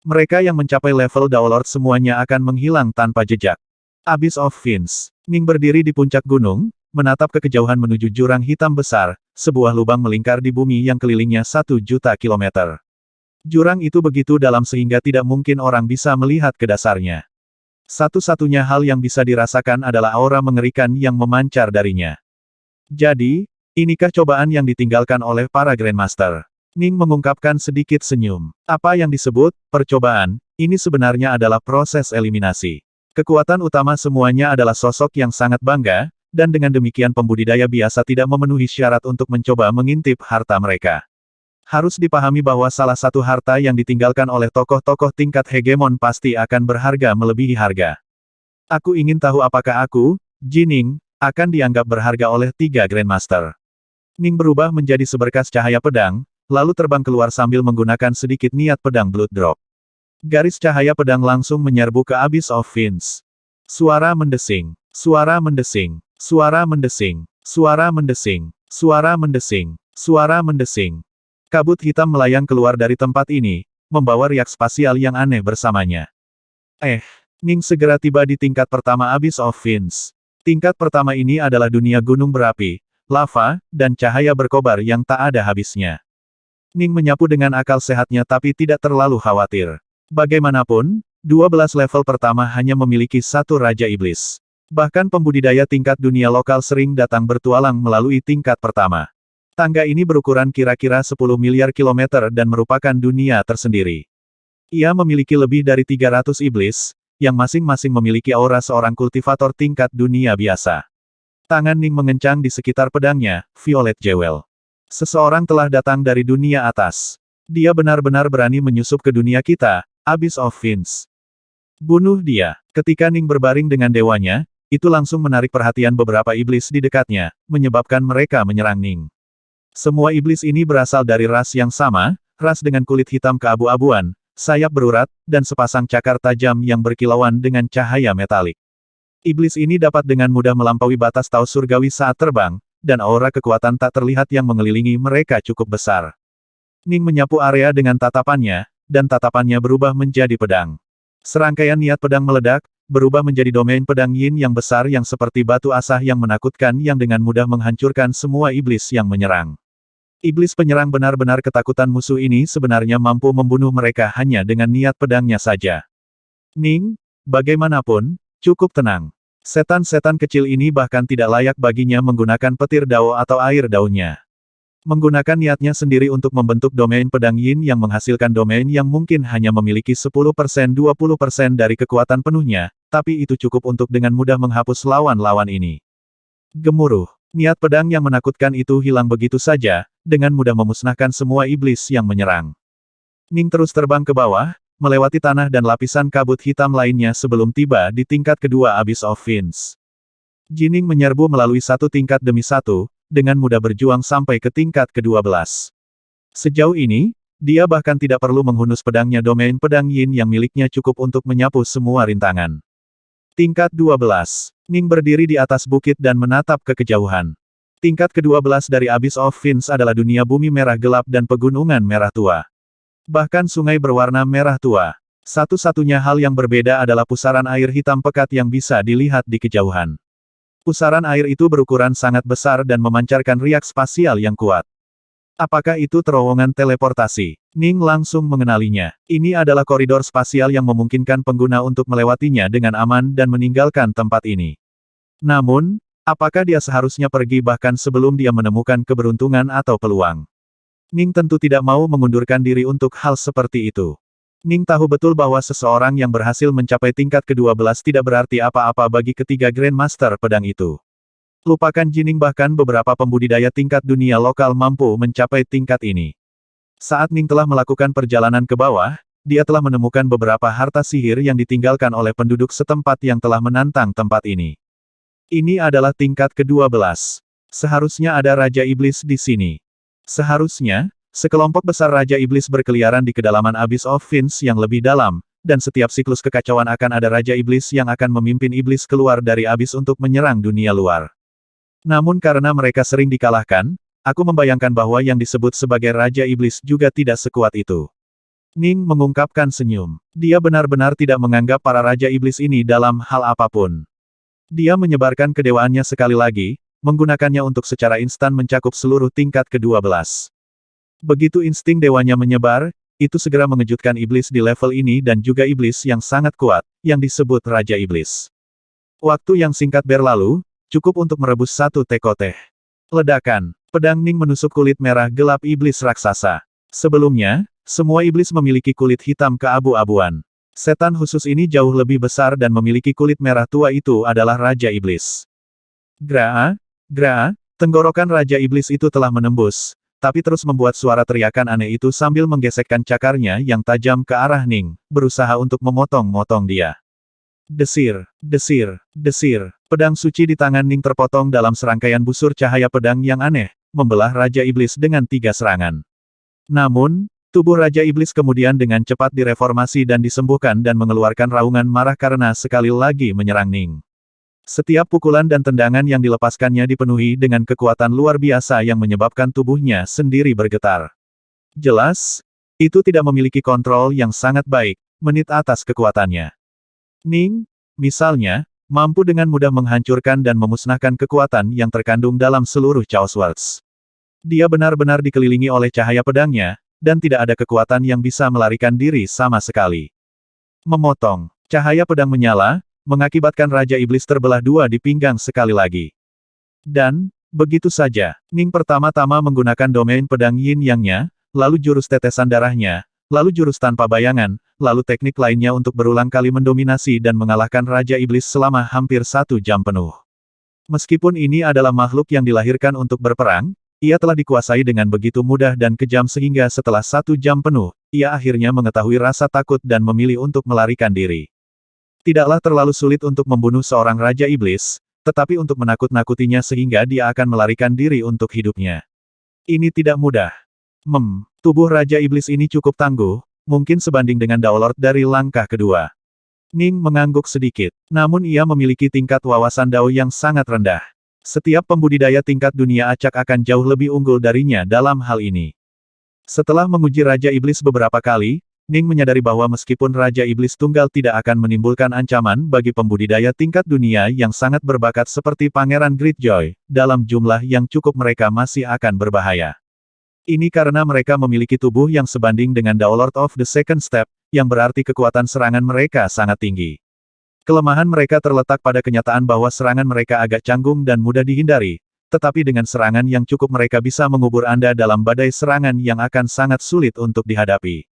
Mereka yang mencapai level Daolord semuanya akan menghilang tanpa jejak. Abyss of Fiends. Ning berdiri di puncak gunung, menatap ke kejauhan menuju jurang hitam besar, sebuah lubang melingkar di bumi yang kelilingnya 1 juta kilometer. Jurang itu begitu dalam sehingga tidak mungkin orang bisa melihat ke dasarnya. Satu-satunya hal yang bisa dirasakan adalah aura mengerikan yang memancar darinya. Jadi, inikah cobaan yang ditinggalkan oleh para Grandmaster? Ning mengungkapkan sedikit senyum. Apa yang disebut percobaan, ini sebenarnya adalah proses eliminasi. Kekuatan utama semuanya adalah sosok yang sangat bangga, dan dengan demikian pembudidaya biasa tidak memenuhi syarat untuk mencoba mengintip harta mereka. Harus dipahami bahwa salah satu harta yang ditinggalkan oleh tokoh-tokoh tingkat hegemon pasti akan berharga melebihi harga. Aku ingin tahu apakah aku, Jining, akan dianggap berharga oleh 3 Grandmaster. Ning berubah menjadi seberkas cahaya pedang, lalu terbang keluar sambil menggunakan sedikit niat pedang Blood Drop. Garis cahaya pedang langsung menyerbu ke Abyss of Fiends. Suara mendesing, suara mendesing, suara mendesing, suara mendesing, suara mendesing, suara mendesing. Kabut hitam melayang keluar dari tempat ini, membawa riak spasial yang aneh bersamanya. Ning segera tiba di tingkat pertama Abyss of Fiends. Tingkat pertama ini adalah dunia gunung berapi, lava, dan cahaya berkobar yang tak ada habisnya. Ning menyapu dengan akal sehatnya tapi tidak terlalu khawatir. Bagaimanapun, 12 level pertama hanya memiliki satu Raja Iblis. Bahkan pembudidaya tingkat dunia lokal sering datang bertualang melalui tingkat pertama. Tangga ini berukuran kira-kira 10 miliar kilometer dan merupakan dunia tersendiri. Ia memiliki lebih dari 300 iblis, yang masing-masing memiliki aura seorang kultivator tingkat dunia biasa. Tangan Ning mengencang di sekitar pedangnya, Violet Jewel. Seseorang telah datang dari dunia atas. Dia benar-benar berani menyusup ke dunia kita, Abyss of Fiends. Bunuh dia. Ketika Ning berbaring dengan dewanya, itu langsung menarik perhatian beberapa iblis di dekatnya, menyebabkan mereka menyerang Ning. Semua iblis ini berasal dari ras yang sama, ras dengan kulit hitam keabu-abuan, sayap berurat, dan sepasang cakar tajam yang berkilauan dengan cahaya metalik. Iblis ini dapat dengan mudah melampaui batas taos surgawi saat terbang, dan aura kekuatan tak terlihat yang mengelilingi mereka cukup besar. Ning menyapu area dengan tatapannya, dan tatapannya berubah menjadi pedang. Serangkaian niat pedang meledak, berubah menjadi domain pedang yin yang besar yang seperti batu asah yang menakutkan yang dengan mudah menghancurkan semua iblis yang menyerang. Iblis penyerang benar-benar ketakutan musuh ini sebenarnya mampu membunuh mereka hanya dengan niat pedangnya saja. Ning, bagaimanapun, cukup tenang. Setan-setan kecil ini bahkan tidak layak baginya menggunakan petir dao atau air daunnya. Menggunakan niatnya sendiri untuk membentuk domain pedang yin yang menghasilkan domain yang mungkin hanya memiliki 10%-20% dari kekuatan penuhnya, tapi itu cukup untuk dengan mudah menghapus lawan-lawan ini. Gemuruh. Niat pedang yang menakutkan itu hilang begitu saja, dengan mudah memusnahkan semua iblis yang menyerang. Ning terus terbang ke bawah, melewati tanah dan lapisan kabut hitam lainnya sebelum tiba di tingkat kedua Abyss of Fiends. Jining menyerbu melalui satu tingkat demi satu, dengan mudah berjuang sampai ke tingkat ke-12. Sejauh ini, dia bahkan tidak perlu menghunus pedangnya domain pedang yin yang miliknya cukup untuk menyapu semua rintangan. Tingkat 12. Ning berdiri di atas bukit dan menatap ke kejauhan. Tingkat ke-12 dari Abyss of Fiends adalah dunia bumi merah gelap dan pegunungan merah tua. Bahkan sungai berwarna merah tua. Satu-satunya hal yang berbeda adalah pusaran air hitam pekat yang bisa dilihat di kejauhan. Pusaran air itu berukuran sangat besar dan memancarkan riak spasial yang kuat. Apakah itu terowongan teleportasi? Ning langsung mengenalinya. Ini adalah koridor spasial yang memungkinkan pengguna untuk melewatinya dengan aman dan meninggalkan tempat ini. Namun, apakah dia seharusnya pergi bahkan sebelum dia menemukan keberuntungan atau peluang? Ning tentu tidak mau mengundurkan diri untuk hal seperti itu. Ning tahu betul bahwa seseorang yang berhasil mencapai tingkat ke-12 tidak berarti apa-apa bagi ketiga Grandmaster pedang itu. Lupakan Jining, bahkan beberapa pembudidaya tingkat dunia lokal mampu mencapai tingkat ini. Saat Ning telah melakukan perjalanan ke bawah, dia telah menemukan beberapa harta sihir yang ditinggalkan oleh penduduk setempat yang telah menantang tempat ini. Ini adalah tingkat ke-12. Seharusnya ada Raja Iblis di sini. Seharusnya, sekelompok besar Raja Iblis berkeliaran di kedalaman Abyss of Fiends yang lebih dalam, dan setiap siklus kekacauan akan ada Raja Iblis yang akan memimpin iblis keluar dari Abyss untuk menyerang dunia luar. Namun karena mereka sering dikalahkan, aku membayangkan bahwa yang disebut sebagai Raja Iblis juga tidak sekuat itu. Ning mengungkapkan senyum. Dia benar-benar tidak menganggap para Raja Iblis ini dalam hal apapun. Dia menyebarkan kedewaannya sekali lagi, menggunakannya untuk secara instan mencakup seluruh tingkat ke-12. Begitu insting dewanya menyebar, itu segera mengejutkan iblis di level ini dan juga iblis yang sangat kuat, yang disebut Raja Iblis. Waktu yang singkat berlalu, cukup untuk merebus satu teko teh. Ledakan. Pedang Ning menusuk kulit merah gelap iblis raksasa. Sebelumnya, semua iblis memiliki kulit hitam keabu-abuan. Setan khusus ini jauh lebih besar dan memiliki kulit merah tua itu adalah Raja Iblis. Gra, gra, tenggorokan Raja Iblis itu telah menembus, tapi terus membuat suara teriakan aneh itu sambil menggesekkan cakarnya yang tajam ke arah Ning, berusaha untuk memotong-motong dia. Desir, desir, desir. Pedang suci di tangan Ning terpotong dalam serangkaian busur cahaya pedang yang aneh, membelah Raja Iblis dengan 3 serangan. Namun, tubuh Raja Iblis kemudian dengan cepat direformasi dan disembuhkan dan mengeluarkan raungan marah karena sekali lagi menyerang Ning. Setiap pukulan dan tendangan yang dilepaskannya dipenuhi dengan kekuatan luar biasa yang menyebabkan tubuhnya sendiri bergetar. Jelas, itu tidak memiliki kontrol yang sangat baik, menit atas kekuatannya. Ning, misalnya, mampu dengan mudah menghancurkan dan memusnahkan kekuatan yang terkandung dalam seluruh Chaos Worlds. Dia benar-benar dikelilingi oleh cahaya pedangnya, dan tidak ada kekuatan yang bisa melarikan diri sama sekali. Memotong. Cahaya pedang menyala, mengakibatkan Raja Iblis terbelah 2 di pinggang sekali lagi. Dan, begitu saja, Ning pertama-tama menggunakan domain pedang Yin Yang-nya, lalu jurus tetesan darahnya, lalu jurus tanpa bayangan, lalu teknik lainnya untuk berulang kali mendominasi dan mengalahkan Raja Iblis selama hampir 1 jam penuh. Meskipun ini adalah makhluk yang dilahirkan untuk berperang, ia telah dikuasai dengan begitu mudah dan kejam sehingga setelah 1 jam penuh, ia akhirnya mengetahui rasa takut dan memilih untuk melarikan diri. Tidaklah terlalu sulit untuk membunuh seorang Raja Iblis, tetapi untuk menakut-nakutinya sehingga dia akan melarikan diri untuk hidupnya. Ini tidak mudah. Tubuh Raja Iblis ini cukup tangguh, mungkin sebanding dengan Daolord dari langkah kedua. Ning mengangguk sedikit, namun ia memiliki tingkat wawasan Dao yang sangat rendah. Setiap pembudidaya tingkat dunia acak akan jauh lebih unggul darinya dalam hal ini. Setelah menguji Raja Iblis beberapa kali, Ning menyadari bahwa meskipun Raja Iblis tunggal tidak akan menimbulkan ancaman bagi pembudidaya tingkat dunia yang sangat berbakat seperti Pangeran Greatjoy, dalam jumlah yang cukup mereka masih akan berbahaya. Ini karena mereka memiliki tubuh yang sebanding dengan Daolord of the Second Step, yang berarti kekuatan serangan mereka sangat tinggi. Kelemahan mereka terletak pada kenyataan bahwa serangan mereka agak canggung dan mudah dihindari, tetapi dengan serangan yang cukup mereka bisa mengubur Anda dalam badai serangan yang akan sangat sulit untuk dihadapi.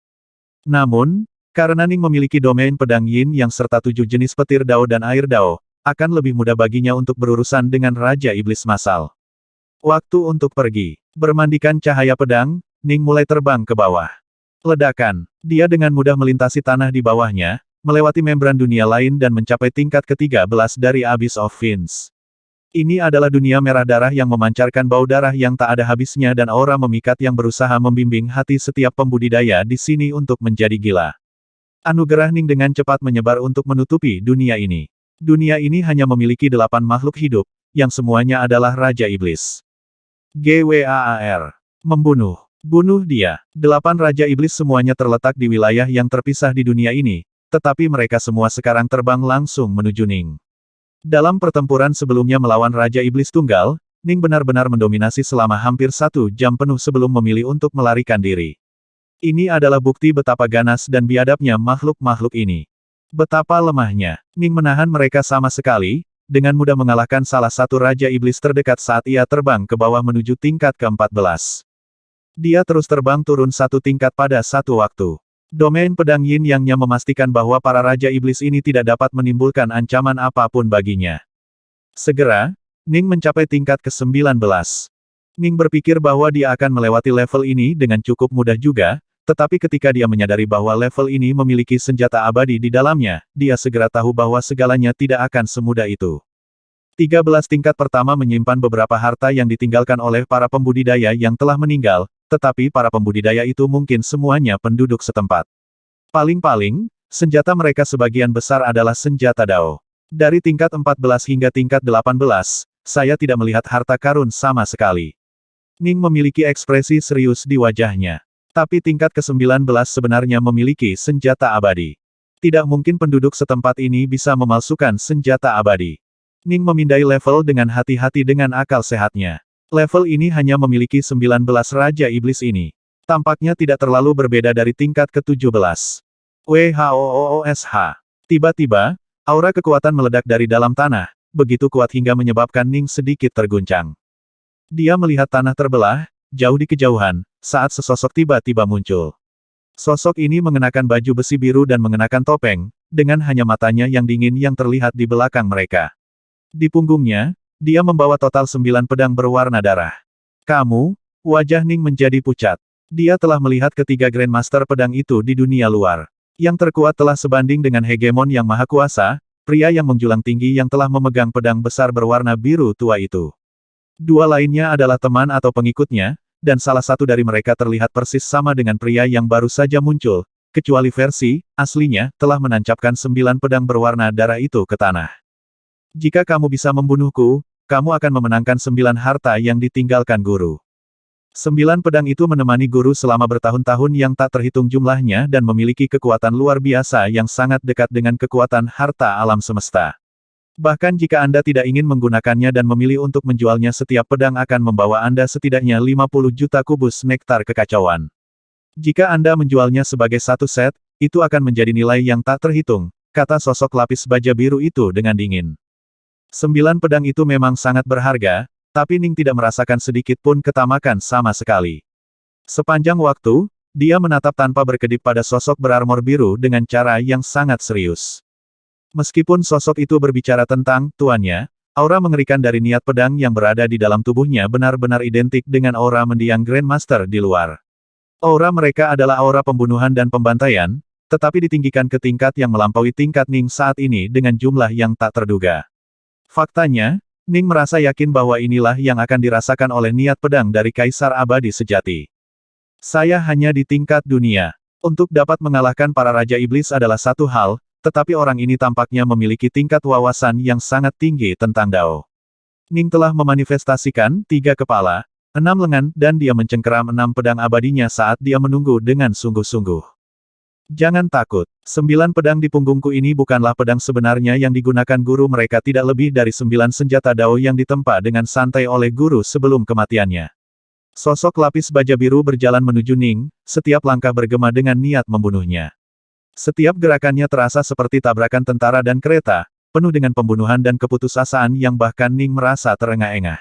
Namun, karena Ning memiliki domain pedang Yin yang serta 7 jenis petir Dao dan air Dao, akan lebih mudah baginya untuk berurusan dengan Raja Iblis massal. Waktu untuk pergi. Bermandikan cahaya pedang, Ning mulai terbang ke bawah. Ledakan. Dia dengan mudah melintasi tanah di bawahnya, melewati membran dunia lain dan mencapai tingkat ke-13 dari Abyss of Fiends. Ini adalah dunia merah darah yang memancarkan bau darah yang tak ada habisnya dan aura memikat yang berusaha membimbing hati setiap pembudidaya di sini untuk menjadi gila. Anugerah Ning dengan cepat menyebar untuk menutupi dunia ini. Dunia ini hanya memiliki 8 makhluk hidup, yang semuanya adalah Raja Iblis. GWAAR. Membunuh. Bunuh dia. 8 Raja Iblis semuanya terletak di wilayah yang terpisah di dunia ini, tetapi mereka semua sekarang terbang langsung menuju Ning. Dalam pertempuran sebelumnya melawan Raja Iblis Tunggal, Ning benar-benar mendominasi selama hampir 1 jam penuh sebelum memilih untuk melarikan diri. Ini adalah bukti betapa ganas dan biadabnya makhluk-makhluk ini. Betapa lemahnya. Ning menahan mereka sama sekali, dengan mudah mengalahkan salah satu Raja Iblis terdekat saat ia terbang ke bawah menuju tingkat ke-14. Dia terus terbang turun 1 tingkat pada satu waktu. Domain pedang Yin Yang-nya memastikan bahwa para Raja Iblis ini tidak dapat menimbulkan ancaman apapun baginya. Segera, Ning mencapai tingkat ke-19. Ning berpikir bahwa dia akan melewati level ini dengan cukup mudah juga, tetapi ketika dia menyadari bahwa level ini memiliki senjata abadi di dalamnya, dia segera tahu bahwa segalanya tidak akan semudah itu. 13 tingkat pertama menyimpan beberapa harta yang ditinggalkan oleh para pembudidaya yang telah meninggal, tetapi para pembudidaya itu mungkin semuanya penduduk setempat. Paling-paling, senjata mereka sebagian besar adalah senjata Dao. Dari tingkat 14 hingga tingkat 18, saya tidak melihat harta karun sama sekali. Ning memiliki ekspresi serius di wajahnya. Tapi tingkat ke-19 sebenarnya memiliki senjata abadi. Tidak mungkin penduduk setempat ini bisa memalsukan senjata abadi. Ning memindai level dengan hati-hati dengan akal sehatnya. Level ini hanya memiliki 19 Raja Iblis ini. Tampaknya tidak terlalu berbeda dari tingkat ke-17. WHOOSH. Tiba-tiba, aura kekuatan meledak dari dalam tanah, begitu kuat hingga menyebabkan Ning sedikit terguncang. Dia melihat tanah terbelah, jauh di kejauhan, saat sesosok tiba-tiba muncul. Sosok ini mengenakan baju besi biru dan mengenakan topeng, dengan hanya matanya yang dingin yang terlihat di belakang mereka. Di punggungnya, dia membawa total 9 pedang berwarna darah. Kamu, wajah Ning menjadi pucat. Dia telah melihat ketiga Grandmaster pedang itu di dunia luar. Yang terkuat telah sebanding dengan hegemon yang maha kuasa, pria yang menjulang tinggi yang telah memegang pedang besar berwarna biru tua itu. Dua lainnya adalah teman atau pengikutnya, dan salah satu dari mereka terlihat persis sama dengan pria yang baru saja muncul, kecuali versi aslinya telah menancapkan 9 pedang berwarna darah itu ke tanah. Jika kamu bisa membunuhku, kamu akan memenangkan 9 harta yang ditinggalkan guru. 9 pedang itu menemani guru selama bertahun-tahun yang tak terhitung jumlahnya dan memiliki kekuatan luar biasa yang sangat dekat dengan kekuatan harta alam semesta. Bahkan jika Anda tidak ingin menggunakannya dan memilih untuk menjualnya, setiap pedang akan membawa Anda setidaknya 50 juta kubus nektar kekacauan. Jika Anda menjualnya sebagai satu set, itu akan menjadi nilai yang tak terhitung, kata sosok lapis baja biru itu dengan dingin. 9 pedang itu memang sangat berharga, tapi Ning tidak merasakan sedikit pun ketamakan sama sekali. Sepanjang waktu, dia menatap tanpa berkedip pada sosok berarmor biru dengan cara yang sangat serius. Meskipun sosok itu berbicara tentang tuannya, aura mengerikan dari niat pedang yang berada di dalam tubuhnya benar-benar identik dengan aura mendiang Grandmaster di luar. Aura mereka adalah aura pembunuhan dan pembantaian, tetapi ditinggikan ke tingkat yang melampaui tingkat Ning saat ini dengan jumlah yang tak terduga. Faktanya, Ning merasa yakin bahwa inilah yang akan dirasakan oleh niat pedang dari Kaisar Abadi sejati. Saya hanya di tingkat dunia. Untuk dapat mengalahkan para Raja Iblis adalah satu hal, tetapi orang ini tampaknya memiliki tingkat wawasan yang sangat tinggi tentang Dao. Ning telah memanifestasikan 3 kepala, 6 lengan dan dia mencengkeram 6 pedang abadinya saat dia menunggu dengan sungguh-sungguh. Jangan takut, 9 pedang di punggungku ini bukanlah pedang sebenarnya yang digunakan guru mereka, tidak lebih dari 9 senjata Dao yang ditempa dengan santai oleh guru sebelum kematiannya. Sosok lapis baja biru berjalan menuju Ning, setiap langkah bergema dengan niat membunuhnya. Setiap gerakannya terasa seperti tabrakan tentara dan kereta, penuh dengan pembunuhan dan keputusasaan yang bahkan Ning merasa terengah-engah.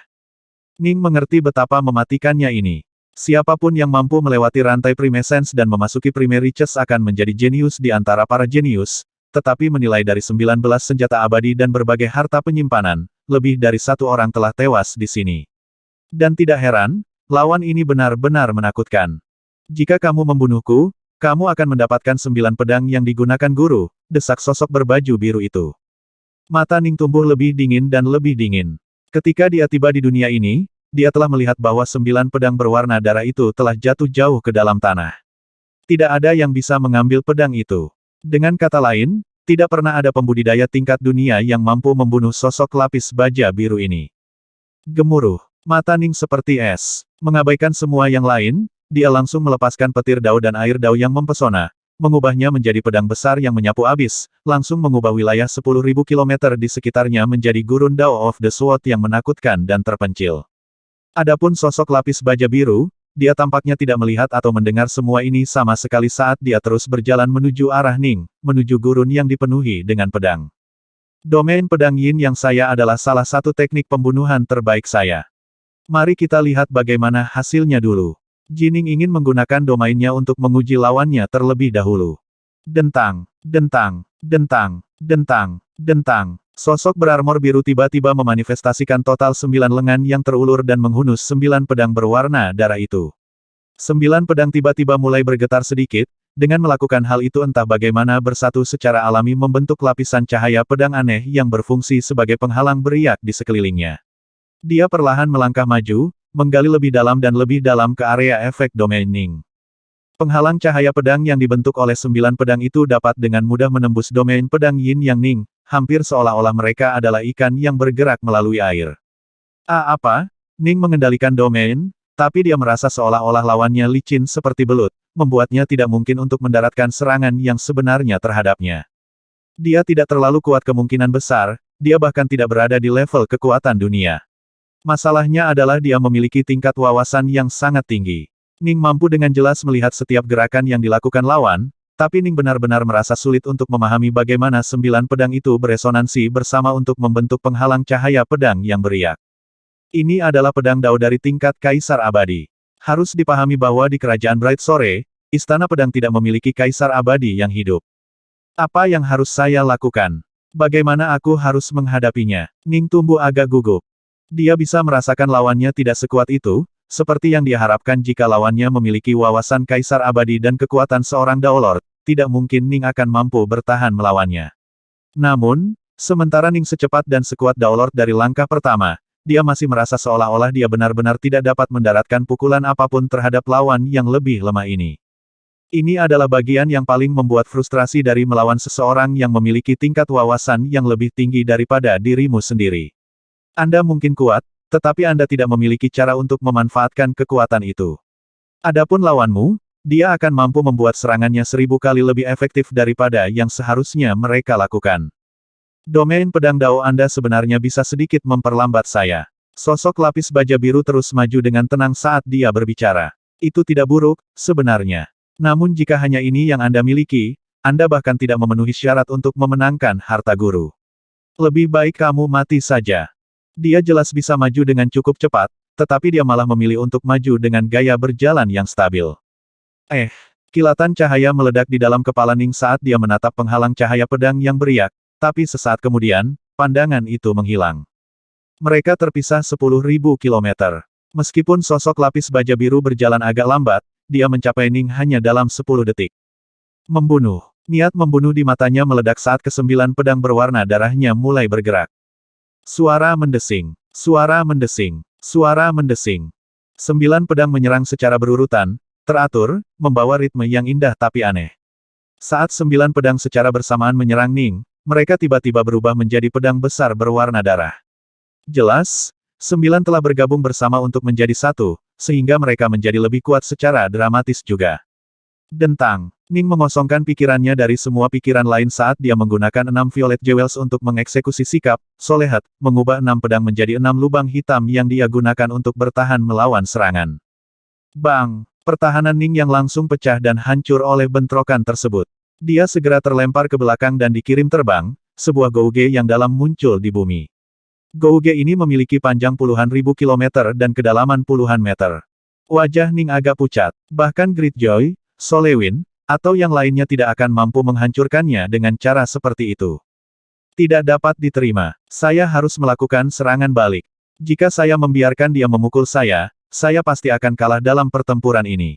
Ning mengerti betapa mematikannya ini. Siapapun yang mampu melewati rantai Primessence dan memasuki Primary Chest akan menjadi jenius di antara para jenius, tetapi menilai dari 19 senjata abadi dan berbagai harta penyimpanan, lebih dari 1 orang telah tewas di sini. Dan tidak heran, lawan ini benar-benar menakutkan. Jika kamu membunuhku, kamu akan mendapatkan 9 pedang yang digunakan guru, desak sosok berbaju biru itu. Mata Ning tumbuh lebih dingin dan lebih dingin. Ketika dia tiba di dunia ini, dia telah melihat bahwa 9 pedang berwarna darah itu telah jatuh jauh ke dalam tanah. Tidak ada yang bisa mengambil pedang itu. Dengan kata lain, tidak pernah ada pembudidaya tingkat dunia yang mampu membunuh sosok lapis baja biru ini. Gemuruh. Mata Ning seperti es. Mengabaikan semua yang lain, dia langsung melepaskan petir Dao dan air Dao yang mempesona, mengubahnya menjadi pedang besar yang menyapu abis, langsung mengubah wilayah 10.000 km di sekitarnya menjadi gurun Dao of the Sword yang menakutkan dan terpencil. Adapun sosok lapis baja biru, dia tampaknya tidak melihat atau mendengar semua ini sama sekali saat dia terus berjalan menuju arah Ning, menuju gurun yang dipenuhi dengan pedang. Domain pedang Yin yang saya adalah salah satu teknik pembunuhan terbaik saya. Mari kita lihat bagaimana hasilnya dulu. Jining ingin menggunakan domainnya untuk menguji lawannya terlebih dahulu. Dentang, dentang, dentang, dentang, dentang. Sosok berarmor biru tiba-tiba memanifestasikan total 9 lengan yang terulur dan menghunus 9 pedang berwarna darah itu. 9 pedang tiba-tiba mulai bergetar sedikit, dengan melakukan hal itu entah bagaimana bersatu secara alami membentuk lapisan cahaya pedang aneh yang berfungsi sebagai penghalang beriak di sekelilingnya. Dia perlahan melangkah maju, menggali lebih dalam dan lebih dalam ke area efek domain Ning. Penghalang cahaya pedang yang dibentuk oleh 9 pedang itu dapat dengan mudah menembus domain pedang Yin yang Ning, hampir seolah-olah mereka adalah ikan yang bergerak melalui air. Apa? Ning mengendalikan domain, tapi dia merasa seolah-olah lawannya licin seperti belut, membuatnya tidak mungkin untuk mendaratkan serangan yang sebenarnya terhadapnya. Dia tidak terlalu kuat, kemungkinan besar, dia bahkan tidak berada di level kekuatan dunia. Masalahnya adalah dia memiliki tingkat wawasan yang sangat tinggi. Ning mampu dengan jelas melihat setiap gerakan yang dilakukan lawan, tapi Ning benar-benar merasa sulit untuk memahami bagaimana 9 pedang itu beresonansi bersama untuk membentuk penghalang cahaya pedang yang beriak. Ini adalah pedang Dao dari tingkat Kaisar Abadi. Harus dipahami bahwa di Kerajaan Bright Sore, Istana Pedang tidak memiliki kaisar abadi yang hidup. Apa yang harus saya lakukan? Bagaimana aku harus menghadapinya? Ning tumbuh agak gugup. Dia bisa merasakan lawannya tidak sekuat itu, seperti yang dia harapkan jika lawannya memiliki wawasan kaisar abadi dan kekuatan seorang Daolord, tidak mungkin Ning akan mampu bertahan melawannya. Namun, sementara Ning secepat dan sekuat Daolord dari langkah pertama, dia masih merasa seolah-olah dia benar-benar tidak dapat mendaratkan pukulan apapun terhadap lawan yang lebih lemah ini. Ini adalah bagian yang paling membuat frustrasi dari melawan seseorang yang memiliki tingkat wawasan yang lebih tinggi daripada dirimu sendiri. Anda mungkin kuat, tetapi Anda tidak memiliki cara untuk memanfaatkan kekuatan itu. Adapun lawanmu, dia akan mampu membuat serangannya 1000 kali lebih efektif daripada yang seharusnya mereka lakukan. Domain pedang Dao Anda sebenarnya bisa sedikit memperlambat saya. Sosok lapis baja biru terus maju dengan tenang saat dia berbicara. Itu tidak buruk, sebenarnya. Namun jika hanya ini yang Anda miliki, Anda bahkan tidak memenuhi syarat untuk memenangkan harta guru. Lebih baik kamu mati saja. Dia jelas bisa maju dengan cukup cepat, tetapi dia malah memilih untuk maju dengan gaya berjalan yang stabil. Kilatan cahaya meledak di dalam kepala Ning saat dia menatap penghalang cahaya pedang yang beriak. Tapi sesaat kemudian, pandangan itu menghilang. Mereka terpisah 10.000 kilometer. Meskipun sosok lapis baja biru berjalan agak lambat, dia mencapai Ning hanya dalam 10 detik. Membunuh. Niat membunuh di matanya meledak saat ke-9 pedang berwarna darahnya mulai bergerak. Suara mendesing. Suara mendesing. Suara mendesing. 9 pedang menyerang secara berurutan, teratur, membawa ritme yang indah tapi aneh. Saat 9 pedang secara bersamaan menyerang Ning, mereka tiba-tiba berubah menjadi pedang besar berwarna darah. Jelas, 9 telah bergabung bersama untuk menjadi satu, sehingga mereka menjadi lebih kuat secara dramatis juga. Dentang. Ning mengosongkan pikirannya dari semua pikiran lain saat dia menggunakan 6 Violet Jewels untuk mengeksekusi sikap, Solehat, mengubah 6 pedang menjadi 6 lubang hitam yang dia gunakan untuk bertahan melawan serangan. Bang! Pertahanan Ning yang langsung pecah dan hancur oleh bentrokan tersebut. Dia segera terlempar ke belakang dan dikirim terbang, sebuah gouge yang dalam muncul di bumi. Gouge ini memiliki panjang puluhan ribu kilometer dan kedalaman puluhan meter. Wajah Ning agak pucat, bahkan Greatjoy, Solewin, atau yang lainnya tidak akan mampu menghancurkannya dengan cara seperti itu. Tidak dapat diterima. Saya harus melakukan serangan balik. Jika saya membiarkan dia memukul saya pasti akan kalah dalam pertempuran ini.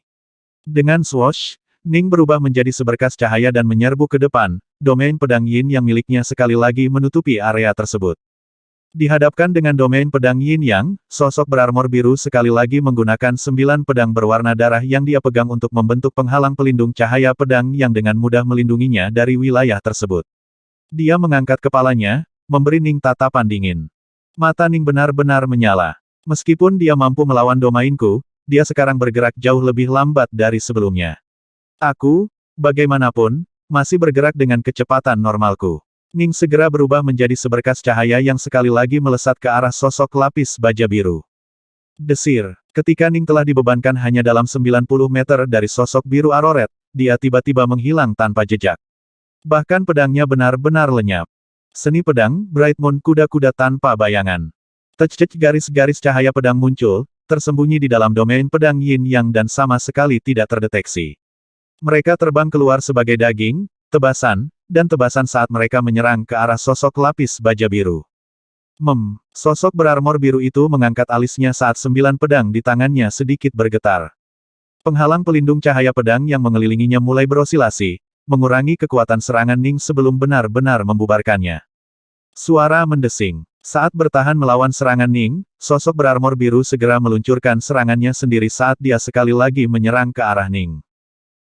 Dengan swoosh, Ning berubah menjadi seberkas cahaya dan menyerbu ke depan, domain pedang Yin yang miliknya sekali lagi menutupi area tersebut. Dihadapkan dengan domain pedang Yin Yang, sosok berarmor biru sekali lagi menggunakan 9 pedang berwarna darah yang dia pegang untuk membentuk penghalang pelindung cahaya pedang yang dengan mudah melindunginya dari wilayah tersebut. Dia mengangkat kepalanya, memberi Ning tatapan dingin. Mata Ning benar-benar menyala. Meskipun dia mampu melawan domainku, dia sekarang bergerak jauh lebih lambat dari sebelumnya. Aku, bagaimanapun, masih bergerak dengan kecepatan normalku. Ning segera berubah menjadi seberkas cahaya yang sekali lagi melesat ke arah sosok lapis baja biru. Desir. Ketika Ning telah dibebankan hanya dalam 90 meter dari sosok biru Aroret, dia tiba-tiba menghilang tanpa jejak. Bahkan pedangnya benar-benar lenyap. Seni pedang, Bright Moon kuda-kuda tanpa bayangan. Tecek garis-garis cahaya pedang muncul, tersembunyi di dalam domain pedang Yin Yang dan sama sekali tidak terdeteksi. Mereka terbang keluar sebagai daging, tebasan, dan tebasan saat mereka menyerang ke arah sosok lapis baja biru. Sosok berarmor biru itu mengangkat alisnya saat 9 pedang di tangannya sedikit bergetar. Penghalang pelindung cahaya pedang yang mengelilinginya mulai berosilasi, mengurangi kekuatan serangan Ning sebelum benar-benar membubarkannya. Suara mendesing. Saat bertahan melawan serangan Ning, sosok berarmor biru segera meluncurkan serangannya sendiri saat dia sekali lagi menyerang ke arah Ning.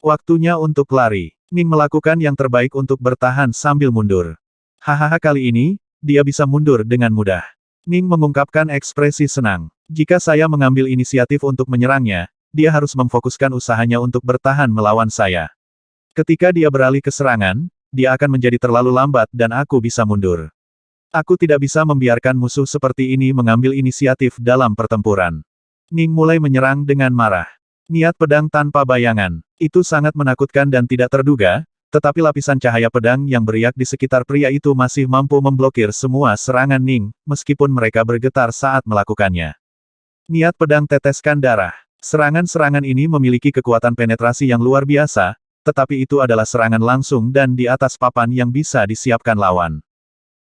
Waktunya untuk lari. Ning melakukan yang terbaik untuk bertahan sambil mundur. Hahaha, kali ini, dia bisa mundur dengan mudah. Ning mengungkapkan ekspresi senang. Jika saya mengambil inisiatif untuk menyerangnya, dia harus memfokuskan usahanya untuk bertahan melawan saya. Ketika dia beralih ke serangan, dia akan menjadi terlalu lambat dan aku bisa mundur. Aku tidak bisa membiarkan musuh seperti ini mengambil inisiatif dalam pertempuran. Ning mulai menyerang dengan marah. Niat pedang tanpa bayangan. Itu sangat menakutkan dan tidak terduga, tetapi lapisan cahaya pedang yang beriak di sekitar pria itu masih mampu memblokir semua serangan Ning, meskipun mereka bergetar saat melakukannya. Niat pedang teteskan darah. Serangan-serangan ini memiliki kekuatan penetrasi yang luar biasa, tetapi itu adalah serangan langsung dan di atas papan yang bisa disiapkan lawan.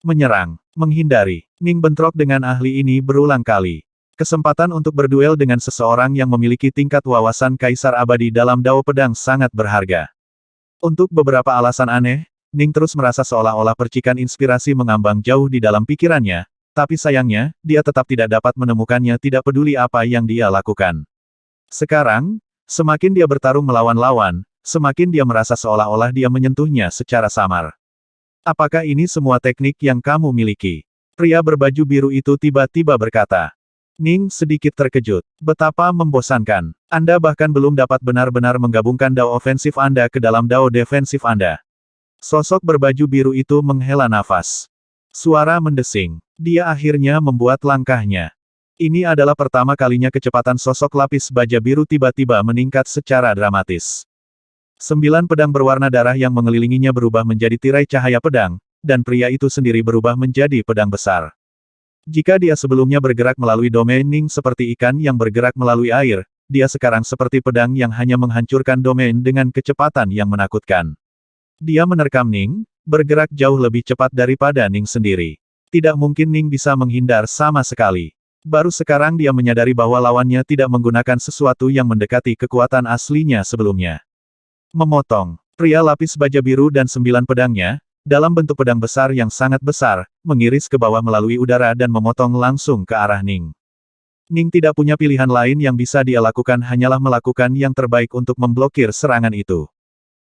Menyerang, menghindari. Ning bentrok dengan ahli ini berulang kali. Kesempatan untuk berduel dengan seseorang yang memiliki tingkat wawasan kaisar abadi dalam Dao Pedang sangat berharga. Untuk beberapa alasan aneh, Ning terus merasa seolah-olah percikan inspirasi mengambang jauh di dalam pikirannya, tapi sayangnya, dia tetap tidak dapat menemukannya tidak peduli apa yang dia lakukan. Sekarang, semakin dia bertarung melawan lawan, semakin dia merasa seolah-olah dia menyentuhnya secara samar. Apakah ini semua teknik yang kamu miliki? Pria berbaju biru itu tiba-tiba berkata. Ning sedikit terkejut. Betapa membosankan. Anda bahkan belum dapat benar-benar menggabungkan Dao ofensif Anda ke dalam Dao defensif Anda. Sosok berbaju biru itu menghela nafas. Suara mendesing. Dia akhirnya membuat langkahnya. Ini adalah pertama kalinya kecepatan sosok lapis baja biru tiba-tiba meningkat secara dramatis. 9 pedang berwarna darah yang mengelilinginya berubah menjadi tirai cahaya pedang, dan pria itu sendiri berubah menjadi pedang besar. Jika dia sebelumnya bergerak melalui domain Ning seperti ikan yang bergerak melalui air, dia sekarang seperti pedang yang hanya menghancurkan domain dengan kecepatan yang menakutkan. Dia menerkam Ning, bergerak jauh lebih cepat daripada Ning sendiri. Tidak mungkin Ning bisa menghindar sama sekali. Baru sekarang dia menyadari bahwa lawannya tidak menggunakan sesuatu yang mendekati kekuatan aslinya sebelumnya. Memotong. Pria lapis baja biru dan 9 pedangnya, dalam bentuk pedang besar yang sangat besar, mengiris ke bawah melalui udara dan memotong langsung ke arah Ning. Ning tidak punya pilihan lain yang bisa dia lakukan hanyalah melakukan yang terbaik untuk memblokir serangan itu.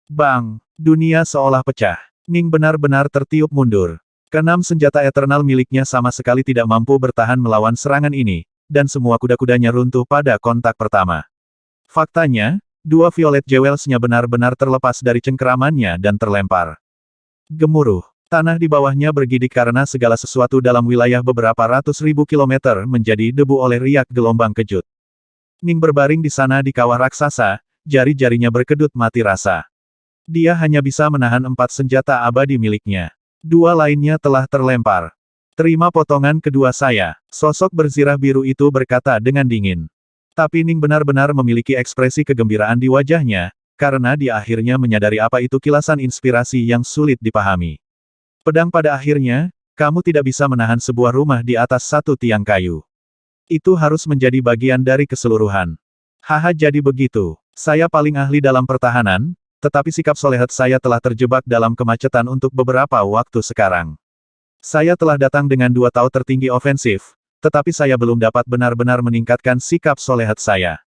Bang! Dunia seolah pecah. Ning benar-benar tertiup mundur. Keenam senjata eternal miliknya sama sekali tidak mampu bertahan melawan serangan ini, dan semua kuda-kudanya runtuh pada kontak pertama. Faktanya, 2 violet jewels-nya benar-benar terlepas dari cengkeramannya dan terlempar. Gemuruh. Tanah di bawahnya bergidik karena segala sesuatu dalam wilayah beberapa ratus ribu kilometer menjadi debu oleh riak gelombang kejut. Ning berbaring di sana di kawah raksasa, jari-jarinya berkedut mati rasa. Dia hanya bisa menahan 4 senjata abadi miliknya. 2 lainnya telah terlempar. Terima potongan kedua saya, sosok berzirah biru itu berkata dengan dingin. Tapi Ning benar-benar memiliki ekspresi kegembiraan di wajahnya, karena dia akhirnya menyadari apa itu kilasan inspirasi yang sulit dipahami. Pedang pada akhirnya, kamu tidak bisa menahan sebuah rumah di atas satu tiang kayu. Itu harus menjadi bagian dari keseluruhan. Haha, jadi begitu. Saya paling ahli dalam pertahanan, tetapi sikap solehat saya telah terjebak dalam kemacetan untuk beberapa waktu sekarang. Saya telah datang dengan 2 Tao tertinggi ofensif, tetapi saya belum dapat benar-benar meningkatkan sikap solehat saya.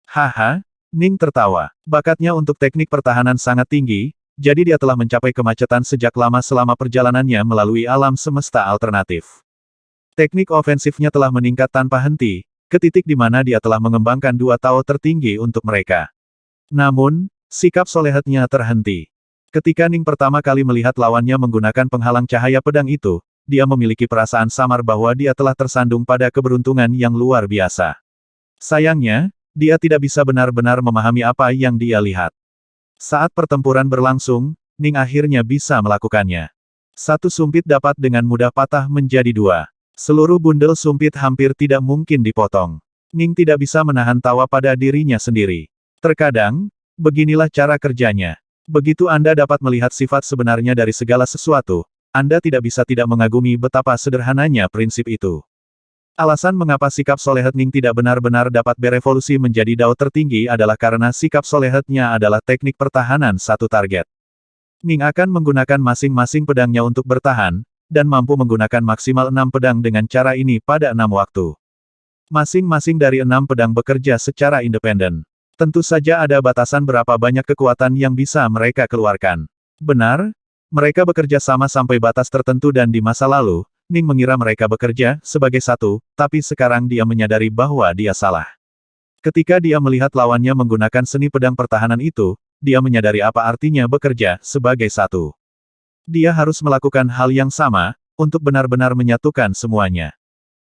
Haha, Ning tertawa. Bakatnya untuk teknik pertahanan sangat tinggi, jadi dia telah mencapai kemacetan sejak lama selama perjalanannya melalui alam semesta alternatif. Teknik ofensifnya telah meningkat tanpa henti, ke titik di mana dia telah mengembangkan 2 Tao tertinggi untuk mereka. Namun, sikap solehatnya terhenti. Ketika Ning pertama kali melihat lawannya menggunakan penghalang cahaya pedang itu, dia memiliki perasaan samar bahwa dia telah tersandung pada keberuntungan yang luar biasa. Sayangnya, dia tidak bisa benar-benar memahami apa yang dia lihat. Saat pertempuran berlangsung, Ning akhirnya bisa melakukannya. 1 sumpit dapat dengan mudah patah menjadi 2. Seluruh bundel sumpit hampir tidak mungkin dipotong. Ning tidak bisa menahan tawa pada dirinya sendiri. Terkadang, beginilah cara kerjanya. Begitu Anda dapat melihat sifat sebenarnya dari segala sesuatu, Anda tidak bisa tidak mengagumi betapa sederhananya prinsip itu. Alasan mengapa sikap solehat Ning tidak benar-benar dapat berevolusi menjadi Dao tertinggi adalah karena sikap solehatnya adalah teknik pertahanan satu target. Ning akan menggunakan masing-masing pedangnya untuk bertahan, dan mampu menggunakan maksimal 6 pedang dengan cara ini pada 6 waktu. Masing-masing dari 6 pedang bekerja secara independen. Tentu saja ada batasan berapa banyak kekuatan yang bisa mereka keluarkan. Benar, mereka bekerja sama sampai batas tertentu dan di masa lalu, Ning mengira mereka bekerja sebagai satu, tapi sekarang dia menyadari bahwa dia salah. Ketika dia melihat lawannya menggunakan seni pedang pertahanan itu, dia menyadari apa artinya bekerja sebagai satu. Dia harus melakukan hal yang sama, untuk benar-benar menyatukan semuanya.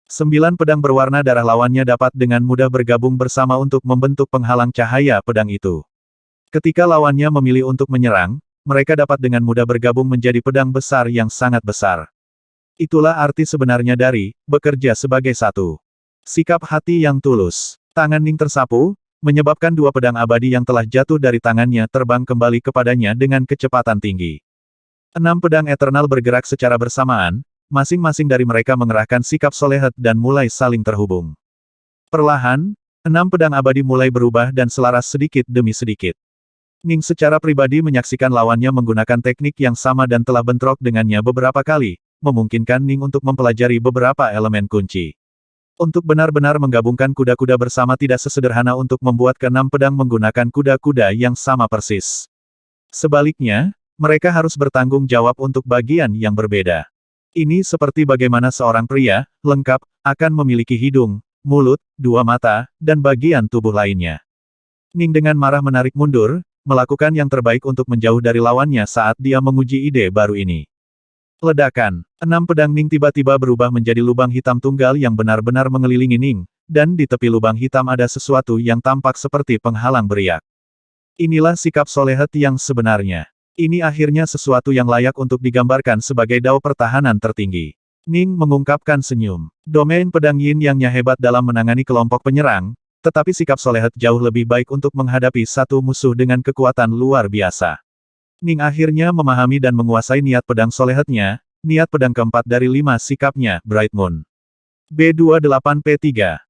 9 pedang berwarna darah lawannya dapat dengan mudah bergabung bersama untuk membentuk penghalang cahaya pedang itu. Ketika lawannya memilih untuk menyerang, mereka dapat dengan mudah bergabung menjadi pedang besar yang sangat besar. Itulah arti sebenarnya dari bekerja sebagai satu. Sikap hati yang tulus. Tangan Ning tersapu, menyebabkan dua pedang abadi yang telah jatuh dari tangannya terbang kembali kepadanya dengan kecepatan tinggi. 6 pedang eternal bergerak secara bersamaan, masing-masing dari mereka mengerahkan sikap solehet dan mulai saling terhubung. Perlahan, 6 pedang abadi mulai berubah dan selaras sedikit demi sedikit. Ning secara pribadi menyaksikan lawannya menggunakan teknik yang sama dan telah bentrok dengannya beberapa kali, memungkinkan Ning untuk mempelajari beberapa elemen kunci. Untuk benar-benar menggabungkan kuda-kuda bersama tidak sesederhana untuk membuat keenam pedang menggunakan kuda-kuda yang sama persis. Sebaliknya, mereka harus bertanggung jawab untuk bagian yang berbeda. Ini seperti bagaimana seorang pria, lengkap, akan memiliki hidung, mulut, dua mata, dan bagian tubuh lainnya. Ning dengan marah menarik mundur, melakukan yang terbaik untuk menjauh dari lawannya saat dia menguji ide baru ini. Ledakan. 6 pedang Ning tiba-tiba berubah menjadi lubang hitam tunggal yang benar-benar mengelilingi Ning, dan di tepi lubang hitam ada sesuatu yang tampak seperti penghalang beriak. Inilah sikap solehet yang sebenarnya. Ini akhirnya sesuatu yang layak untuk digambarkan sebagai dao pertahanan tertinggi. Ning mengungkapkan senyum. Domain pedang yin yangnya hebat dalam menangani kelompok penyerang, tetapi sikap solehet jauh lebih baik untuk menghadapi satu musuh dengan kekuatan luar biasa. Ning akhirnya memahami dan menguasai niat pedang solehetnya, niat pedang keempat dari 5 sikapnya, Bright Moon. B28P3